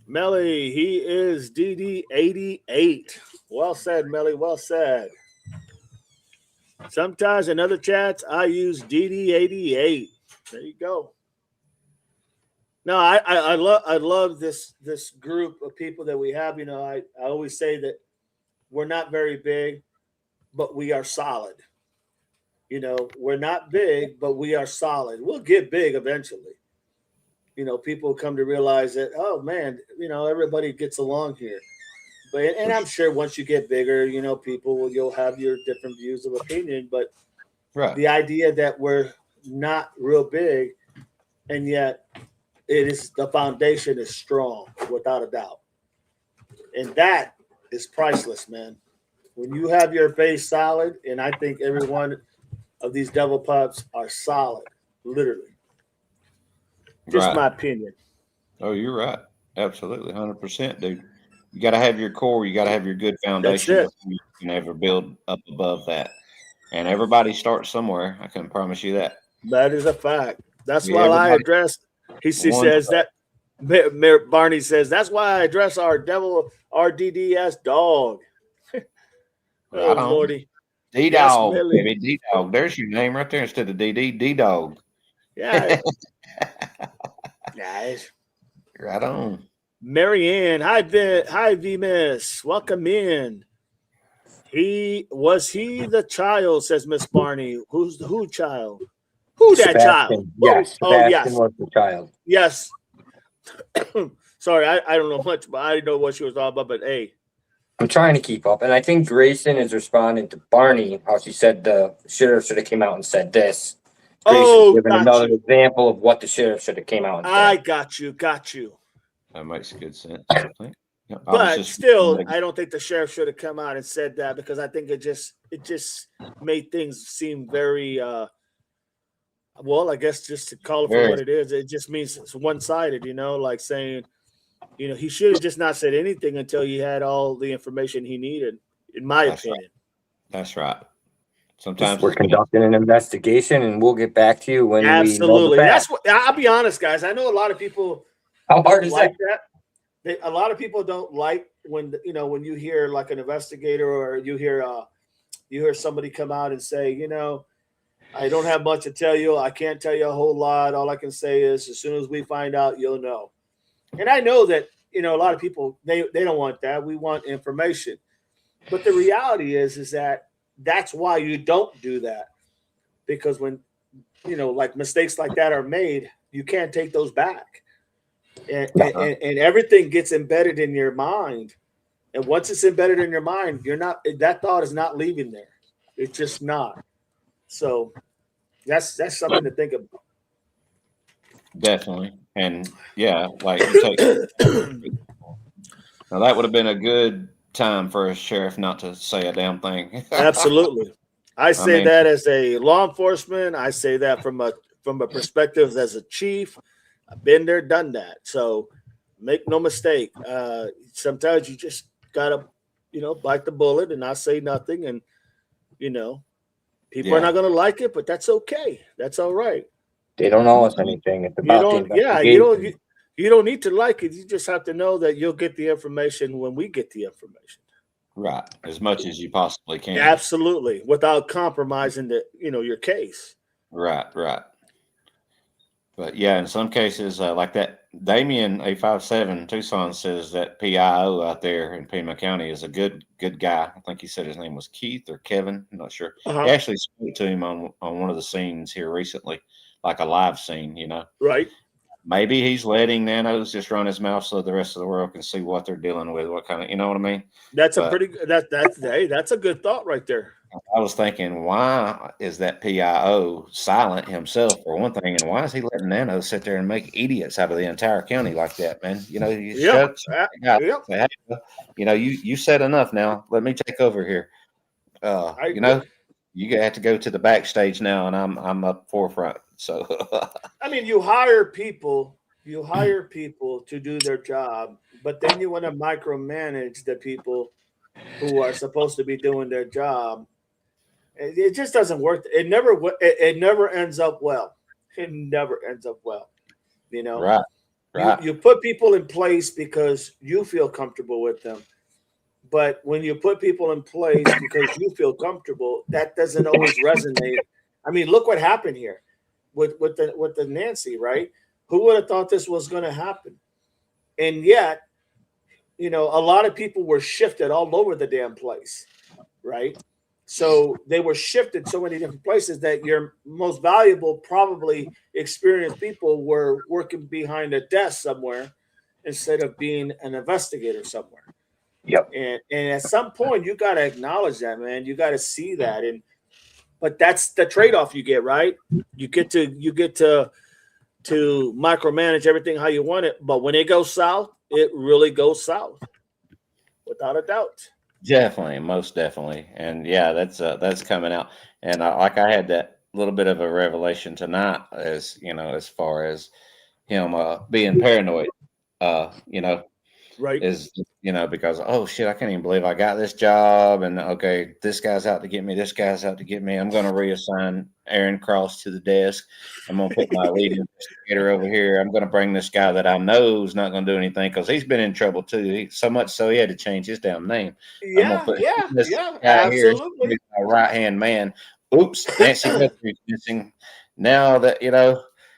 Melly, he is DD88. Well said, Melly. Well said. Sometimes in other chats, I use DD88. There you go. No, I love this group of people that we have. You know, I always say that we're not very big, but we are solid. You know, we're not big, but we are solid. We'll get big eventually. You know, people come to realize that, oh man, you know, everybody gets along here. But and I'm sure once you get bigger, you know, you'll have your different views of opinion. But Right. the idea that we're not real big, and yet the foundation is strong without a doubt, and that is priceless, man. When you have your base solid, and I think every one of these devil pups are solid, literally. Just Right. my opinion. Oh, you're right. Absolutely. 100%, dude. You got to have your core. You got to have your good foundation it. before you can ever build up above that. And everybody starts somewhere. I can promise you that. That is a fact. That's Yeah, why I everybody- addressed. He One- says that. Barney says that's why I address our DDS dog. Right Oh on. Lordy, D-Dog, Millie. baby. D-Dog. There's your name right there instead of DD. D-Dog. yeah, nice. Right on. Marianne, hi V Miss, welcome in. He the child, says Miss Barney. Who child? Who that child? Yes, Oh, Sebastian yes. was the child. Yes. Sorry, I don't know much, but I didn't know what she was talking about. But hey, I'm trying to keep up, and I think Grayson is responding to Barney, how she said the sheriff should have came out and said this. Grayson's giving got another you. example of what the sheriff should have came out and I said. got you. That makes good sense, I think. Yeah, I was But just- still, I don't think the sheriff should have come out and said that, because I think it just made things seem very well, I guess just to call it for Very. what it is, it just means it's one-sided, you know, like saying, you know, he should have just not said anything until he had all the information he needed, in my That's opinion. That's right. Sometimes We're conducting an investigation, and we'll get back to you when we know Absolutely. the That's facts. what I'll be honest, guys. I know a lot of people How hard is like that? that. A lot of people don't like when when you hear like an investigator, or you hear somebody come out and say, you know, I don't have much to tell you. I can't tell you a whole lot. All I can say is as soon as we find out, you'll know. And I know that, you know, a lot of people, they don't want that. We want information. But the reality is that that's why you don't do that. Because when, you know, like mistakes like that are made, you can't take those back. And everything gets embedded in your mind. And once it's embedded in your mind, that thought is not leaving there. It's just not. So that's something to think about. Definitely. And yeah, like you take now that would have been a good time for a sheriff not to say a damn thing. Absolutely. I say mean- that as a law enforcement. I say that from a perspective as a chief. I've been there, done that. So make no mistake. Sometimes you just gotta, you know, bite the bullet and not say nothing. And You know, people are not going to like it, but that's okay. That's all right. They don't owe us anything. It's You about don't, the yeah, investigation. you don't need to like it. You just have to know that you'll get the information when we get the information. Right. As much as you possibly can. Absolutely, without compromising your case. Right. But yeah, in some cases, like that Damien A57 Tucson says that PIO out there in Pima County is a good guy. I think he said his name was Keith or Kevin. I'm not sure. Uh-huh. He actually spoke to him on one of the scenes here recently, like a live scene, Right. Maybe he's letting Nanos just run his mouth so the rest of the world can see what they're dealing with, what kind of, you know what I mean? That's a pretty that's a good thought right there. I was thinking, why is that PIO silent himself for one thing, and why is he letting Nanos sit there and make idiots out of the entire county like that, man? You shut say, hey, you said enough now. Let me take over here. You have to go to the backstage now, and I'm up forefront. So I mean, you hire people to do their job, but then you want to micromanage the people who are supposed to be doing their job. It just doesn't work. It never ends up well. It never ends up well. Right. You put people in place because you feel comfortable with them. But when you put people in place because you feel comfortable, that doesn't always resonate. I mean, look what happened here with the Nancy, right? Who would have thought this was going to happen? And yet, a lot of people were shifted all over the damn place, right? So they were shifted so many different places that your most valuable, probably experienced people were working behind a desk somewhere instead of being an investigator somewhere. Yep. And at some point, you got to acknowledge that, man. You got to see that, but that's the trade-off you get, right? You get to micromanage everything how you want it, but when it goes south, it really goes south, without a doubt. Definitely, most definitely, and yeah, that's coming out. And I had that little bit of a revelation tonight, as far as him being paranoid, right? Is because oh shit, I can't even believe I got this job, and okay, this guy's out to get me. This guy's out to get me. I'm going to reassign Aaron Cross to the desk. I'm going to put my lead investigator over here. I'm going to bring this guy that I know is not going to do anything because he's been in trouble too. So much so he had to change his damn name. Yeah, absolutely. My right hand man. Oops, Nancy Guthrie's missing. Now that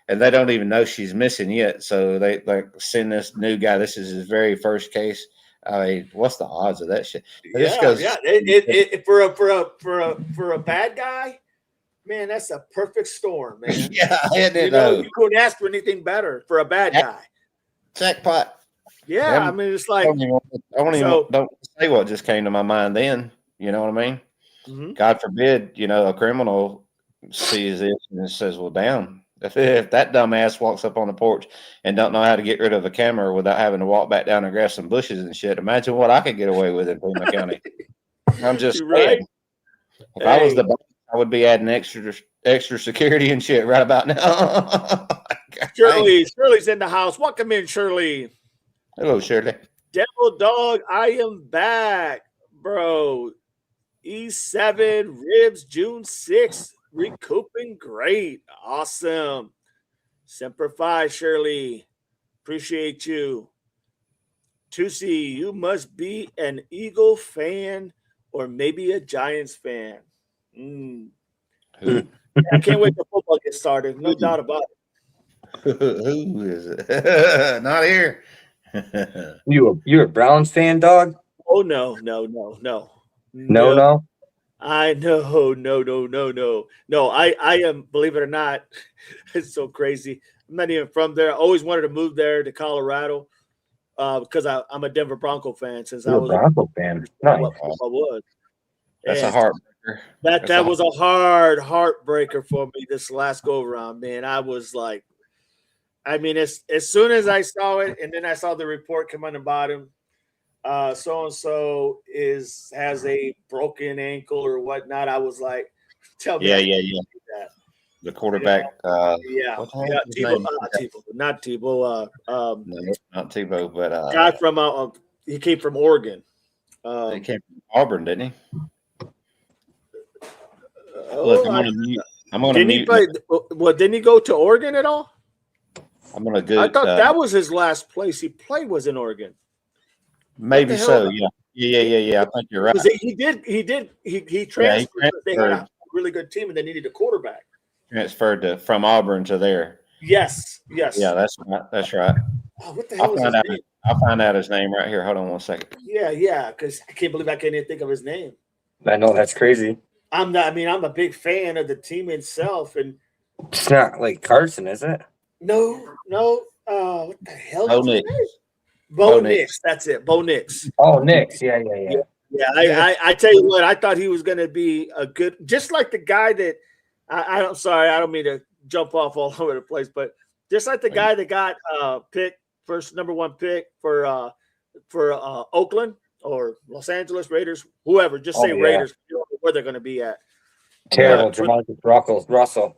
and they don't even know she's missing yet. So they send this new guy. This is his very first case. I mean, what's the odds of that shit? For a bad guy, man, that's a perfect storm, man. Yeah, you couldn't ask for anything better for a bad guy. Jackpot. Yeah, I mean, it's like don't say what just came to my mind then. You know what I mean? Mm-hmm. God forbid, a criminal sees this and says, "Well, damn." If that dumbass walks up on the porch and don't know how to get rid of a camera without having to walk back down and grab some bushes and shit, imagine what I could get away with in Pima County. I'm just right. If I was the boss, I would be adding extra security and shit right about now. Shirley's in the house. Welcome in, Shirley. Hello, Shirley. Devil Dog, I am back, bro. E7 ribs, June 6th. Recouping great. Awesome. Semper Fi, Shirley. Appreciate you. Tusi, you must be an Eagle fan or maybe a Giants fan. I can't wait till football gets started. No doubt about it. Who is it? Not here. You're a Browns fan, dog? Oh, no. I know, no. I am, believe it or not, it's so crazy. I'm not even from there. I always wanted to move there to Colorado because I'm a Denver Bronco fan since I was a Bronco fan. Nice. I was. That's a heartbreaker. That was a hard heartbreaker for me this last go around, man. I was like, I mean, as soon as I saw it, and then I saw the report come on the bottom. So and so has a broken ankle or whatnot. I was like, tell me. Yeah. The quarterback. Tebow, not Tebow. No, not Tebow, but guy from he came from Oregon. He came from Auburn, didn't he? Look, Oh, I'm gonna mute. I'm gonna didn't he mute. play? Well, didn't he go to Oregon at all? I'm gonna go. I thought that was his last place he played was in Oregon. Maybe the hell? so. Yeah. I think you're right. Because he transferred. Yeah, Because they had a really good team and they needed a quarterback. Transferred from Auburn to there. Yes. Yeah, that's right. Oh, what the hell was his name? I'll find out his name right here. Hold on one second. Yeah. Because I can't believe I can't even think of his name. I know that's crazy. I'm a big fan of the team itself, and It's not like Carson, is it? no. What the hell? Bo was his Nix. name? Bo Bo Nix. Nix. That's it. Bo Nix. Oh, Knicks. Yeah. Yeah, I tell you what, I thought he was going to be a good, just like the guy that I don't mean to jump off all over the place, but just like the guy that got picked first number 1 pick for Oakland or Los Angeles Raiders, whoever, just say Raiders. You don't know where they're going to be at. Terrible, Jamarcus Russell.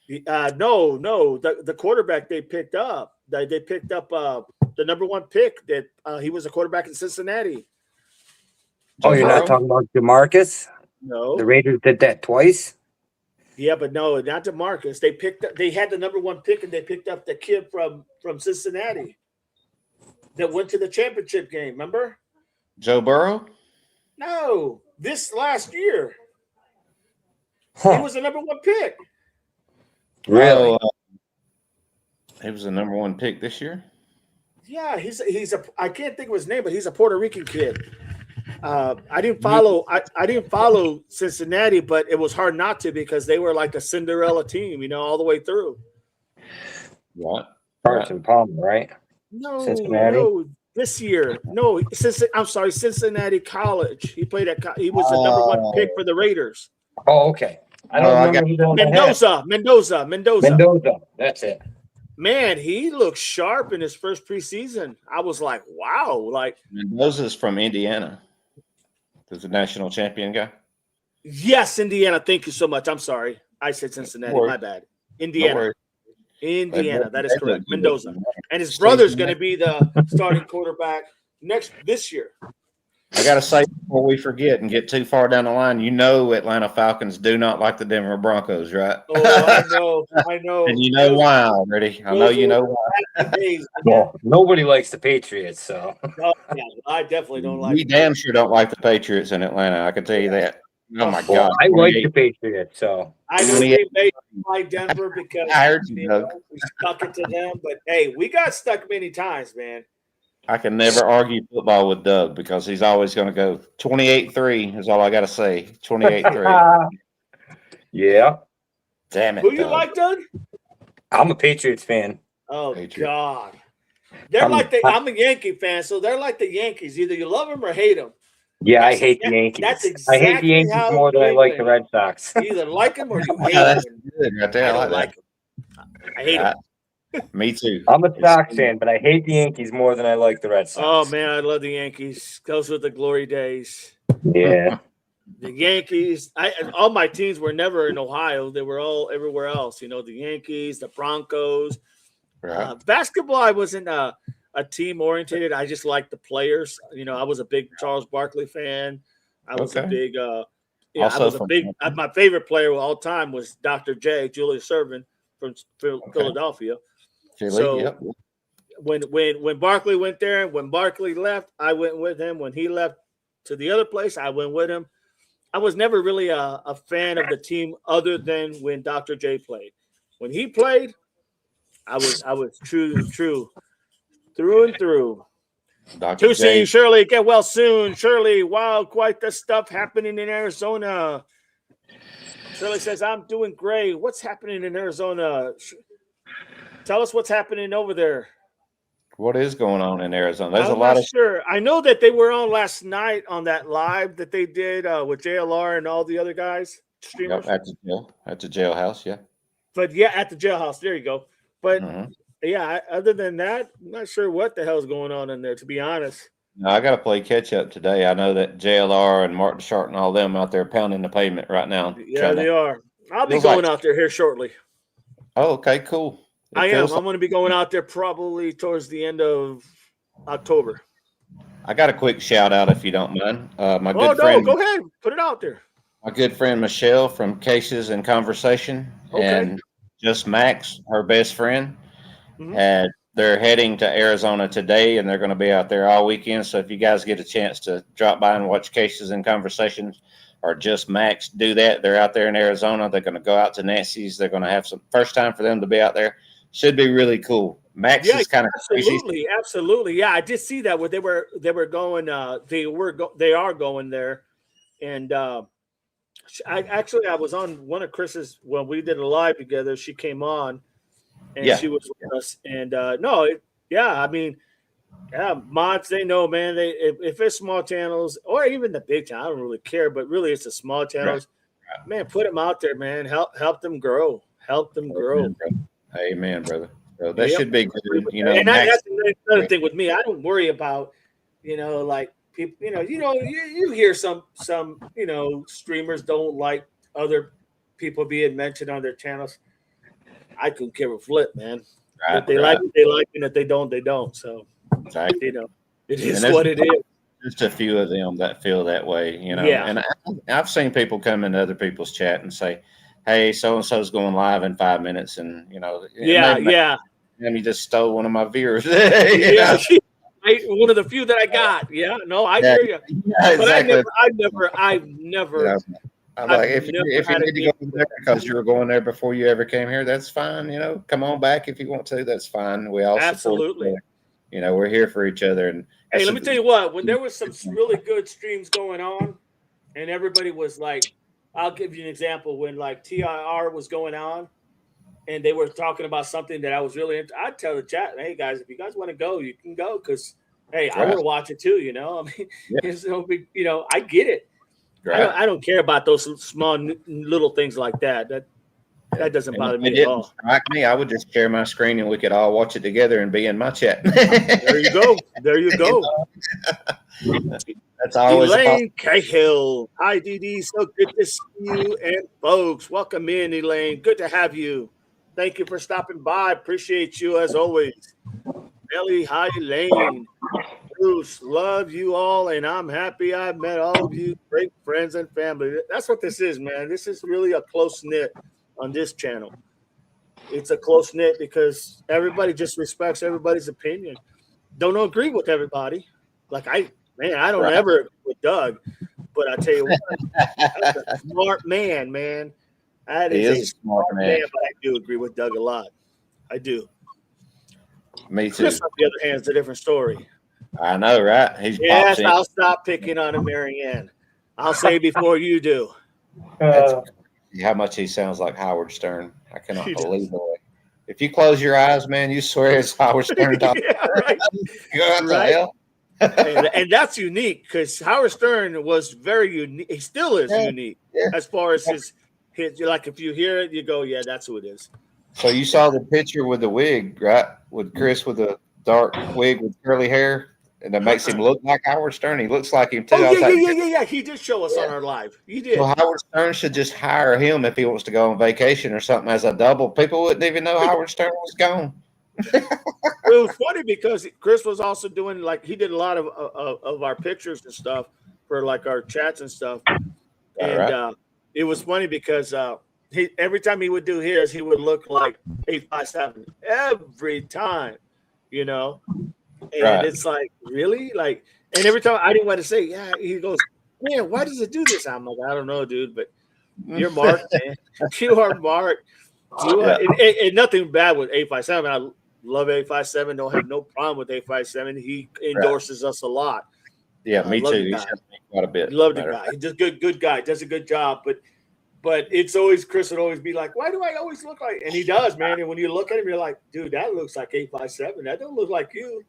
No, the quarterback they picked up. They picked up the number 1 pick that he was a quarterback in Cincinnati. Oh, you're not talking about Jamarcus? No. The Raiders did that twice? Yeah, but no, not DeMarcus. They had the number 1 pick and they picked up the kid from Cincinnati that went to the championship game. Remember? Joe Burrow? No, this last year. Huh. He was the number 1 pick. Really? He was the number 1 pick this year. Yeah, he's I can't think of his name, but he's a Puerto Rican kid. I didn't follow Cincinnati, but it was hard not to because they were like a Cinderella team, all the way through. What? Carson Palmer, right? No, Cincinnati? no, this year. No, I'm sorry, Cincinnati College. He played he was the number 1 pick for the Raiders. Oh, okay. I don't remember who they had. Mendoza. That's it. Man, he looked sharp in his first preseason. I was like, wow. Like Mendoza's from Indiana. There's a national champion guy. Yes, Indiana. Thank you so much. I'm sorry. I said Cincinnati. My bad. Indiana. That is correct. Mendoza. And his brother's going to be the starting quarterback this year. I got to say before we forget and get too far down the line, Atlanta Falcons do not like the Denver Broncos, right? Oh, I know. And you know why already. I know you know why. Well, nobody likes the Patriots, so. Yeah, I definitely don't like We damn sure don't like the Patriots in Atlanta. I can tell you that. Oh, my God. I like the Patriots, so. I know we made like Denver because I heard you, Doug. we stuck it to them. But, hey, we got stuck many times, man. I can never argue football with Doug because he's always going to go 28-3 is all I got to say. 28-3. Yeah. Damn it. Who you Doug. like, Doug? I'm a Patriots fan. Oh, Patriots. God. They're I'm a Yankee fan, so they're like the Yankees. Either you love them or hate them. Yeah, I hate the Yankees. That's I exactly hate the Yankees more than I like the Red Sox. You either like them or you hate Yeah, that's them. good right there. I I don't like like that. them. I hate them. Me too. I'm a Sox fan, but I hate the Yankees more than I like the Red Sox. Oh, man, I love the Yankees. Those were the glory days. Yeah. The Yankees, all my teams were never in Ohio. They were all everywhere else. The Yankees, the Broncos. Right. Basketball, I wasn't a team oriented. I just liked the players. I was a big Charles Barkley fan. I was a big my favorite player of all time was Dr. J, Julius Erving from Philadelphia. So yep. when Barkley went there, when Barkley left, I went with him. When he left to the other place, I went with him. I was never really a fan of the team other than when Dr. J played. When he played, I was true through and through. Dr. Too J. soon, Shirley. Get well soon, Shirley. Wow, quite the stuff happening in Arizona. Shirley says, I'm doing great. What's happening in Arizona? Tell us what's happening over there. What is going on in Arizona? There's I'm a lot not of sure. I know that they were on last night on that live that they did with JLR and all the other guys, streamers. at the jailhouse, yeah. But yeah, at the jailhouse. There you go. But Mhm. yeah, other than that, I'm not sure what the hell's going on in there, to be honest. No, I got to play catch up today. I know that JLR and Martin Short and all them out there pounding the pavement right now. Yeah, they are. I'll be going out there here shortly. Oh, okay, cool. I am. I'm going to be going out there probably towards the end of October. I got a quick shout out if you don't mind. My good friend. Go ahead. Put it out there. my good friend Michelle from Cases and Conversation, Okay. and just Max, her best friend, Mhm. and they're heading to Arizona today, and they're going to be out there all weekend. So if you guys get a chance to drop by and watch Cases and Conversations, or just Max, do that. They're out there in Arizona. They're going to go out to Nancy's. They're going to have some first time for them to be out there. Should be really cool. Max Yeah, is kind of crazy. absolutely. Yeah, I did see that. Where they were going. They are going there, and I was on one of Chris's when we did a live together. She came on, and Yeah. she was with us. And I mean, yeah, mods, they know, man. If it's small channels or even the big channel, I don't really care. But really, it's the small channels. Right. Man, put them out there, man. Help them grow. Help them grow. Amen, brother. So that Yep. should be good. You know, And Max, that's another thing with me. I don't worry about, like people. You hear some streamers don't like other people being mentioned on their channels. I couldn't care a flip, man. If they like it, they like it. If they don't, they don't. So exactly. it is what it is. Just a few of them that feel that way, Yeah. And I've seen people come into other people's chat and say, "Hey, so and so's going live in 5 minutes," and Yeah. And he just stole one of my viewers. Yeah. One of the few that I got. Yeah. No, I hear you. Yeah, But exactly. I've never. I'm like, if never you had a need to go over there because you were going there before you ever came here, that's fine. Come on back if you want to. That's fine. We all Absolutely. support each other. We're here for each other. And Hey, let me tell you what. When there was some really good streams going on, and everybody was like, I'll give you an example. When like TIR was going on, and they were talking about something that I was really into, I'd tell the chat, "Hey guys, if you guys want to go, you can go." Because hey, I want to watch it too. I mean, it's no big. I get it. Right. I don't care about those small little things like that. That doesn't bother me at all. Like me, I would just share my screen and we could all watch it together and be in my chat. There you go. There you go. That's always Elaine Cahill. Hi, DD. So good to see you. And folks, welcome in, Elaine. Good to have you. Thank you for stopping by. Appreciate you as always. Ellie, hi, Elaine. Bruce, love you all, and I'm happy I met all of you, great friends and family. That's what this is, man. This is really a close knit on this channel. It's a close knit because everybody just respects everybody's opinion. Don't agree with everybody. Like I don't ever agree with Doug, but I tell you what, that's a smart man, man. That is a smart man, but I do agree with Doug a lot. I do. Me too. Chris, on the other hand, is a different story. I know, right? Yes, I'll stop picking on him, Marianne. I'll say before you do. How much he sounds like Howard Stern. I cannot believe it. If you close your eyes, man, you swear it's Howard Stern talking. Yeah, right. Right. and that's unique because Howard Stern was very unique. He still is unique as far as his like if you hear it, you go, yeah, that's who it is. So you saw the picture with the wig, right? With Chris with the dark wig with curly hair. And that makes him look like Howard Stern. He looks like him too. Yeah. He did show us on our live. He did. Well, Howard Stern should just hire him if he wants to go on vacation or something as a double. People wouldn't even know Howard Stern was gone. It was funny because Chris was also doing he did a lot of our pictures and stuff for like our chats and stuff. And it was funny because every time he would do his, he would look like 857 every time, And it's like, really? And every time I didn't want to say, yeah, he goes, man, why does it do this? I'm like, I don't know, dude, but you're Mark, man. You are Mark. And nothing bad with 857. I love 857. Don't have no problem with 857. He endorses us a lot. Yeah, me too. He's helped me quite a bit. Love the guy. He's just good guy. Does a good job. But it's always, Chris would always be like, why do I always look like? And he does, man. And when you look at him, you're like, dude, that looks like 857. That don't look like you.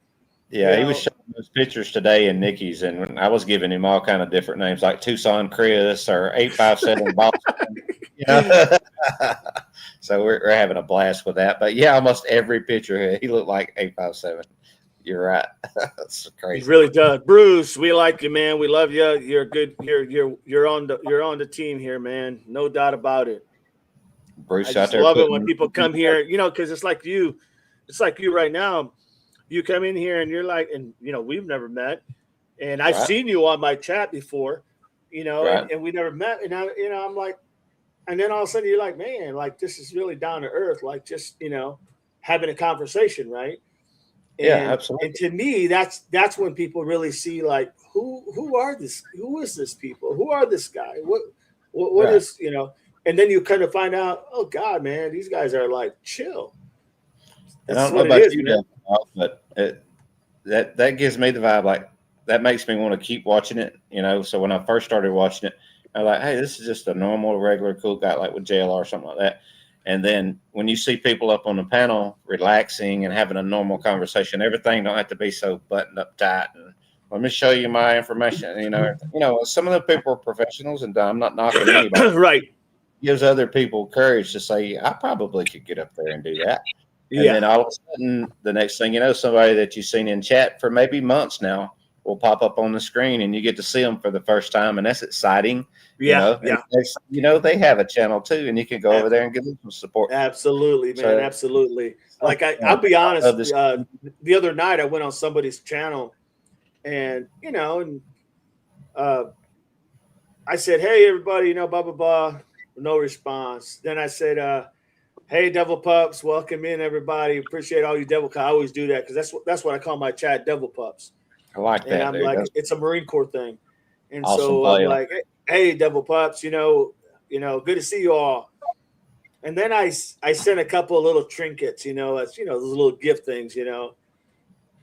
Yeah, he was showing those pictures today in Nikki's, and I was giving him all kind of different names like Tucson Chris or 857 Boston. So we're having a blast with that. But yeah, almost every picture he looked like 857. You're right. That's crazy. He really does. Bruce, we like you, man. We love you. You're good. You're on the team here, man. No doubt about it. Bruce, I just love it when people come here, because it's like you. It's like you right now. You come in here and you're like, and we've never met, and I've seen you on my chat before, you know, Right. and we never met. And I'm like, and then all of a sudden you're like, man, like this is really down to earth, like just, having a conversation, right? Yeah, And, absolutely. and to me, that's when people really see like who is this people? Who are this guy? What Right. is, and then you kind of find out, oh God, man, these guys are like chill. And I That's don't know what it about is, you, man. Devil, but that gives me the vibe like that makes me want to keep watching it. So when I first started watching it, I was like, hey, this is just a normal, regular, cool guy like with JLR or something like that. And then when you see people up on the panel relaxing and having a normal conversation, everything don't have to be so buttoned up tight. And let me show you my information. Some of the people are professionals, and I'm not knocking anybody. Right. Gives other people courage to say, I probably could get up there and do that. And Yeah. then all of a sudden, the next thing you know, somebody that you've seen in chat for maybe months now will pop up on the screen, and you get to see them for the first time, and that's exciting. Yeah. And they have a channel too, and you can go over there and give them some support. Absolutely, man. So- Absolutely. Like I'll be honest. love this. The other night I went on somebody's channel, and I said, "Hey, everybody, blah blah blah." No response. Then I said, "Hey, Devil Pups, welcome in, everybody. Appreciate all you Devil. I always do that because that's what I call my chat, Devil Pups. I like And that. I'm dude. like, That's it's a Marine Corps thing, and awesome so play. I'm like, "Hey, Devil Pups, good to see you all." And then I sent a couple of little trinkets, those little gift things,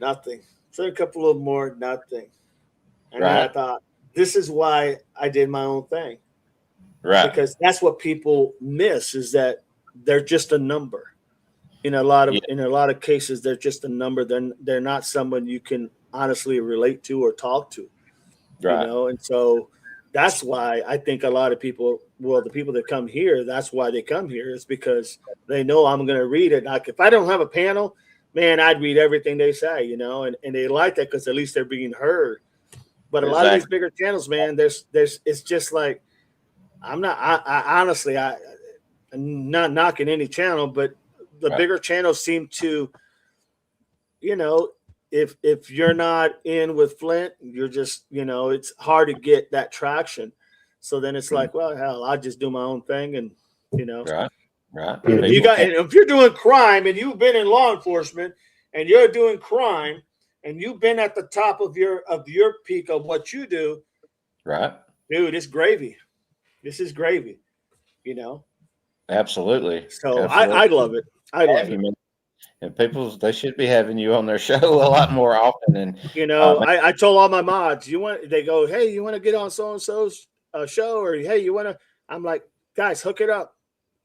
nothing. Sent a couple of more, nothing. And then I Right. thought, this is why I did my own thing, right. because that's what people miss is that they're just a number. In a lot of cases, they're just a number. They're not someone you can honestly relate to or talk to. Right. And so that's why I think a lot of people, the people that come here, that's why they come here is because they know I'm going to read it. Like if I don't have a panel, man, I'd read everything they say, and they like that because at least they're being heard. But a lot of these bigger channels, man, it's just like, I'm honestly, I'm not knocking any channel, but the bigger channels seem to, if you're not in with Flint, you're just, it's hard to get that traction. So then it's like, well, hell, I'll just do my own thing. And, Right. and if you're doing crime and you've been in law enforcement and you're doing crime and you've been at the top of your peak of what you do, Right. dude, it's gravy. This is gravy, Absolutely. So Absolutely. I love it. I love it. Man. And they should be having you on their show a lot more often. And I told all my mods, they go, hey, you want to get on so and so's show, or hey, you want to? I'm like, guys, hook it up.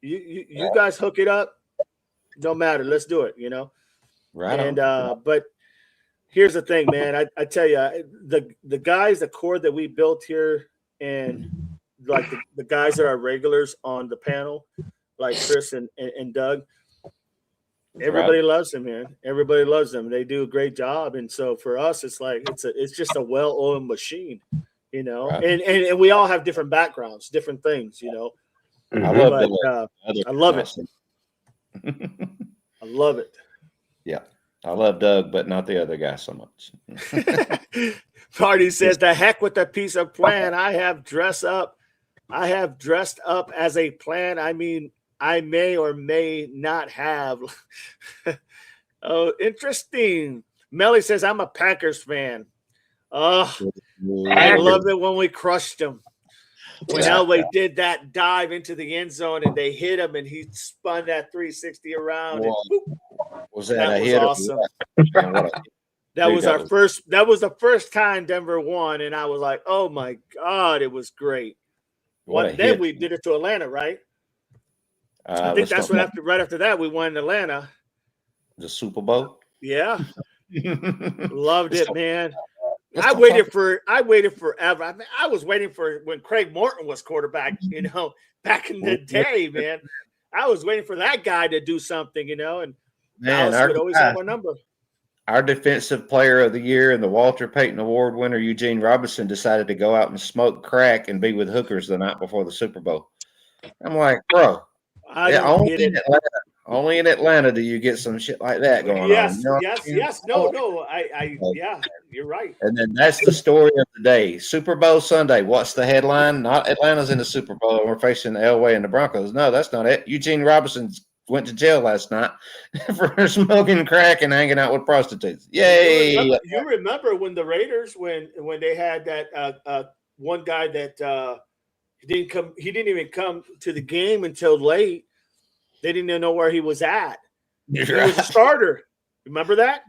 You guys hook it up. Don't matter. Let's do it. Right. And but here's the thing, man. I tell you, the guys, the core that we built here, and like the guys that are regulars on the panel, like Chris and Doug. Everybody loves them, man. Everybody loves them. They do a great job, and so for us, it's like it's just a well-oiled machine, Right. And we all have different backgrounds, different things, I love But, I love it. I love it. Yeah, I love Doug, but not the other guy so much. Party says, "The heck with the piece of plan. I have dressed up as a plan. I mean, I may or may not have." Oh, interesting. Melly says, "I'm a Packers fan. Oh, I loved it when we crushed them. When Elway did that dive into the end zone and they hit him and he spun that 360 around. And, Was that that a was hit? awesome. That was the first time Denver won, and I was like, "Oh my God, it was great." Then we did it to Atlanta, right? I think that's what right after that we won in Atlanta. The Super Bowl. Yeah, loved it, man. I waited forever. I mean, I was waiting for when Craig Morton was quarterback, back in the day, man. I was waiting for that guy to do something, and Man, Dallas would always have my number. Our defensive player of the year and the Walter Payton Award winner, Eugene Robinson, decided to go out and smoke crack and be with hookers the night before the Super Bowl. I'm like, bro, Only in Atlanta do you get some shit like that going on. Yes, You know what I yes, mean? yes. No, no. Yeah, you're right. And then that's the story of the day. Super Bowl Sunday. What's the headline? Not Atlanta's in the Super Bowl and we're facing Elway and the Broncos. No, that's not it. Eugene Robinson went to jail last night for smoking crack and hanging out with prostitutes. Yay! You remember when the Raiders, when they had that one guy that he didn't even come to the game until late. They didn't even know where he was at. He was a starter. Remember that?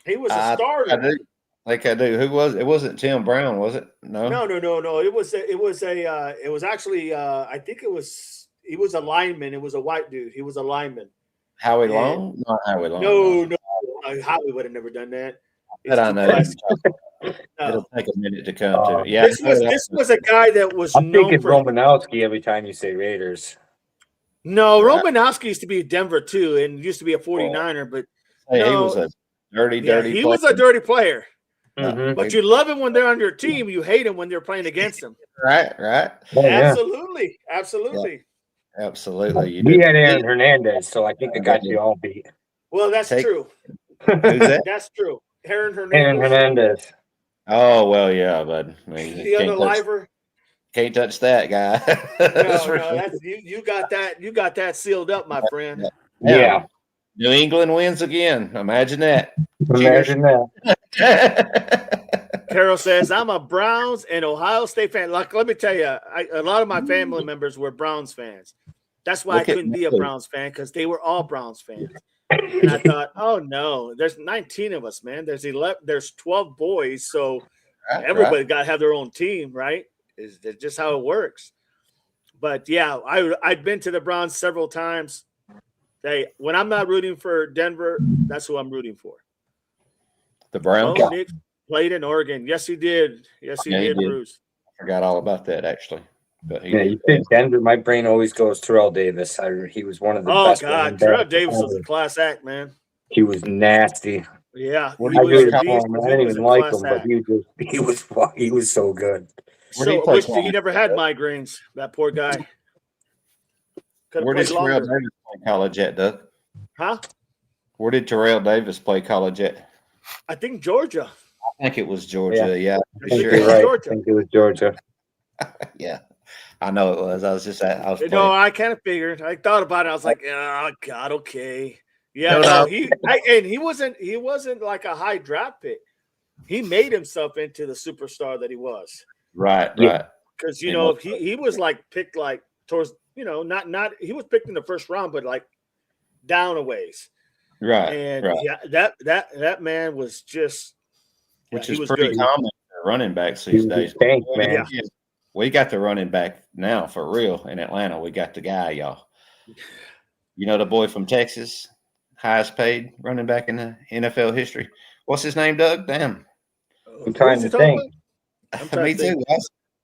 He was a starter. I do. I do. Who was it? Wasn't Tim Brown, was it? No. No. It was actually I think he was a lineman. It was a white dude. He was a lineman. Howie Long? Not Howie Long. No. Howie would have never done that. But I know. No. It'll take a minute to come to it. Yeah. This was a guy that was I'm known thinking for Romanowski every time you say Raiders. No, Romanowski used to be at Denver too, and used to be a 49er, but Hey, he no. was a dirty he was a dirty player. Mhm. But you love him when they're on your team. You hate him when they're playing against him. Right. Oh, yeah. Absolutely. Absolutely. We had Aaron Hernandez, so I think the guy you all beat. Well, that's true. Who's that? That's true. Aaron Aaron Hernandez. Hernandez. Oh, well, yeah, bud. I mean, The other liver. can't touch that guy. That's for sure. That's you got that. You got that sealed up, my friend. Yeah. New England wins again. Imagine that. Imagine that. Carol says, I'm a Browns and Ohio State fan. Like, let me tell you, a lot of my family members were Browns fans. That's why Look I at couldn't be a me. Browns fan, because they were all Browns fans. And I thought, oh no, there's 19 of us, man. There's 12 boys, so everybody got to have their own team, right? Is that just how it works? But yeah, I've been to the Browns several times. When I'm not rooting for Denver, that's who I'm rooting for. The Browns. Oh, Nick played in Oregon. Yes, he did. Yes, he did, Bruce. I forgot all about that, actually. But Yeah, you think Denver? My brain always goes Terrell Davis. He was one of the best. Oh God, Terrell Davis was a class act, man. He was nasty. Yeah, I didn't even like him, but he was so good. So I wish he never had migraines. That poor guy. Where did Terrell Davis play college at, Doug? Huh? Where did Terrell Davis play college at? I think Georgia. I think it was Georgia. Yeah, I think you're right. I think it was Georgia. Yeah, I know it was. I was No, I kind of figured. I thought about it. I was like, oh God, okay. Yeah, no, he wasn't like a high draft pick. He made himself into the superstar that he was. Right. Because he was like picked like towards not he was picked in the first round, but like down a ways. Right. And that man was just, which is pretty common for running backs these days. Thanks, man. Yeah. We got the running back now for real in Atlanta. We got the guy, y'all. You know the boy from Texas, highest paid running back in the NFL history. What's his name, Doug? Damn. I'm trying to think. Me too.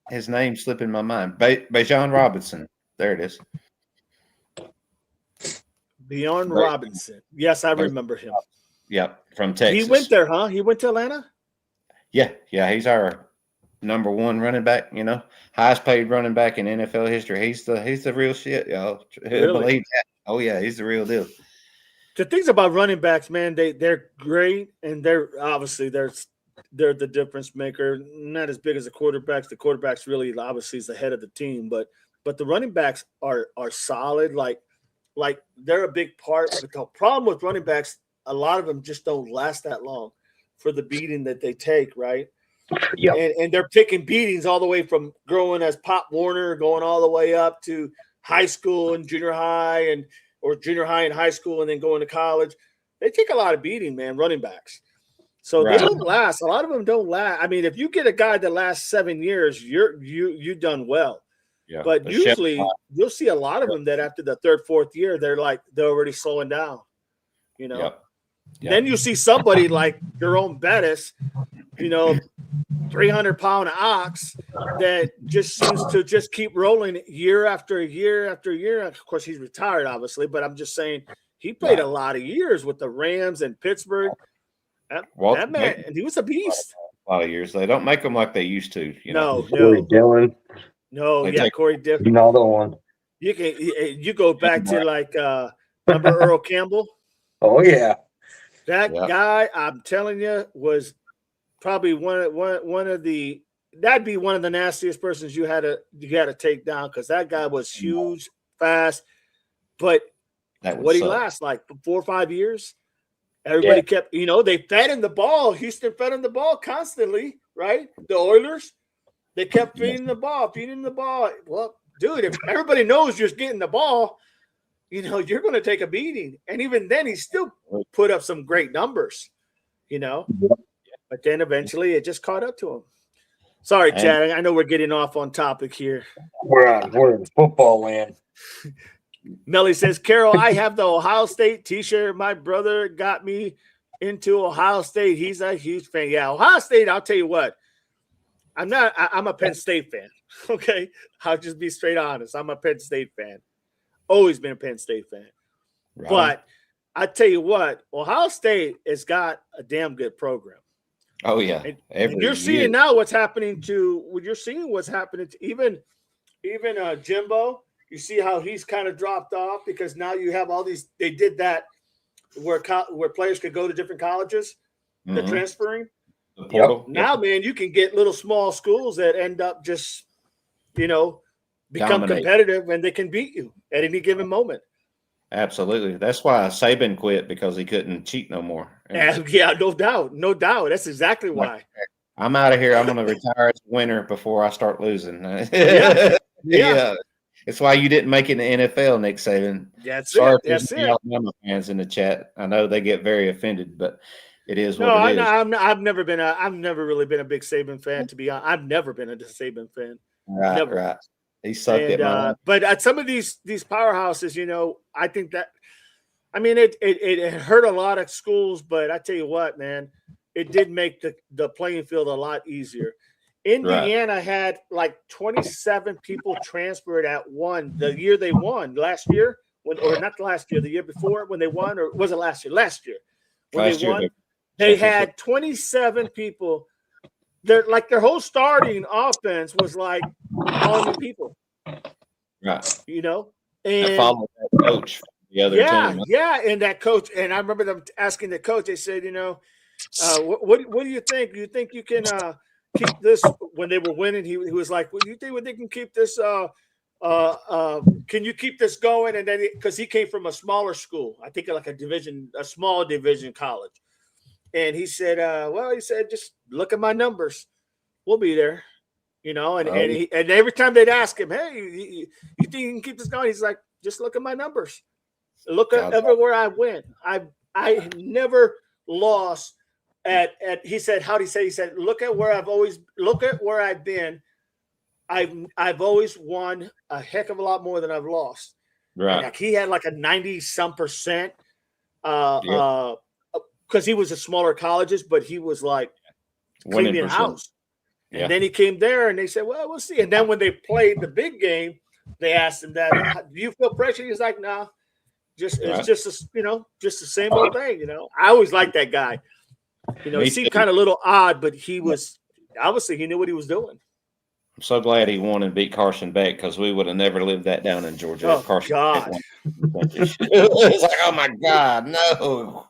His name's slipping my mind. Bijan Robinson. There it is. Bijan Robinson. Yes, I remember him. Yep, from Texas. He went there, huh? He went to Atlanta? Yeah. He's our number one running back, highest paid running back in NFL history. He's the real shit, y'all. Really? Believe that. Oh, yeah, he's the real deal. The things about running backs, man, they're great, and they're obviously they're the difference maker. Not as big as the quarterbacks. The quarterbacks really obviously is the head of the team, but the running backs are solid. Like they're a big part. But the problem with running backs, a lot of them just don't last that long for the beating that they take, right? Yeah. And they're taking beatings all the way from growing as Pop Warner, going all the way up to high school and junior high or junior high and high school, and then going to college. They take a lot of beating, man, running backs. So They don't last. A lot of them don't last. I mean, if you get a guy that lasts 7 years, you've done well. Yeah, but usually you'll see a lot of them that after the third, fourth year, they're already slowing down. Yep. Then you see somebody like Jerome Bettis, 300-pound ox that just seems to just keep rolling year after year after year. Of course, he's retired, obviously, but I'm just saying he played a lot of years with the Rams and Pittsburgh. That man, and he was a beast. A lot of years. They don't make them like they used to. Corey Dillon. No, Corey Dillon. Another one. You go back to like Remember Earl Campbell? Oh yeah. That Yeah. guy, I'm telling you, was probably one of the that'd be one of the nastiest persons you had to take down because that guy was huge, fast, but That would what he suck. last like 4 or 5 years. Everybody kept, they fed him the ball. Houston fed him the ball constantly, right? The Oilers, they kept feeding the ball. Well, dude, if everybody knows you're getting the ball, you're going to take a beating. And even then, he still put up some great numbers, But then eventually it just caught up to him. Sorry, Chad. I know we're getting off on topic here. We're in football land. Melly says, Carol, I have the Ohio State t-shirt. My brother got me into Ohio State. He's a huge fan. Yeah, Ohio State, I'll tell you what. I'm a Penn State fan. Okay. I'll just be straight honest. I'm a Penn State fan. Always been a Penn State fan. Right. But I tell you what, Ohio State has got a damn good program. Oh yeah. And you're seeing now what's happening to even Jimbo. You see how he's kind of dropped off because now you have all these. They did that where players could go to different colleges. They're transferring. Now, man, you can get little small schools that end up just, become competitive and they can beat you at any given moment. Absolutely. That's why Saban quit because he couldn't cheat no more. Yeah, no doubt. That's exactly why. I'm out of here. I'm going to retire as a winner before I start losing. Yeah. It's why you didn't make it in the NFL, Nick Saban. Sorry for the Alabama fans in the chat. I know they get very offended, but it is what it is. I've never really been a big Saban fan, to be honest. I've never been a Saban fan. Right. He sucked it, man. But at some of these powerhouses, I think that, it hurt a lot of schools, but I tell you what, man, it did make the playing field a lot easier. Indiana had like 27 people transferred the year they won last year, the year before when they won, or was it last year? Last year when they won, they had 27 people. Their whole starting offense was like all new people, right? And follow that coach from the other team. Yeah, and that coach, and I remember them asking the coach. They said, what do you think? Do you think you can keep this when they were winning? He was like, well, you think they can keep this? Can you keep this going? And then because he came from a smaller school, I think like a small division college. And he said, just look at my numbers. We'll be there, and every time they'd ask him, hey, you think you can keep this going? He's like, just look at my numbers. Look at everywhere I went. I never lost he said, how'd he say? He said, look at where I've been. I've always won a heck of a lot more than I've lost. Right. Like he had like a 90-some%. Because he was at smaller colleges, but he was like cleaning house. Yeah. And then he came there and they said, well, we'll see. And then when they played the big game, they asked him that, do you feel pressure? He's like, no, it's just the same old thing. I always liked that guy. He seemed kind of a little odd, but he was obviously he knew what he was doing. I'm so glad he won and beat Carson Beck because we would have never lived that down in Georgia. Oh, Carson God. It's like, oh my God, no.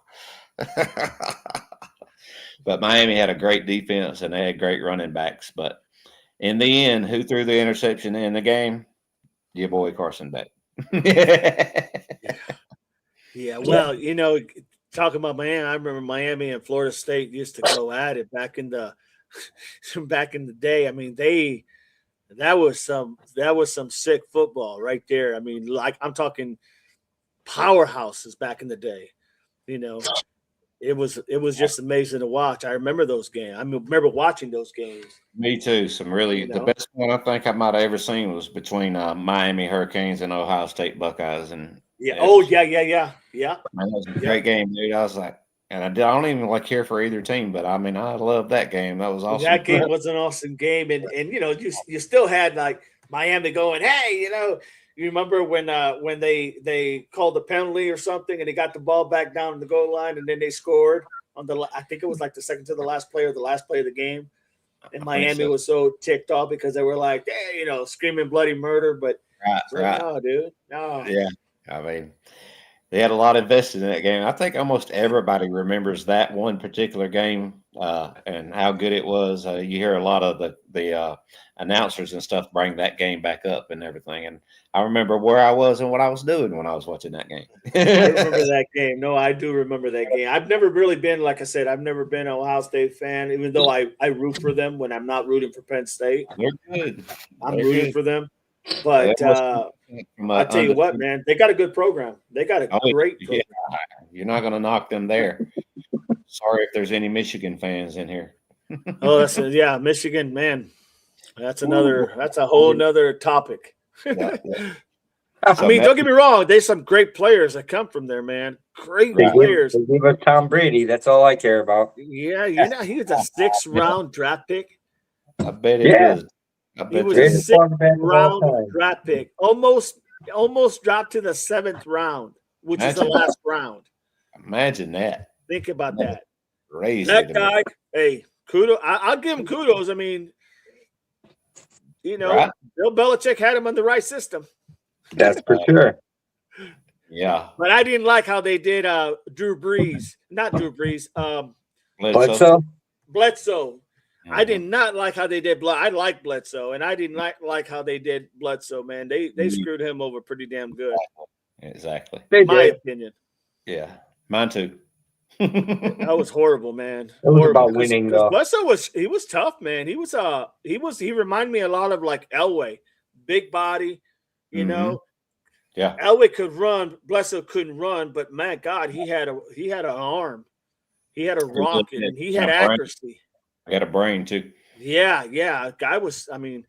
But Miami had a great defense and they had great running backs. But in the end, who threw the interception in the game? Your boy Carson Beck. Yeah. Well, talking about Miami, I remember Miami and Florida State used to go at it back in the day. I mean, that was some sick football right there. I mean, like I'm talking powerhouses back in the day. It was just amazing to watch. I remember those games. I remember watching those games. Me too. The best one I think I might have ever seen was between Miami Hurricanes and Ohio State Buckeyes. And yeah, yeah. Man, that was a great game, dude. I was like, and I don't even care for either team, but I mean, I love that game. That was awesome. That game was an awesome game, and you still had like Miami going, hey, you remember when they called the penalty or something, and they got the ball back down in the goal line, and then they scored on I think it was like the second to the last play of the game, and Miami was so ticked off because they were like, hey, screaming bloody murder, but right. No, dude, no, yeah. I mean, they had a lot invested in that game. I think almost everybody remembers that one particular game and how good it was. You hear a lot of the announcers and stuff bring that game back up and everything. And I remember where I was and what I was doing when I was watching that game. I remember that game. No, I do remember that game. I've never really been, like I said, I've never been an Ohio State fan, even though I root for them when I'm not rooting for Penn State. They're good. I'm rooting for them. But I tell you what, man, they got a good program. They got a great program. Yeah, you're not going to knock them there. Sorry if there's any Michigan fans in here. Yeah, Michigan, man. That's a whole nother topic. Yeah. I mean, don't get me wrong. There's some great players that come from there, man. Great players. They gave us Tom Brady. That's all I care about. Yeah, he was a 6th round draft pick. I bet it is. He was a 6th round draft pick. Almost dropped to the 7th round, which is the last round. Imagine that. Think about that. Crazy. That guy, hey, kudos. I'll give him kudos. I mean, Bill Belichick had him on the right system. That's for sure. Yeah. But I didn't like how they did Drew Brees. Not Drew Brees. Bledsoe. I did not like how they did I like Bledsoe, and I didn't like how they did Bledsoe, man. They screwed him over pretty damn good. Exactly. My opinion. Yeah. Mine too. That was horrible, man. It was about winning, though. Bledsoe was tough, man. He reminded me a lot of like Elway. Big body, you know. Yeah. Elway could run, Bledsoe couldn't run, but man, God, he had an arm. He had a rocket, and he had accuracy. I got a brain too. Yeah. Guy was, I mean,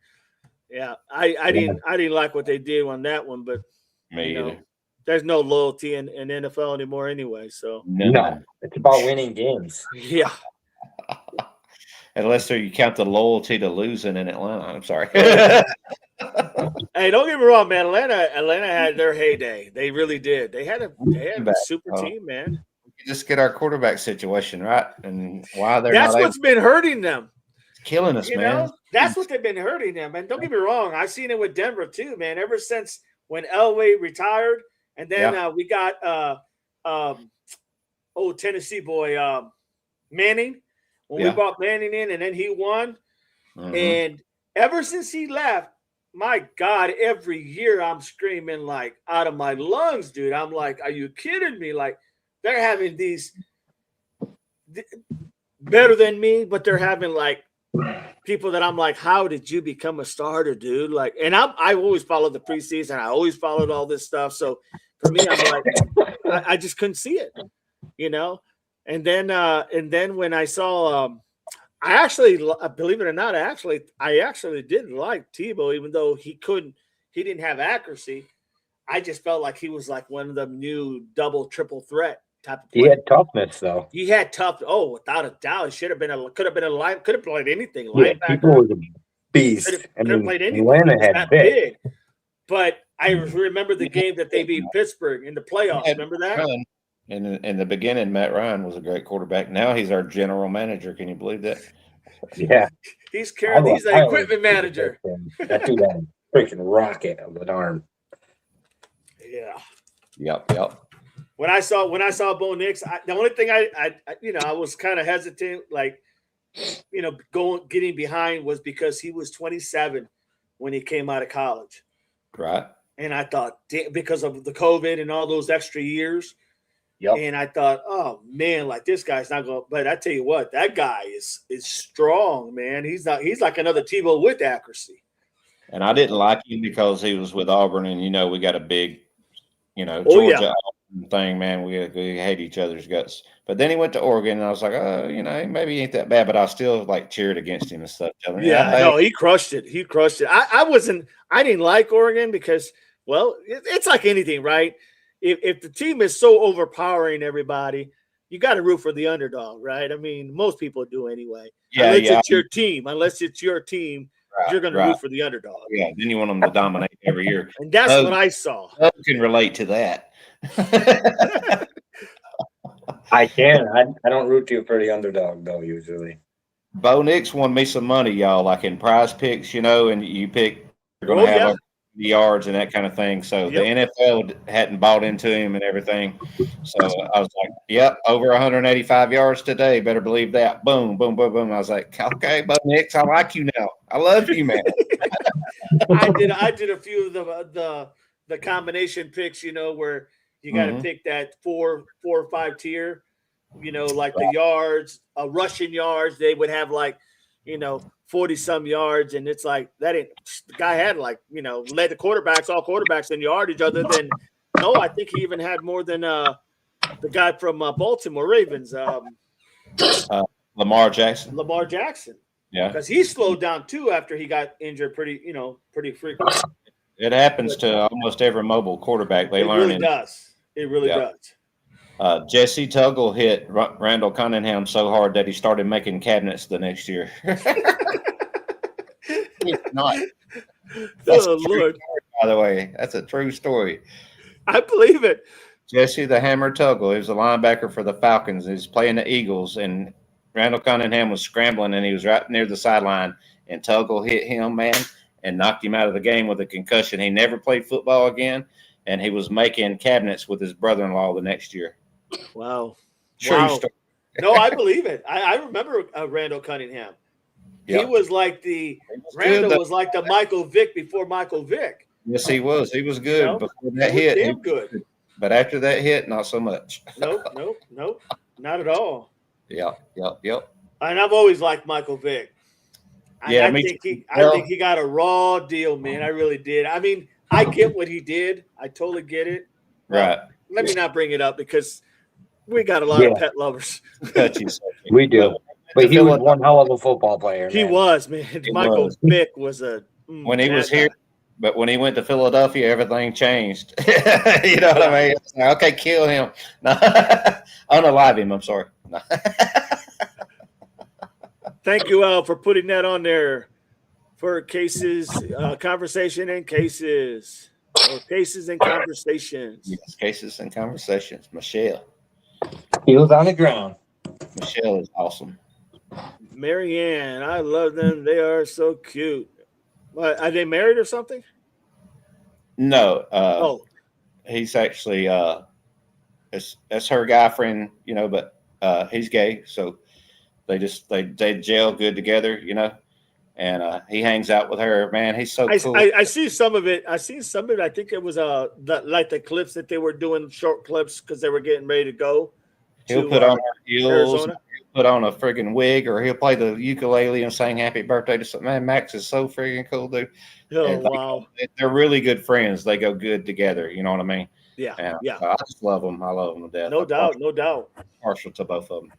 yeah. I didn't like what they did on that one, but Me either. There's no loyalty in NFL anymore anyway. So no, it's about winning games. Yeah. Unless you count the loyalty to losing in Atlanta. I'm sorry. Hey, don't get me wrong, man. Atlanta had their heyday. They really did. They had a super team, man. Just get our quarterback situation right, and why that's what's been hurting them. It's killing us, man. That's what they've been hurting them. And don't get me wrong, I've seen it with Denver too, man. Ever since when Elway retired, and then we got Tennessee boy Manning. When we brought Manning in, and then he won, and ever since he left, my God, every year I'm screaming like out of my lungs, dude. I'm like, are you kidding me? Like, they're having these better than me, but they're having like people that I'm like, how did you become a starter, dude? Like, and I always followed the preseason. I always followed all this stuff. So for me, I'm like, I just couldn't see it, you know? And then when I saw, I actually, believe it or not, I actually did like Tebow, even though he didn't have accuracy. I just felt like he was like one of them new double, triple threat type of player. He had toughness, though. He had tough. Oh, without a doubt, could have been a line. Could have played anything. Yeah, people was a beast. Could have played anything. Atlanta had big. But I remember the game that they beat Pittsburgh in the playoffs. Remember that? In the beginning, Matt Ryan was a great quarterback. Now he's our general manager. Can you believe that? Yeah. He's the equipment manager. That dude had a freaking rocket of an arm. Yeah. Yep. When I saw Bo Nix, the only thing I was kind of hesitant, like, getting behind was because he was 27 when he came out of college. Right. And I thought, because of the COVID and all those extra years. Yep. And I thought, oh man, like this guy's not going. But I tell you what, that guy is strong, man. He's like another Tebow with accuracy. And I didn't like him because he was with Auburn, and we got a big, Georgia thing, man. We hate each other's guts. But then he went to Oregon, and I was like, maybe he ain't that bad. But I still like cheered against him and stuff. He crushed it. I didn't like Oregon because, well, it's like anything, right? If the team is so overpowering everybody, you got to root for the underdog, right? I mean, most people do anyway. It's your team. Unless it's your team, you're going to root for the underdog. Yeah, then you want them to dominate every year. And that's what I saw. I can relate to that. I can. I don't root for the underdog, though, usually. Bo Nix won me some money, y'all, like in prize picks, and you pick, you're going to have yards and that kind of thing. So the Yep. NFL hadn't bought into him and everything. So I was like, "Yep, over 185 yards today. Better believe that." Boom, boom, boom, boom. I was like, "Okay, Bud Nix, I like you now. I love you, man." I did a few of the combination picks, where you got to Mhm. pick that four or five tier, like the yards, rushing yards. They would have like, 40 some yards, and it's like that ain't the guy had like, led all quarterbacks in yardage other than I think he even had more than the guy from Baltimore Ravens, Lamar Jackson. Lamar Jackson. Yeah, Because he slowed down too after he got injured pretty frequently. it happens to almost every mobile quarterback. They It learn. really does. It really Yeah. does. Jesse Tuggle hit Randall Cunningham so hard that he started making cabinets the next year. He's not. That's Oh a true Lord, story, by the way. That's a true story. I believe it. Jesse the Hammer Tuggle, he was a linebacker for the Falcons. He's playing the Eagles, and Randall Cunningham was scrambling, and he was right near the sideline, and Tuggle hit him, man, and knocked him out of the game with a concussion. He never played football again, and he was making cabinets with his brother-in-law the next year. Wow. True Wow. story. No, I believe it. I remember Randall Cunningham. Yeah. He was like the He was good, Randall though. was like the Michael Vick before Michael Vick. Yes, he was. He was good No, before He that was hit. damn good. But after that hit, not so much. Nope, not at all. Yep. And I've always liked Michael Vick. Yeah, I me think too. I think he got a raw deal, man. I really did. I mean, I get what he did. I totally get it. Right. Let me not bring it up because we got a lot of pet lovers. We do. But he was one hell of a football player. He man. was, man. Michael was. Vick was When he was that here, guy. but when he went to Philadelphia, everything changed. You know what I mean? It's like, okay, kill him. No, unalive him. I'm sorry. No. Thank you, Al, for putting that on there for cases, conversation and cases, or cases and conversations. Yes, cases and conversations. Michelle. He was on the ground. Michelle is awesome. Marianne, I love them. They are so cute. What, are they married or something? No, he's actually that's her guy friend, but he's gay, so they gel good together, and he hangs out with her. Man, he's so cool. I see some of it. I seen some of it. I think it was the clips that they were doing, short clips, because they were getting ready to go. He'll put on her heels, Arizona. he'll put on a friggin' wig, or he'll play the ukulele and sing happy birthday to something. Man, Max is so friggin' cool, dude. Oh, And wow. they're really good friends. They go good together. You know what I mean? Yeah. And Yeah. I just love them. I love them to death. No I'm doubt. No doubt. partial to both of them.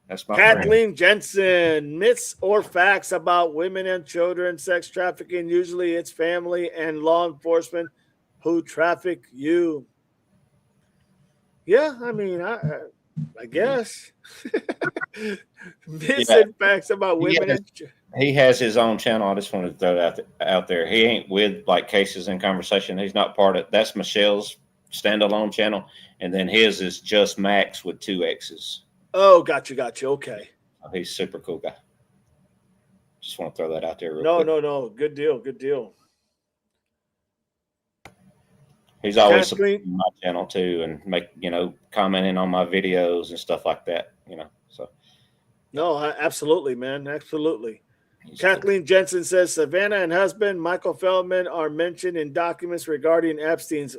That's my friend. Kathleen Jensen, myths or facts about women and children sex trafficking. Usually it's family and law enforcement who traffic you. Yeah, I mean, I guess. Myths and facts about women and children. He has his own channel. I just wanted to throw that out there. He ain't with like Cases in Conversation. He's not part of that's Michelle's standalone channel. And then his is just Max with 2 X's. Oh, gotcha. Okay. He's a super cool guy. Just want to throw that out there. Real No, quick. no. Good deal. He's always Kathleen- supporting my channel too, and commenting on my videos and stuff like that. So No, absolutely, man. Absolutely. he's cool. Kathleen Jensen says Savannah and husband Michael Feldman are mentioned in documents regarding Epstein's.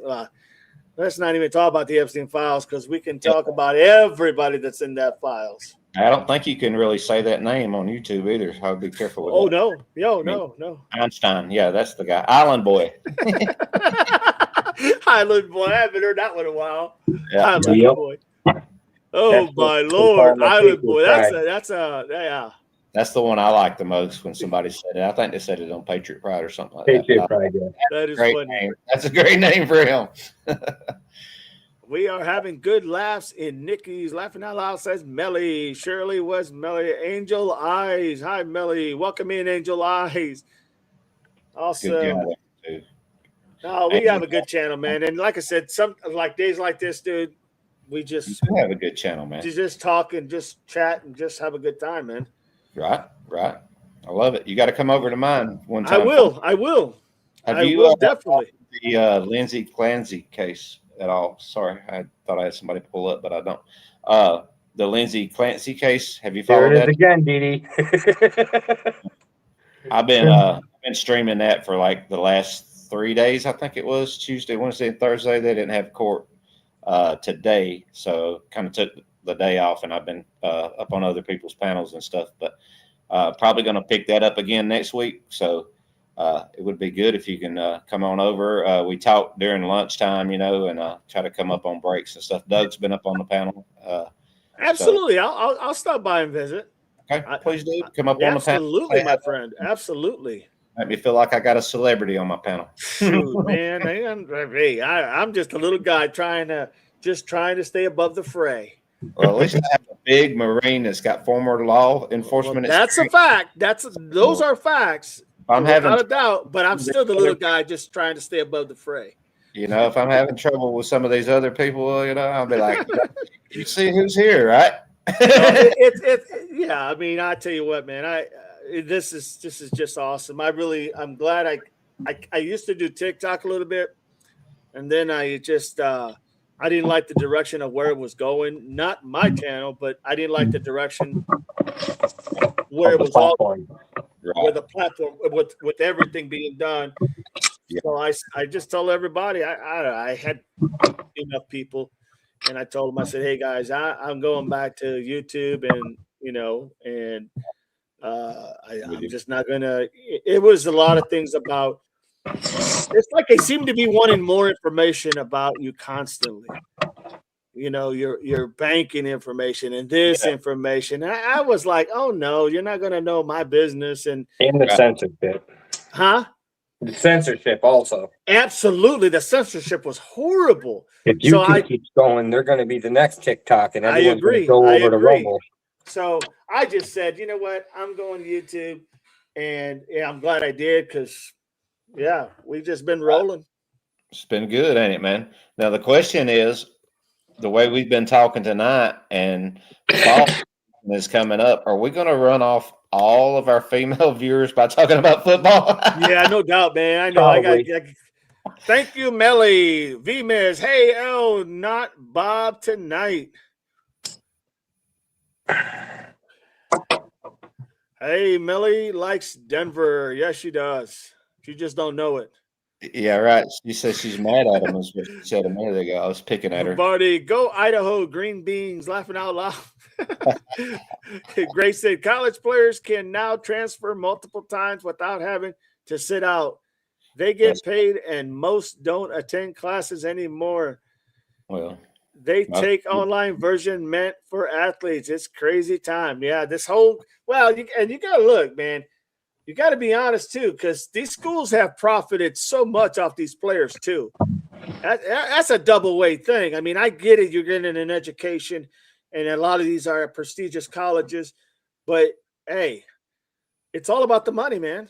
Let's not even talk about the Epstein files because we can talk about everybody that's in that files. I don't think you can really say that name on YouTube either. I'll be careful with Oh that. no, no. Einstein. Yeah, that's the guy. Island Boy. Highland Boy. I haven't heard that one in a while. Yeah. Highland Yep. Boy. Oh That's my what Lord, the Island people Boy. cry. That's yeah. That's the one I like the most when somebody said it. I think they said it on Patriot Pride or something like that. Patriot Pride, yeah. That is Great funny. name. That's a great name for him. We are having good laughs in Nikki's Laughing Out Loud, says Melly. Shirley was Melly. Angel Eyes. Hi, Melly. Welcome in, Angel Eyes. Good Awesome. job, too. No, we have a good channel, man. And like I said, some like days like this, dude, we You just do have a good channel, man. talk and just chat and just have a good time, man. Right. I love it. You got to come over to mine one I time. will. Have I you will definitely. the Lindsey Clancy case at all? Sorry, I thought I had somebody pull up, but I don't. The Lindsey Clancy case. Have you There followed it is that? again, Didi. I've been streaming that for like the last 3 days. I think it was Tuesday, Wednesday, and Thursday. They didn't have court today, so kind of took the day off, and I've been up on other people's panels and stuff. But probably going to pick that up again next week. So it would be good if you can come on over. We talk during lunchtime, and try to come up on breaks and stuff. Doug's been up on the panel. Absolutely. I'll stop by and visit. Okay, please do come up on the panel. Absolutely, my friend. Absolutely. Make me feel like I got a celebrity on my panel. Shoot, man. I'm just a little guy trying to stay above the fray. Well, at least I have a big Marine that's got former law enforcement. That's a fact. Those are facts. I'm having without a doubt, but I'm still the little guy just trying to stay above the fray. if I'm having trouble with some of these other people, I'll be like, you see who's here, right? Yeah. I mean, I tell you what, man. This is just awesome. I'm glad I used to do TikTok a little bit, and then I just I didn't like the direction of where it was going. Not my channel, but I didn't like the direction where it was all with the platform with everything being done. Yeah. So I just told everybody I had enough people, and I told them, I said, hey guys, I'm going back to YouTube, and I'm just not gonna. It was a lot of things about. It's like they seem to be wanting more information about you constantly. Your banking information and this information. I was like, oh no, you're not gonna know my business and the censorship. Huh? The censorship also. Absolutely, the censorship was horrible. If YouTube keeps going, they're going to be the next TikTok, and everyone's going to go over to Rumble. So I just said, you know what? I'm going to YouTube, and I'm glad I did because, we've just been rolling. It's been good, ain't it, man? Now the question is, the way we've been talking tonight, and fall is coming up. Are we going to run off all of our female viewers by talking about football? Yeah, no doubt, man. I know. Probably. Thank you, Melly. V-Miz. Hey, L, not Bob tonight. Hey, Melly likes Denver. Yes, she does. She just don't know it. Yeah, right. She says she's mad at him. Is what she said a minute ago. I was picking at her. Buddy, go Idaho, green beans, laughing out loud. Grace said college players can now transfer multiple times without having to sit out. They get paid, and most don't attend classes anymore. Well, they take online version meant for athletes. It's crazy time. Yeah, this whole you got to look, man. You got to be honest too, because these schools have profited so much off these players too. That's a double way thing. I mean, I get it. You're getting an education, and a lot of these are prestigious colleges, but hey, it's all about the money, man.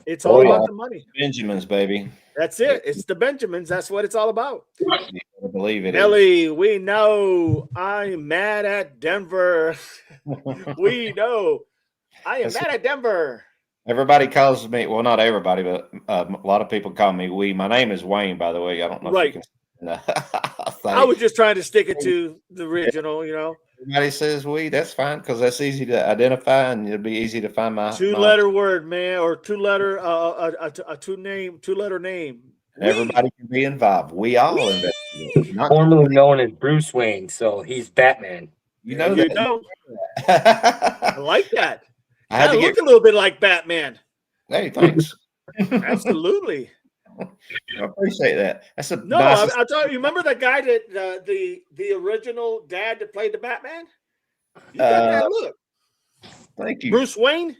It's all about the money. Benjamins, baby. That's it. It's the Benjamins. That's what it's all about. I believe it. Ellie, we know I'm mad at Denver. We know I am mad at Denver. Everybody calls me, well, not everybody, but a lot of people call me we. My name is Wayne, by the way. I don't know if you can. I was just trying to stick it to the original, Everybody says we. That's fine because that's easy to identify, and it'll be easy to find my two-letter word, man, or two-letter two-letter name. Everybody can be involved. We all investigate. Formerly known as Bruce Wayne, so he's Batman. You know. I like that. I had to look a little bit like Batman. Hey, thanks. Absolutely. I appreciate that. That's I'll tell you. Remember the guy that the original dad that played the Batman? You got that look. Thank you, Bruce Wayne.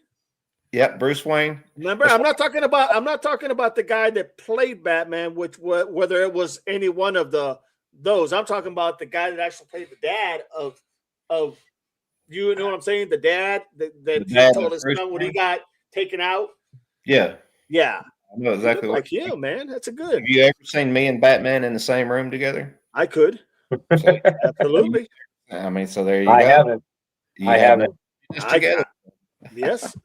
Yep, Bruce Wayne. Remember, I'm not talking about the guy that played Batman, whether it was any one of those. I'm talking about the guy that actually played the dad of. You know what I'm saying? The dad that he told his son when he got taken out. Yeah. Yeah. I know exactly like you, man. That's a good. Have you ever seen me and Batman in the same room together? I could. Absolutely. I mean, so there you go. I haven't. Just together. Yes.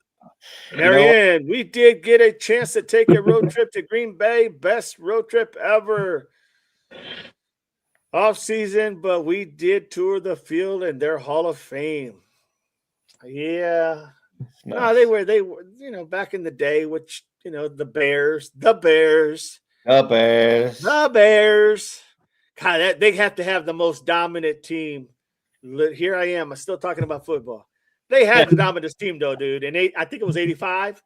Marianne, we did get a chance to take a road trip to Green Bay. Best road trip ever. Off season, but we did tour the field and their Hall of Fame. Yeah. No, they were, back in the day, which, the Bears. The Bears. God, they have to have the most dominant team. Here I am. I'm still talking about football. They had the dominant team, though, dude. And I think it was 85.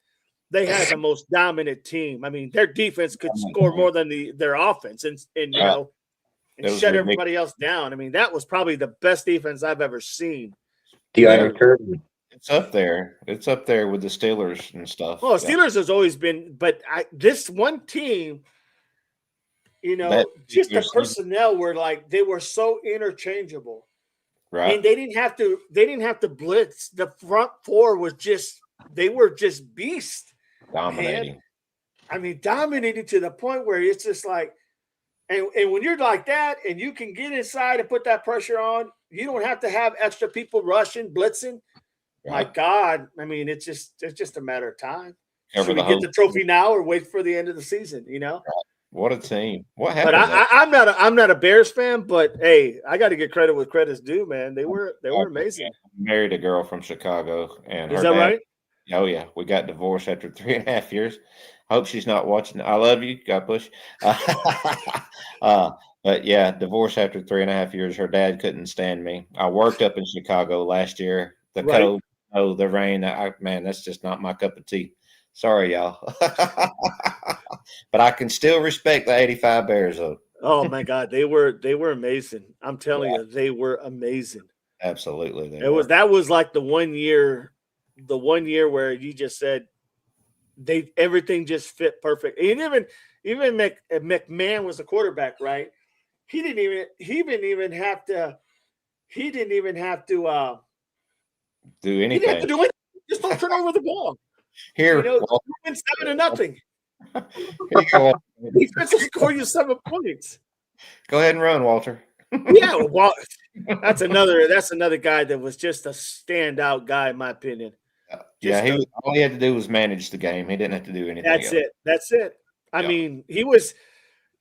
They had the most dominant team. I mean, their defense could score more than their offense, and shut everybody else down. I mean, that was probably the best defense I've ever seen. The Iron Curtain. It's up there. It's up there with the Steelers and stuff. Well, Steelers has always been, but this one team, just the personnel were like they were so interchangeable. Right. And they didn't have to blitz. The front four was they were just beasts. Dominating. Man. I mean, dominating to the point where it's just like, and when you're like that and you can get inside and put that pressure on, you don't have to have extra people rushing, blitzing. Right. My God. I mean, it's just a matter of time. Should we get the trophy now or wait for the end of the season, Right. What a team! What happened? But I'm not a Bears fan, but hey, I got to get credit with credit's due, man. They were amazing. I married a girl from Chicago, and is that right? Oh yeah, we got divorced after 3.5 years. Hope she's not watching. I love you, God push. But yeah, divorced after 3.5 years. Her dad couldn't stand me. I worked up in Chicago last year. The cold, the rain. Man, that's just not my cup of tea. Sorry, y'all. But I can still respect the 85 Bears, though. Oh my God, they were amazing. I'm telling you, they were amazing. Absolutely, that was like the 1 year where you just said everything just fit perfect. And even McMahon was the quarterback, right? He didn't even have to do anything. He didn't have to do anything. Just don't turn over the ball. Here, win 7-0. Defense will score you 7 points. Go ahead and run, Walter. Yeah, well, that's another guy that was just a standout guy, in my opinion. All he had to do was manage the game. He didn't have to do anything. That's it. I mean, he was,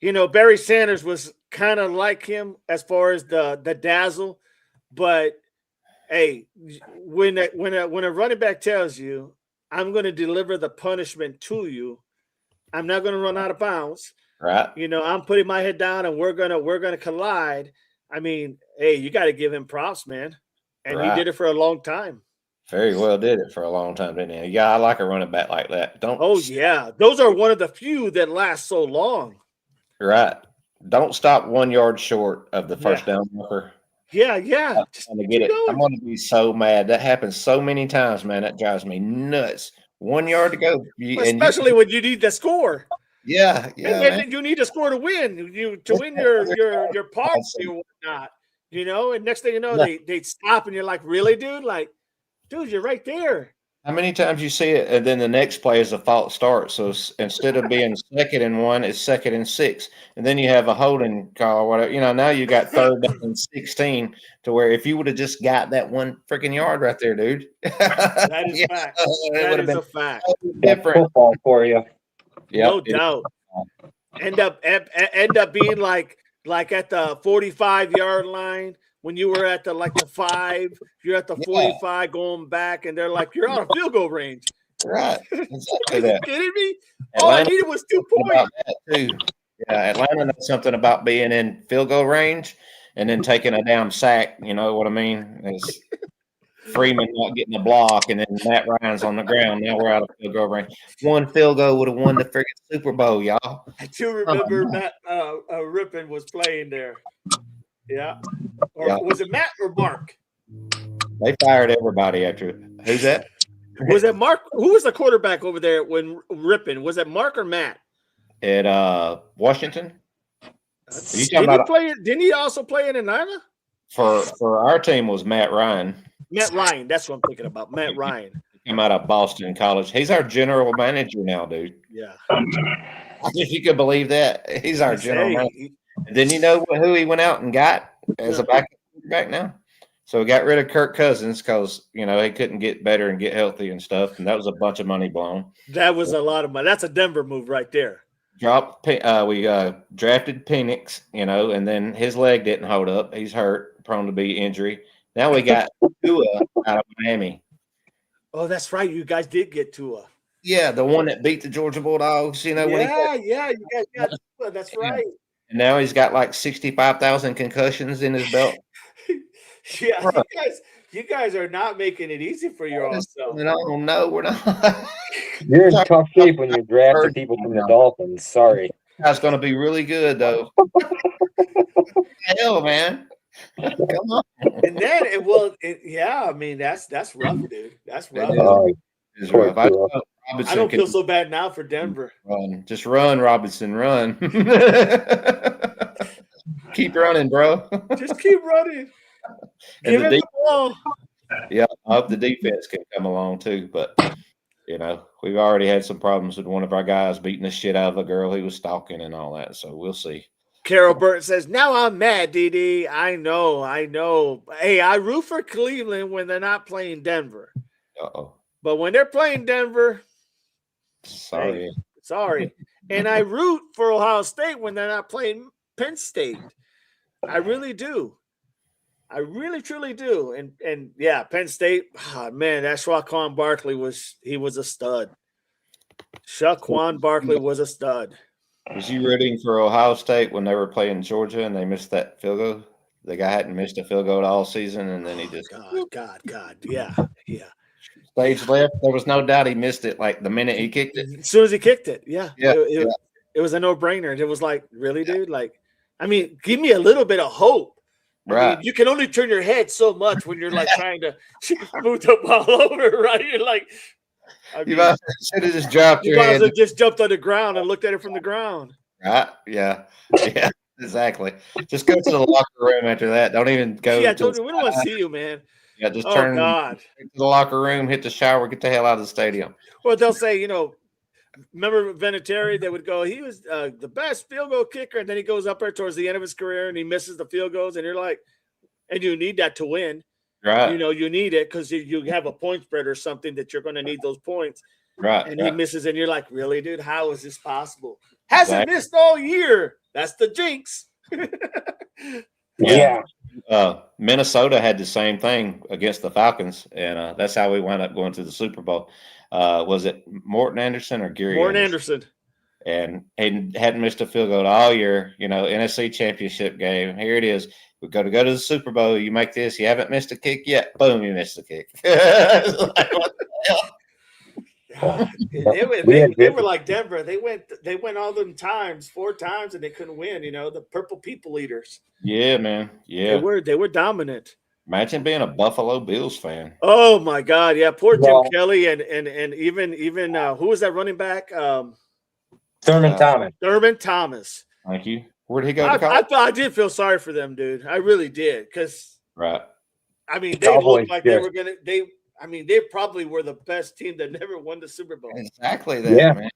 Barry Sanders was kind of like him as far as the dazzle, but hey, when a running back tells you, I'm going to deliver the punishment to you, I'm not going to run out of bounds. Right. I'm putting my head down and we're gonna collide. I mean, hey, you got to give him props, man. And he did it for a long time. Very well did it for a long time, didn't he? Yeah, I like a running back like that. Yeah. Those are one of the few that last so long. Right. Don't stop 1 yard short of the first down marker. Yeah. I'm going to be so mad. That happens so many times, man. That drives me nuts. 1 yard to go. Especially when you need to score. Yeah. And you need to score to win. To win your party or whatnot. And next thing you know, they stop and you're like, really, dude? Like, dude, you're right there. How many times you see it, and then the next play is a false start. So instead of being 2nd and 1, it's 2nd and 6, and then you have a holding call or whatever. Now you got 3rd and 16, to where if you would have just got that 1 freaking yard right there, dude. That is fact. That is a fact. Different football for you. Yep. No doubt. End up being like at the 45-yard line. When you were at the 5, you're at the 45 going back, and they're like, you're out of field goal range. Right. Exactly. Are you kidding me? All I needed was 2 points. Yeah, Atlanta knows something about being in field goal range and then taking a damn sack. You know what I mean? It's Freeman not getting a block, and then Matt Ryan's on the ground. Now we're out of field goal range. 1 field goal would have won the freaking Super Bowl, y'all. I do remember Matt Rippon was playing there. Yeah. Or was it Matt or Mark? They fired everybody after. Who's that? Was it Mark? Who was the quarterback over there when Rippon? Was it Mark or Matt? At Washington. Didn't he also play in Atlanta? For our team was Matt Ryan. Matt Ryan. That's what I'm thinking about. Matt Ryan. He came out of Boston College. He's our general manager now, dude. Yeah. If you could believe that. He's our general manager. And then you know who he went out and got as a back now? So we got rid of Kirk Cousins because he couldn't get better and get healthy and stuff, and that was a bunch of money blown. That was a lot of money. That's a Denver move right there. We drafted Penix, and then his leg didn't hold up. He's hurt, prone to be injury. Now we got Tua out of Miami. Oh, that's right. You guys did get Tua. Yeah, the one that beat the Georgia Bulldogs. You guys got Tua. That's right. And now he's got like 65,000 concussions in his belt. Yeah, you guys are not making it easy for yourself. No, we're not. You're in tough shape when you're drafting people from the Dolphins. Sorry. That's going to be really good, though. Hell, man. Come on. And then I mean, that's rough, dude. That's rough. It's rough. I don't feel so bad now for Denver. Just run, Robinson, run. Keep running, bro. Just keep running. Give it the ball. Yeah, I hope the defense can come along too. But we've already had some problems with one of our guys beating the shit out of a girl he was stalking and all that. So we'll see. Carol Burton says, "Now I'm mad, DD. I know. Hey, I root for Cleveland when they're not playing Denver. But when they're playing Denver, sorry. And I root for Ohio State when they're not playing Penn State. I really do. I really, truly do. And yeah, Penn State, man, that Saquon Barkley was a stud. Saquon Barkley was a stud. Was you rooting for Ohio State when they were playing Georgia and they missed that field goal? The guy hadn't missed a field goal all season, and then he just God. Yeah. Stage left. There was no doubt he missed it like the minute he kicked it. As soon as he kicked it, yeah. It was a no-brainer. It was like, really, dude? Like, I mean, give me a little bit of hope. Right. I mean, you can only turn your head so much when you're like trying to move the ball over, right? You're like, you should have just dropped your head. You just jumped on the ground and looked at it from the ground. Right? Yeah, exactly. Just go to the locker room after that. Don't even go. Yeah, we don't want to see you, man. Yeah, just turn to the locker room, hit the shower, get the hell out of the stadium. Well, they'll say, remember Vinatieri? They would go, he was the best field goal kicker, and then he goes up there towards the end of his career and he misses the field goals, and you're like, and you need that to win. Right. You need it because you have a point spread or something that you're going to need those points. Right. And he misses, and you're like, really, dude? How is this possible? Hasn't missed all year. That's the jinx. Yeah. Minnesota had the same thing against the Falcons, and that's how we wound up going to the Super Bowl. Was it Morton Anderson or Gary? Morton Anderson. And he hadn't missed a field goal all year. NFC Championship game. Here it is. We go to the Super Bowl. You make this. You haven't missed a kick yet. Boom, you missed the kick. Like, what the hell? They were like Denver. They went all them times, 4 times, and they couldn't win. The Purple People Eaters. Yeah, man. Yeah, they were dominant. Imagine being a Buffalo Bills fan. Oh my God, yeah. Poor Jim Kelly and even who was that running back? Thurman Thomas. Thurman Thomas. Thank you. Where did he go to college? I did feel sorry for them, dude. I really did, because right. I mean, they looked like they were gonna. They probably were the best team that never won the Super Bowl. Exactly that, man.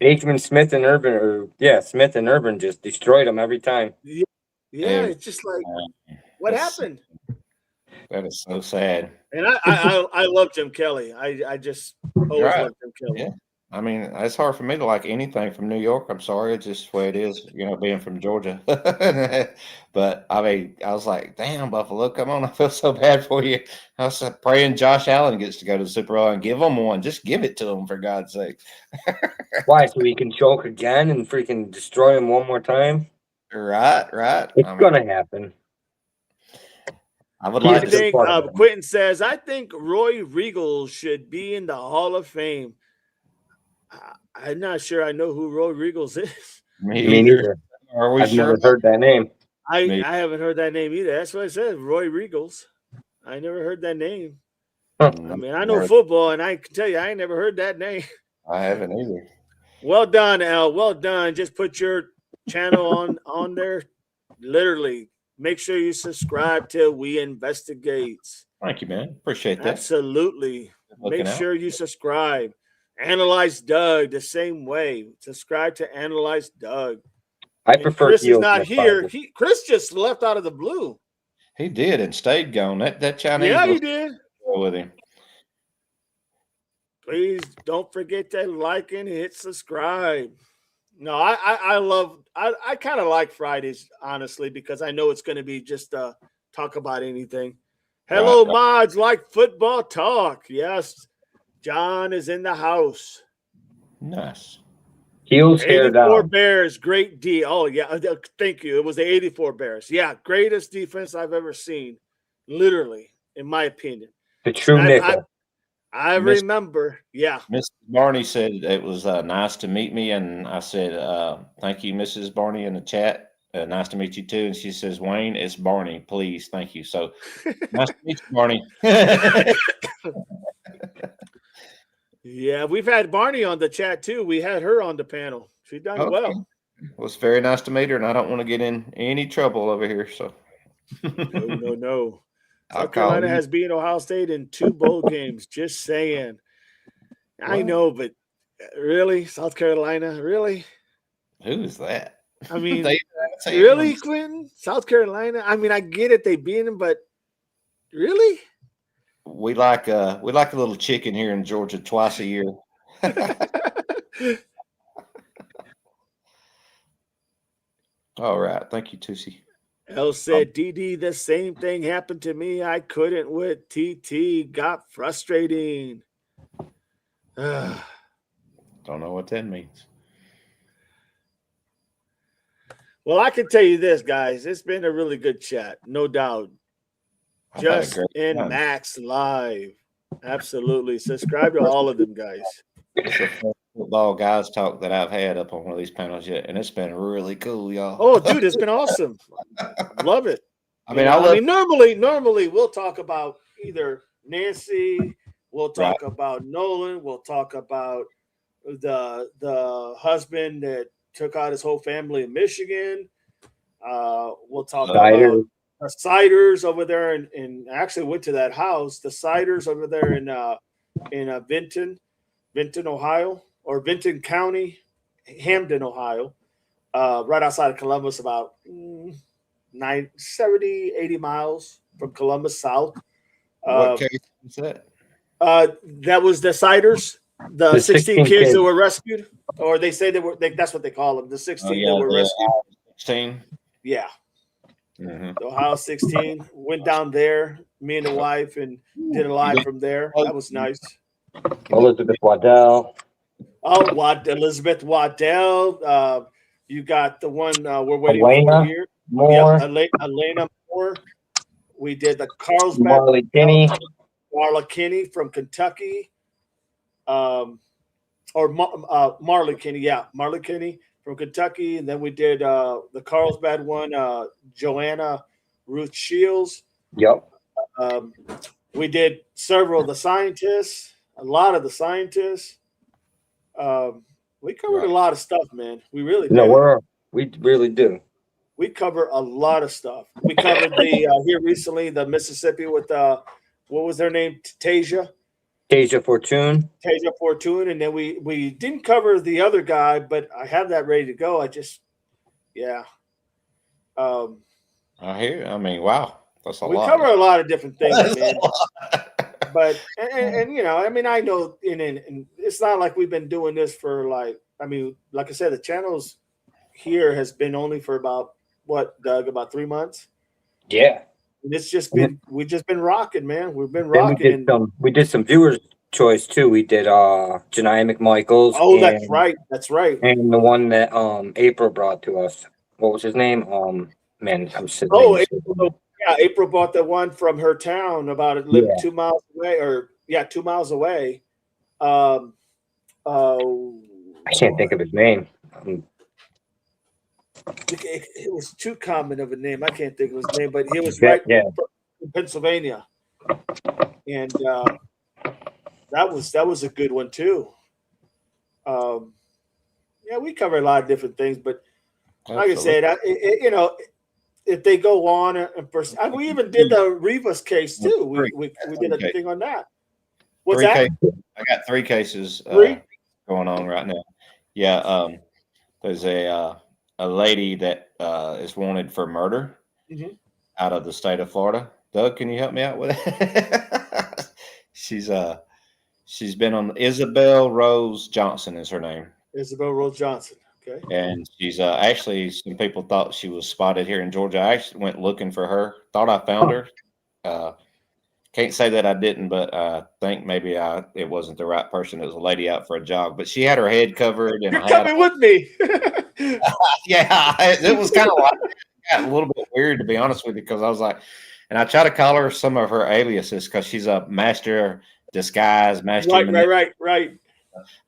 Aikman, Smith, and Urban, Smith and Urban just destroyed them every time. Yeah, it's just like, what happened? That is so sad. And I love Jim Kelly. I just always loved Jim Kelly. Yeah. I mean, it's hard for me to like anything from New York. I'm sorry. It's just the way it is, being from Georgia. But I mean, I was like, damn, Buffalo, come on. I feel so bad for you. I was praying Josh Allen gets to go to the Super Bowl and give them one. Just give it to him, for God's sake. Why? So he can choke again and freaking destroy him one more time? Right. It's going to happen. I would like to think Quentin says, I think Roy Riegel should be in the Hall of Fame. I'm not sure I know who Roy Riegels is. Me neither. I've never heard that name. I haven't heard that name either. That's what I said, Roy Riegels. I never heard that name. I mean, I know football, and I can tell you, I ain't never heard that name. I haven't either. Well done, Al. Well done. Just put your channel on there. Literally, make sure you subscribe to We Investigate. Thank you, man. Appreciate that. Absolutely. Make sure you subscribe. Analyze Doug the same way. Subscribe to Analyze Doug. I prefer Chris is not here. Chris just left out of the blue. He did and stayed gone. That Chinese Yeah, he was did. with him. Please don't forget to like and hit subscribe. No, I kind of like Fridays, honestly, because I know it's going to be just talk about anything. Hello, Right. mods, like football talk. Yes, John is in the house. Nice. Heels hair 84 down. Bears, great D. Oh, yeah, thank you. It was the 84 Bears. Yeah, greatest defense I've ever seen, literally, in my opinion. The true nickel. I Miss- remember. Yeah. Mrs. Barney said it was nice to meet me, and I said, thank you, Mrs. Barney, in the chat. Nice to meet you too. And she says, Wayne, it's Barney. Please, thank you. So nice to meet you, Barney. Yeah, we've had Barney on the chat too. We had her on the panel. She done Okay. well. Well, it's very nice to meet her, and I don't want to get in any trouble over here. So No. I'll South call Carolina you. has beaten Ohio State in 2 bowl games. Just saying. I Well- know, but really, South Carolina, really? Who is that? I mean, They- really, Clinton? South Carolina? I mean, I get it. They beat him, but really? We like a little chicken here in Georgia twice a year. All right. Thank you, Tusi. L said, DD, the same thing happened to me. I couldn't with TT. Got frustrating. Don't know what that means. Well, I can tell you this, guys. It's been a really good chat, no doubt. I've had a Just great in time. Max Live. Absolutely. Subscribe to all of them, guys. It's the first football guys talk that I've had up on one of these panels yet, and it's been really cool, y'all. Oh, dude, it's been awesome. Love it. I mean, I love normally we'll talk about either Nancy, we'll talk about Nolan, we'll talk about the husband that took out his whole family in Michigan. We'll talk Cider. about the ciders over there, and actually went to that house. The ciders over there in Vinton, Ohio, or Vinton County, Hamden, Ohio, right outside of Columbus, about 70, 80 miles from Columbus south. what case is that? That was the ciders, the 16 kids that were rescued, or they say that's what they call them, the 16 that were rescued. 16. Yeah. Mhm. The Ohio 16 went down there, me and the wife, and did a live from there. That was nice. Elizabeth Waddell. Oh, Elizabeth Waddell. You got the one we're waiting Elena for here. Moore. Yep, Elena Moore. We did the Carlsbad. Marley Kinney. Marla Kinney from Kentucky. Marley Kinney. Yeah, Marley Kinney from Kentucky. And then we did the Carlsbad one, Joanna Ruth Shields. Yep. We did several of the scientists, a lot of the scientists. We covered a lot of stuff, man. We really did. No, we really do. We cover a lot of stuff. We covered the here recently, the Mississippi with what was their name? Tasia Fortune. And then we didn't cover the other guy, but I have that ready to go. I hear. I mean, wow, that's a we lot. cover a lot of different things, That's man. a lot. But and you know, I mean, I know, and it's not like we've been doing this for like I said, the channels here has been only for about what, Doug, about 3 months. Yeah. And it's just been we've just been rocking, man. We've been rocking. We did some viewers choice too. We did Janiah McMichaels. Oh, that's right. That's right. And the one that April brought to us. What was his name? Man, I'm sitting. Oh, April bought the one from her town about 2 miles away, 2 miles away. I can't think of his name. It was too common of a name. I can't think of his name, but he was right in Pennsylvania, and that was a good one too. We cover a lot of different things, but like I said, if they go on and we even did the Rivas case too. We did a thing on that. What's that? I got 3 cases going on right now. Yeah, there's a lady that is wanted for murder. Mhm. out of the state of Florida. Doug, can you help me out with it? She's been on. Isabel Rose Johnson is her name. Isabel Rose Johnson. Okay. And she's actually, some people thought she was spotted here in Georgia. I actually went looking for her. Thought I found her. Can't say that I didn't, but I think maybe it wasn't the right person. It was a lady out for a jog, but she had her head covered. And You're coming with me. Yeah, it was kind of like a little bit weird, to be honest with you, because I was like, and I try to call her some of her aliases because she's a master disguise, master. Right.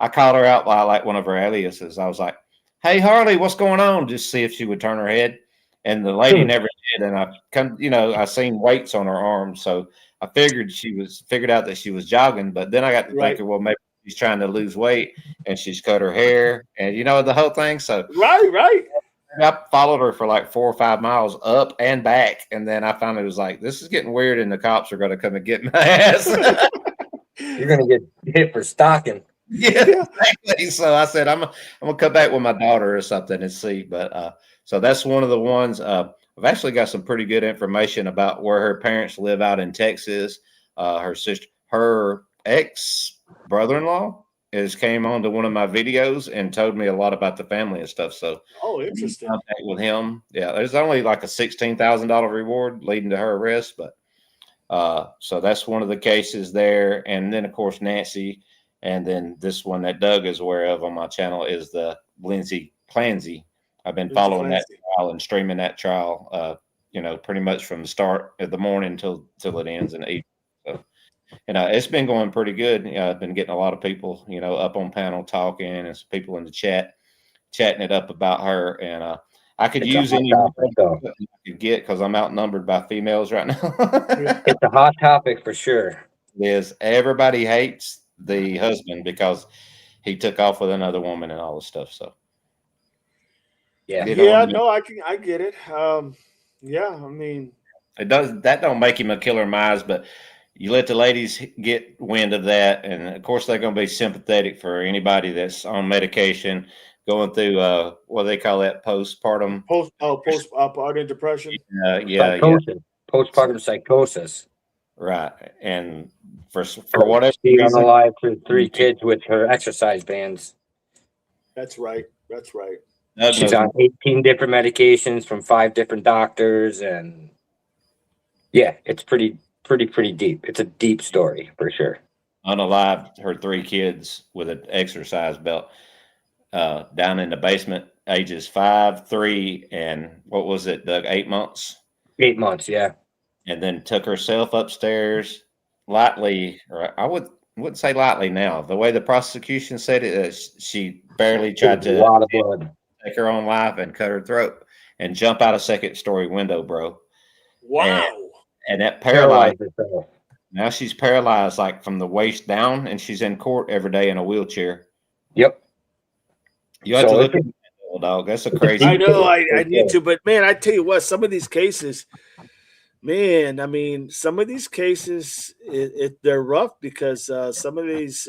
I called her out by like one of her aliases. I was like, "Hey Harley, what's going on?" Just see if she would turn her head, and the lady never did. And I seen weights on her arms, so I figured figured out that she was jogging. But then I got to thinking, well, maybe she's trying to lose weight, and she's cut her hair, and the whole thing. So right. I followed her for like 4 or 5 miles up and back, and then I finally was like, "This is getting weird," and the cops are going to come and get my ass. You're gonna get hit for stalking. Yeah, exactly. So I said, I'm gonna come back with my daughter or something and see. But so that's one of the ones. I've actually got some pretty good information about where her parents live out in Texas. Her ex brother-in-law came on to one of my videos and told me a lot about the family and stuff. So interesting. Contact with him. Yeah, there's only like a $16,000 reward leading to her arrest, but so that's one of the cases there. And then of course Nancy. And then this one that Doug is aware of on my channel is the Lindsay Clancy. I've been following that trial and streaming that trial, pretty much from the start of the morning till it ends in the evening. So, it's been going pretty good. I've been getting a lot of people, up on panel talking, and some people in the chat chatting it up about her. And I could use any I could get because I'm outnumbered by females right now. It's a hot topic for sure. It is. Everybody hates the husband because he took off with another woman and all this stuff. So yeah, no, I get it. I mean, that don't make him a killer mize, but you let the ladies get wind of that, and of course they're going to be sympathetic for anybody that's on medication going through what they call that postpartum depression. Postpartum psychosis. Right, and for whatever reason, alive for 3 kids with her exercise bands. That's right. She's on 18 different medications from 5 different doctors, and yeah, it's pretty deep. It's a deep story for sure. Unalived her 3 kids with an exercise belt down in the basement, ages 5, 3, and what was it, Doug? 8 months. 8 months, yeah. And then took herself upstairs lightly, or I wouldn't say lightly now. The way the prosecution said it, she barely tried to take her own life and cut her throat and jump out a 2nd-story window, bro. Wow. And that paralyzed herself. Now she's paralyzed like from the waist down, and she's in court every day in a wheelchair. Yep. You have to look at that, dog. That's a crazy. I know. I need to, but man, I tell you what, some of these cases. Man, I mean, some of these cases, they're rough because some of these.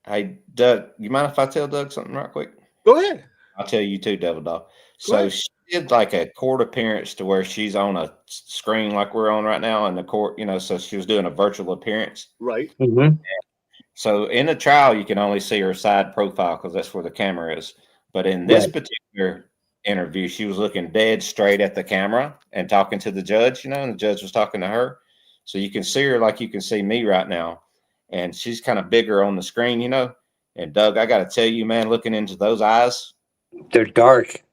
Hey, Doug, you mind if I tell Doug something right quick? Go ahead. I'll tell you too, Devil Dog. So she did like a court appearance to where she's on a screen like we're on right now in the court, so she was doing a virtual appearance. Right. Mm-hmm. So in the trial, you can only see her side profile because that's where the camera is. But in this particular interview, she was looking dead straight at the camera and talking to the judge, and the judge was talking to her. So you can see her like you can see me right now. And she's kind of bigger on the screen, And Doug, I got to tell you, man, looking into those eyes. They're dark.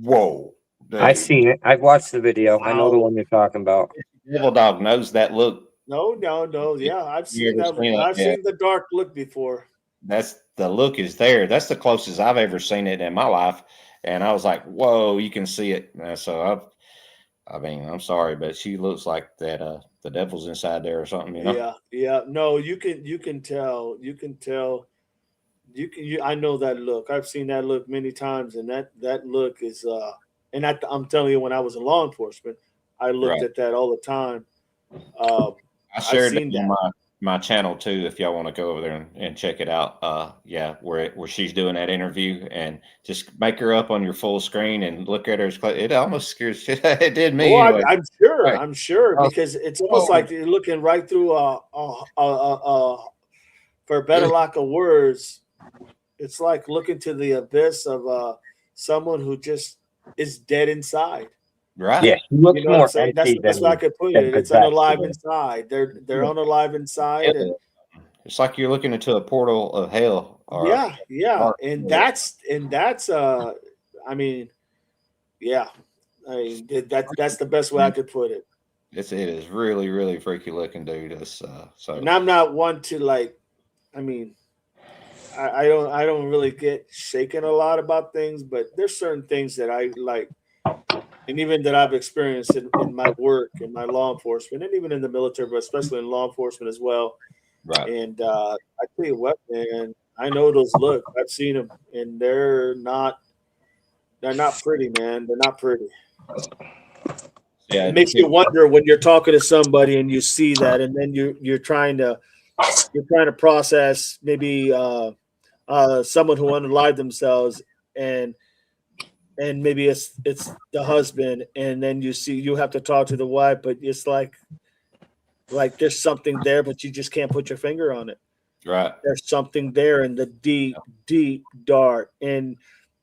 Whoa. Dude. I've seen it. I've watched the video. Wow. I know the one you're talking about. Devil Dog knows that look. No. Yeah, I've seen that. I've seen the dark look before. The look is there. That's the closest I've ever seen it in my life. And I was like, whoa, you can see it. So I'm sorry, but she looks like that the devil's inside there or something, Yeah. No, you can tell. I know that look. I've seen that look many times, and that look is and I'm telling you, when I was in law enforcement, I looked at that all the time. I shared it on my channel too, if y'all want to go over there and check it out. Yeah, where she's doing that interview, and just make her up on your full screen and look at her. It almost scares shit. It did me Oh, anyway. I'm sure. Right. I'm sure Oh. because it's almost like you're looking right through for a better lack of words, it's like looking to the abyss of someone who just is dead inside. Right. Yeah, he looks You know what more I'm saying? empty That's what I could put than it. It's possessed unalive today. inside. They're unalive inside, and It's like you're looking into a portal of hell. Or yeah, and that's I mean, yeah, I mean that's the best way I could put it. it is really, really freaky looking, dude. It's so. And I'm not one to like, I mean, I don't really get shaken a lot about things, but there's certain things that I like, and even that I've experienced in my work, in my law enforcement, and even in the military, but especially in law enforcement as well. Right. And I tell you what, man, I know those looks. I've seen them, and they're not pretty, man. They're not pretty. Yeah. It makes you wonder when you're talking to somebody and you see that, and then you're trying to process maybe someone who unalived themselves, and maybe it's the husband, and then you have to talk to the wife, but it's like there's something there, but you just can't put your finger on it. Right. There's something there in the deep dark, and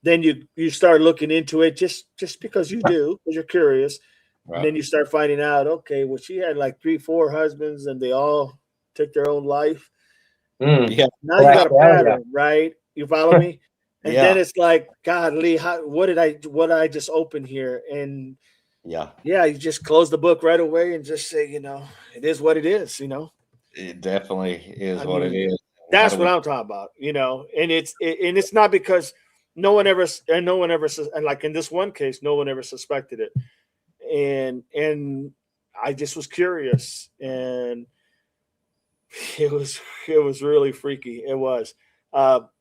then you start looking into it just because you do, because you're curious. Right. And then you start finding out, okay, well, she had like 3-4 husbands, and they all took their own life. Yeah. Now you got a pattern, right? You follow me? And Yeah. then it's like, God, Lee, what did I just open here? And Yeah. you just close the book right away and just say, it is what it is, It definitely is I what mean, it is. That's what I'm talking about, and it's not because no one ever, and like in this one case, no one ever suspected it. And I just was curious, and it was really freaky. It was,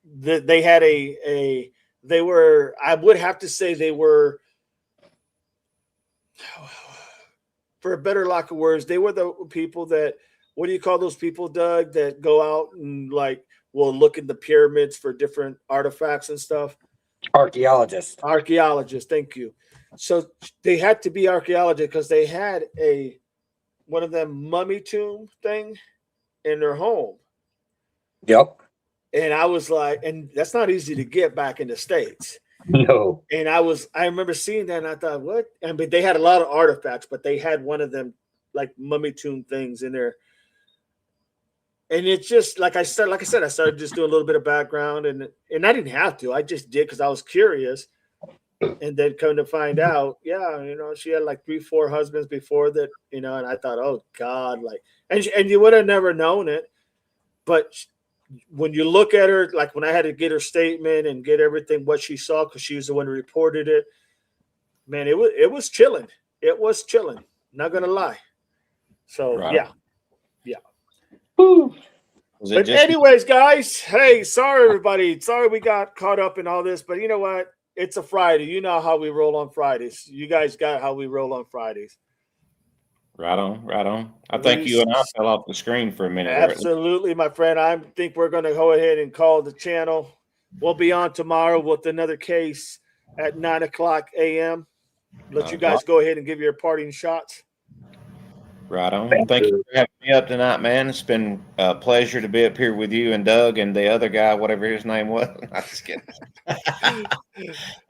they had they were, I would have to say they were, for a better lack of words, they were the people that, what do you call those people, Doug, that go out and like will look in the pyramids for different artifacts and stuff? Archaeologists. Thank you. So they had to be archaeologists because they had one of them mummy tomb thing in their home. Yep. And I was like, and that's not easy to get back in the States. No. And I remember seeing that, and I thought, what? And but they had a lot of artifacts, but they had one of them like mummy tomb things in there. And it's just like I said, I started just doing a little bit of background, and I didn't have to. I just did because I was curious. And then come to find out, she had like 3-4 husbands before that, and I thought, oh God, like, and you would have never known it. But when you look at her, like when I had to get her statement and get everything, what she saw, because she was the one who reported it, man, it was chilling. It was chilling. Not gonna lie. So Right. yeah. Woo. But anyways, guys, hey, sorry everybody. Sorry we got caught up in all this, but you know what? It's a Friday. You know how we roll on Fridays. You guys got how we roll on Fridays. Right on. I think you and I fell off the screen for a minute. Absolutely, my friend. I think we're going to go ahead and call the channel. We'll be on tomorrow with another case at 9:00 a.m. Let you guys go ahead and give your parting shots. Right on. Thank you for having me up tonight, man. It's been a pleasure to be up here with you and Doug and the other guy, whatever his name was. I'm just kidding.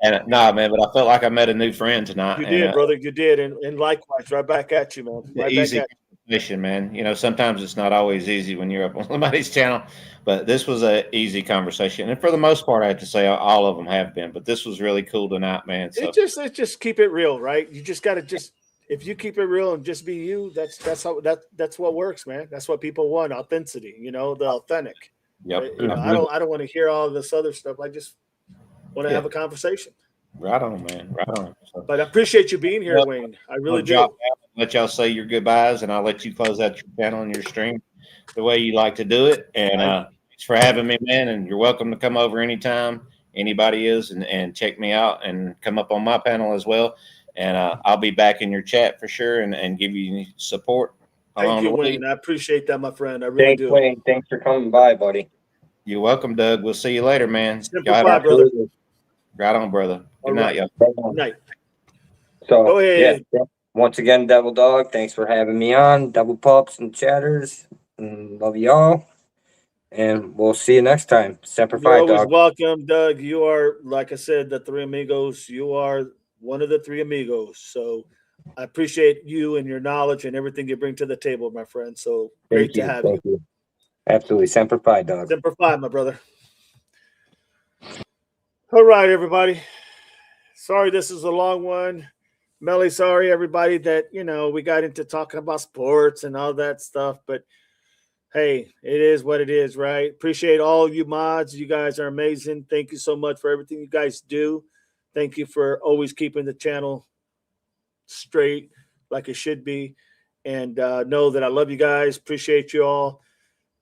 And man, but I felt like I met a new friend tonight. You did, brother. You did, and likewise, right back at you, man. Right easy back at conversation, man. Sometimes it's not always easy when you're up on somebody's channel, but this was an easy conversation, and for the most part, I have to say all of them have been. But this was really cool tonight, man. So It's just keep it real, right? You just got to if you keep it real and just be you, that's what works, man. That's what people want, authenticity, the authentic. Yep. I don't want to hear all this other stuff. I just want to have a conversation. Right on, man. Right on. So, but I appreciate you being here, Wayne. I really do. Let y'all say your goodbyes, and I'll let you close out your channel and your stream the way you like to do it. And thanks for having me, man. And you're welcome to come over anytime. Anybody is, and check me out and come up on my panel as well. And I'll be back in your chat for sure and give you support Thank you, the way. Wayne. I appreciate that, my friend. I really Thanks, do. Wayne. Thanks for coming by, buddy. You're welcome, Doug. We'll see you later, man. Simple Fi, brother. Absolutely. Right on, brother. Good All night, right. y'all. Good night. So, Go ahead. yeah. Once again, Devil Dog, thanks for having me on. Double Pups and Chatters. Love y'all. And we'll see you next time. Semper You're Fi, always dog. welcome, Doug. You are, like I said, the Three Amigos. You are one of the Three Amigos. So I appreciate you and your knowledge and everything you bring to the table, my friend. So great to have you. Thank you. Absolutely. Semper Fi, dog. Semper Fi, my brother. All right, everybody. Sorry this is a long one. Melly, sorry, everybody, that, we got into talking about sports and all that stuff. But, hey, it is what it is, right? Appreciate all you mods. You guys are amazing. Thank you so much for everything you guys do. Thank you for always keeping the channel straight like it should be. And know that I love you guys. Appreciate you all.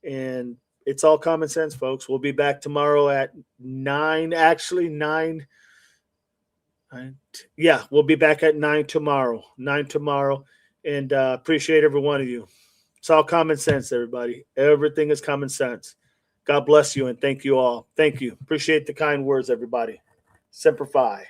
And it's all common sense, folks. We'll be back tomorrow at 9. Actually, 9. Yeah, we'll be back at 9 tomorrow. 9 tomorrow. And appreciate every one of you. It's all common sense, everybody. Everything is common sense. God bless you and thank you all. Thank you. Appreciate the kind words, everybody. Semper Fi.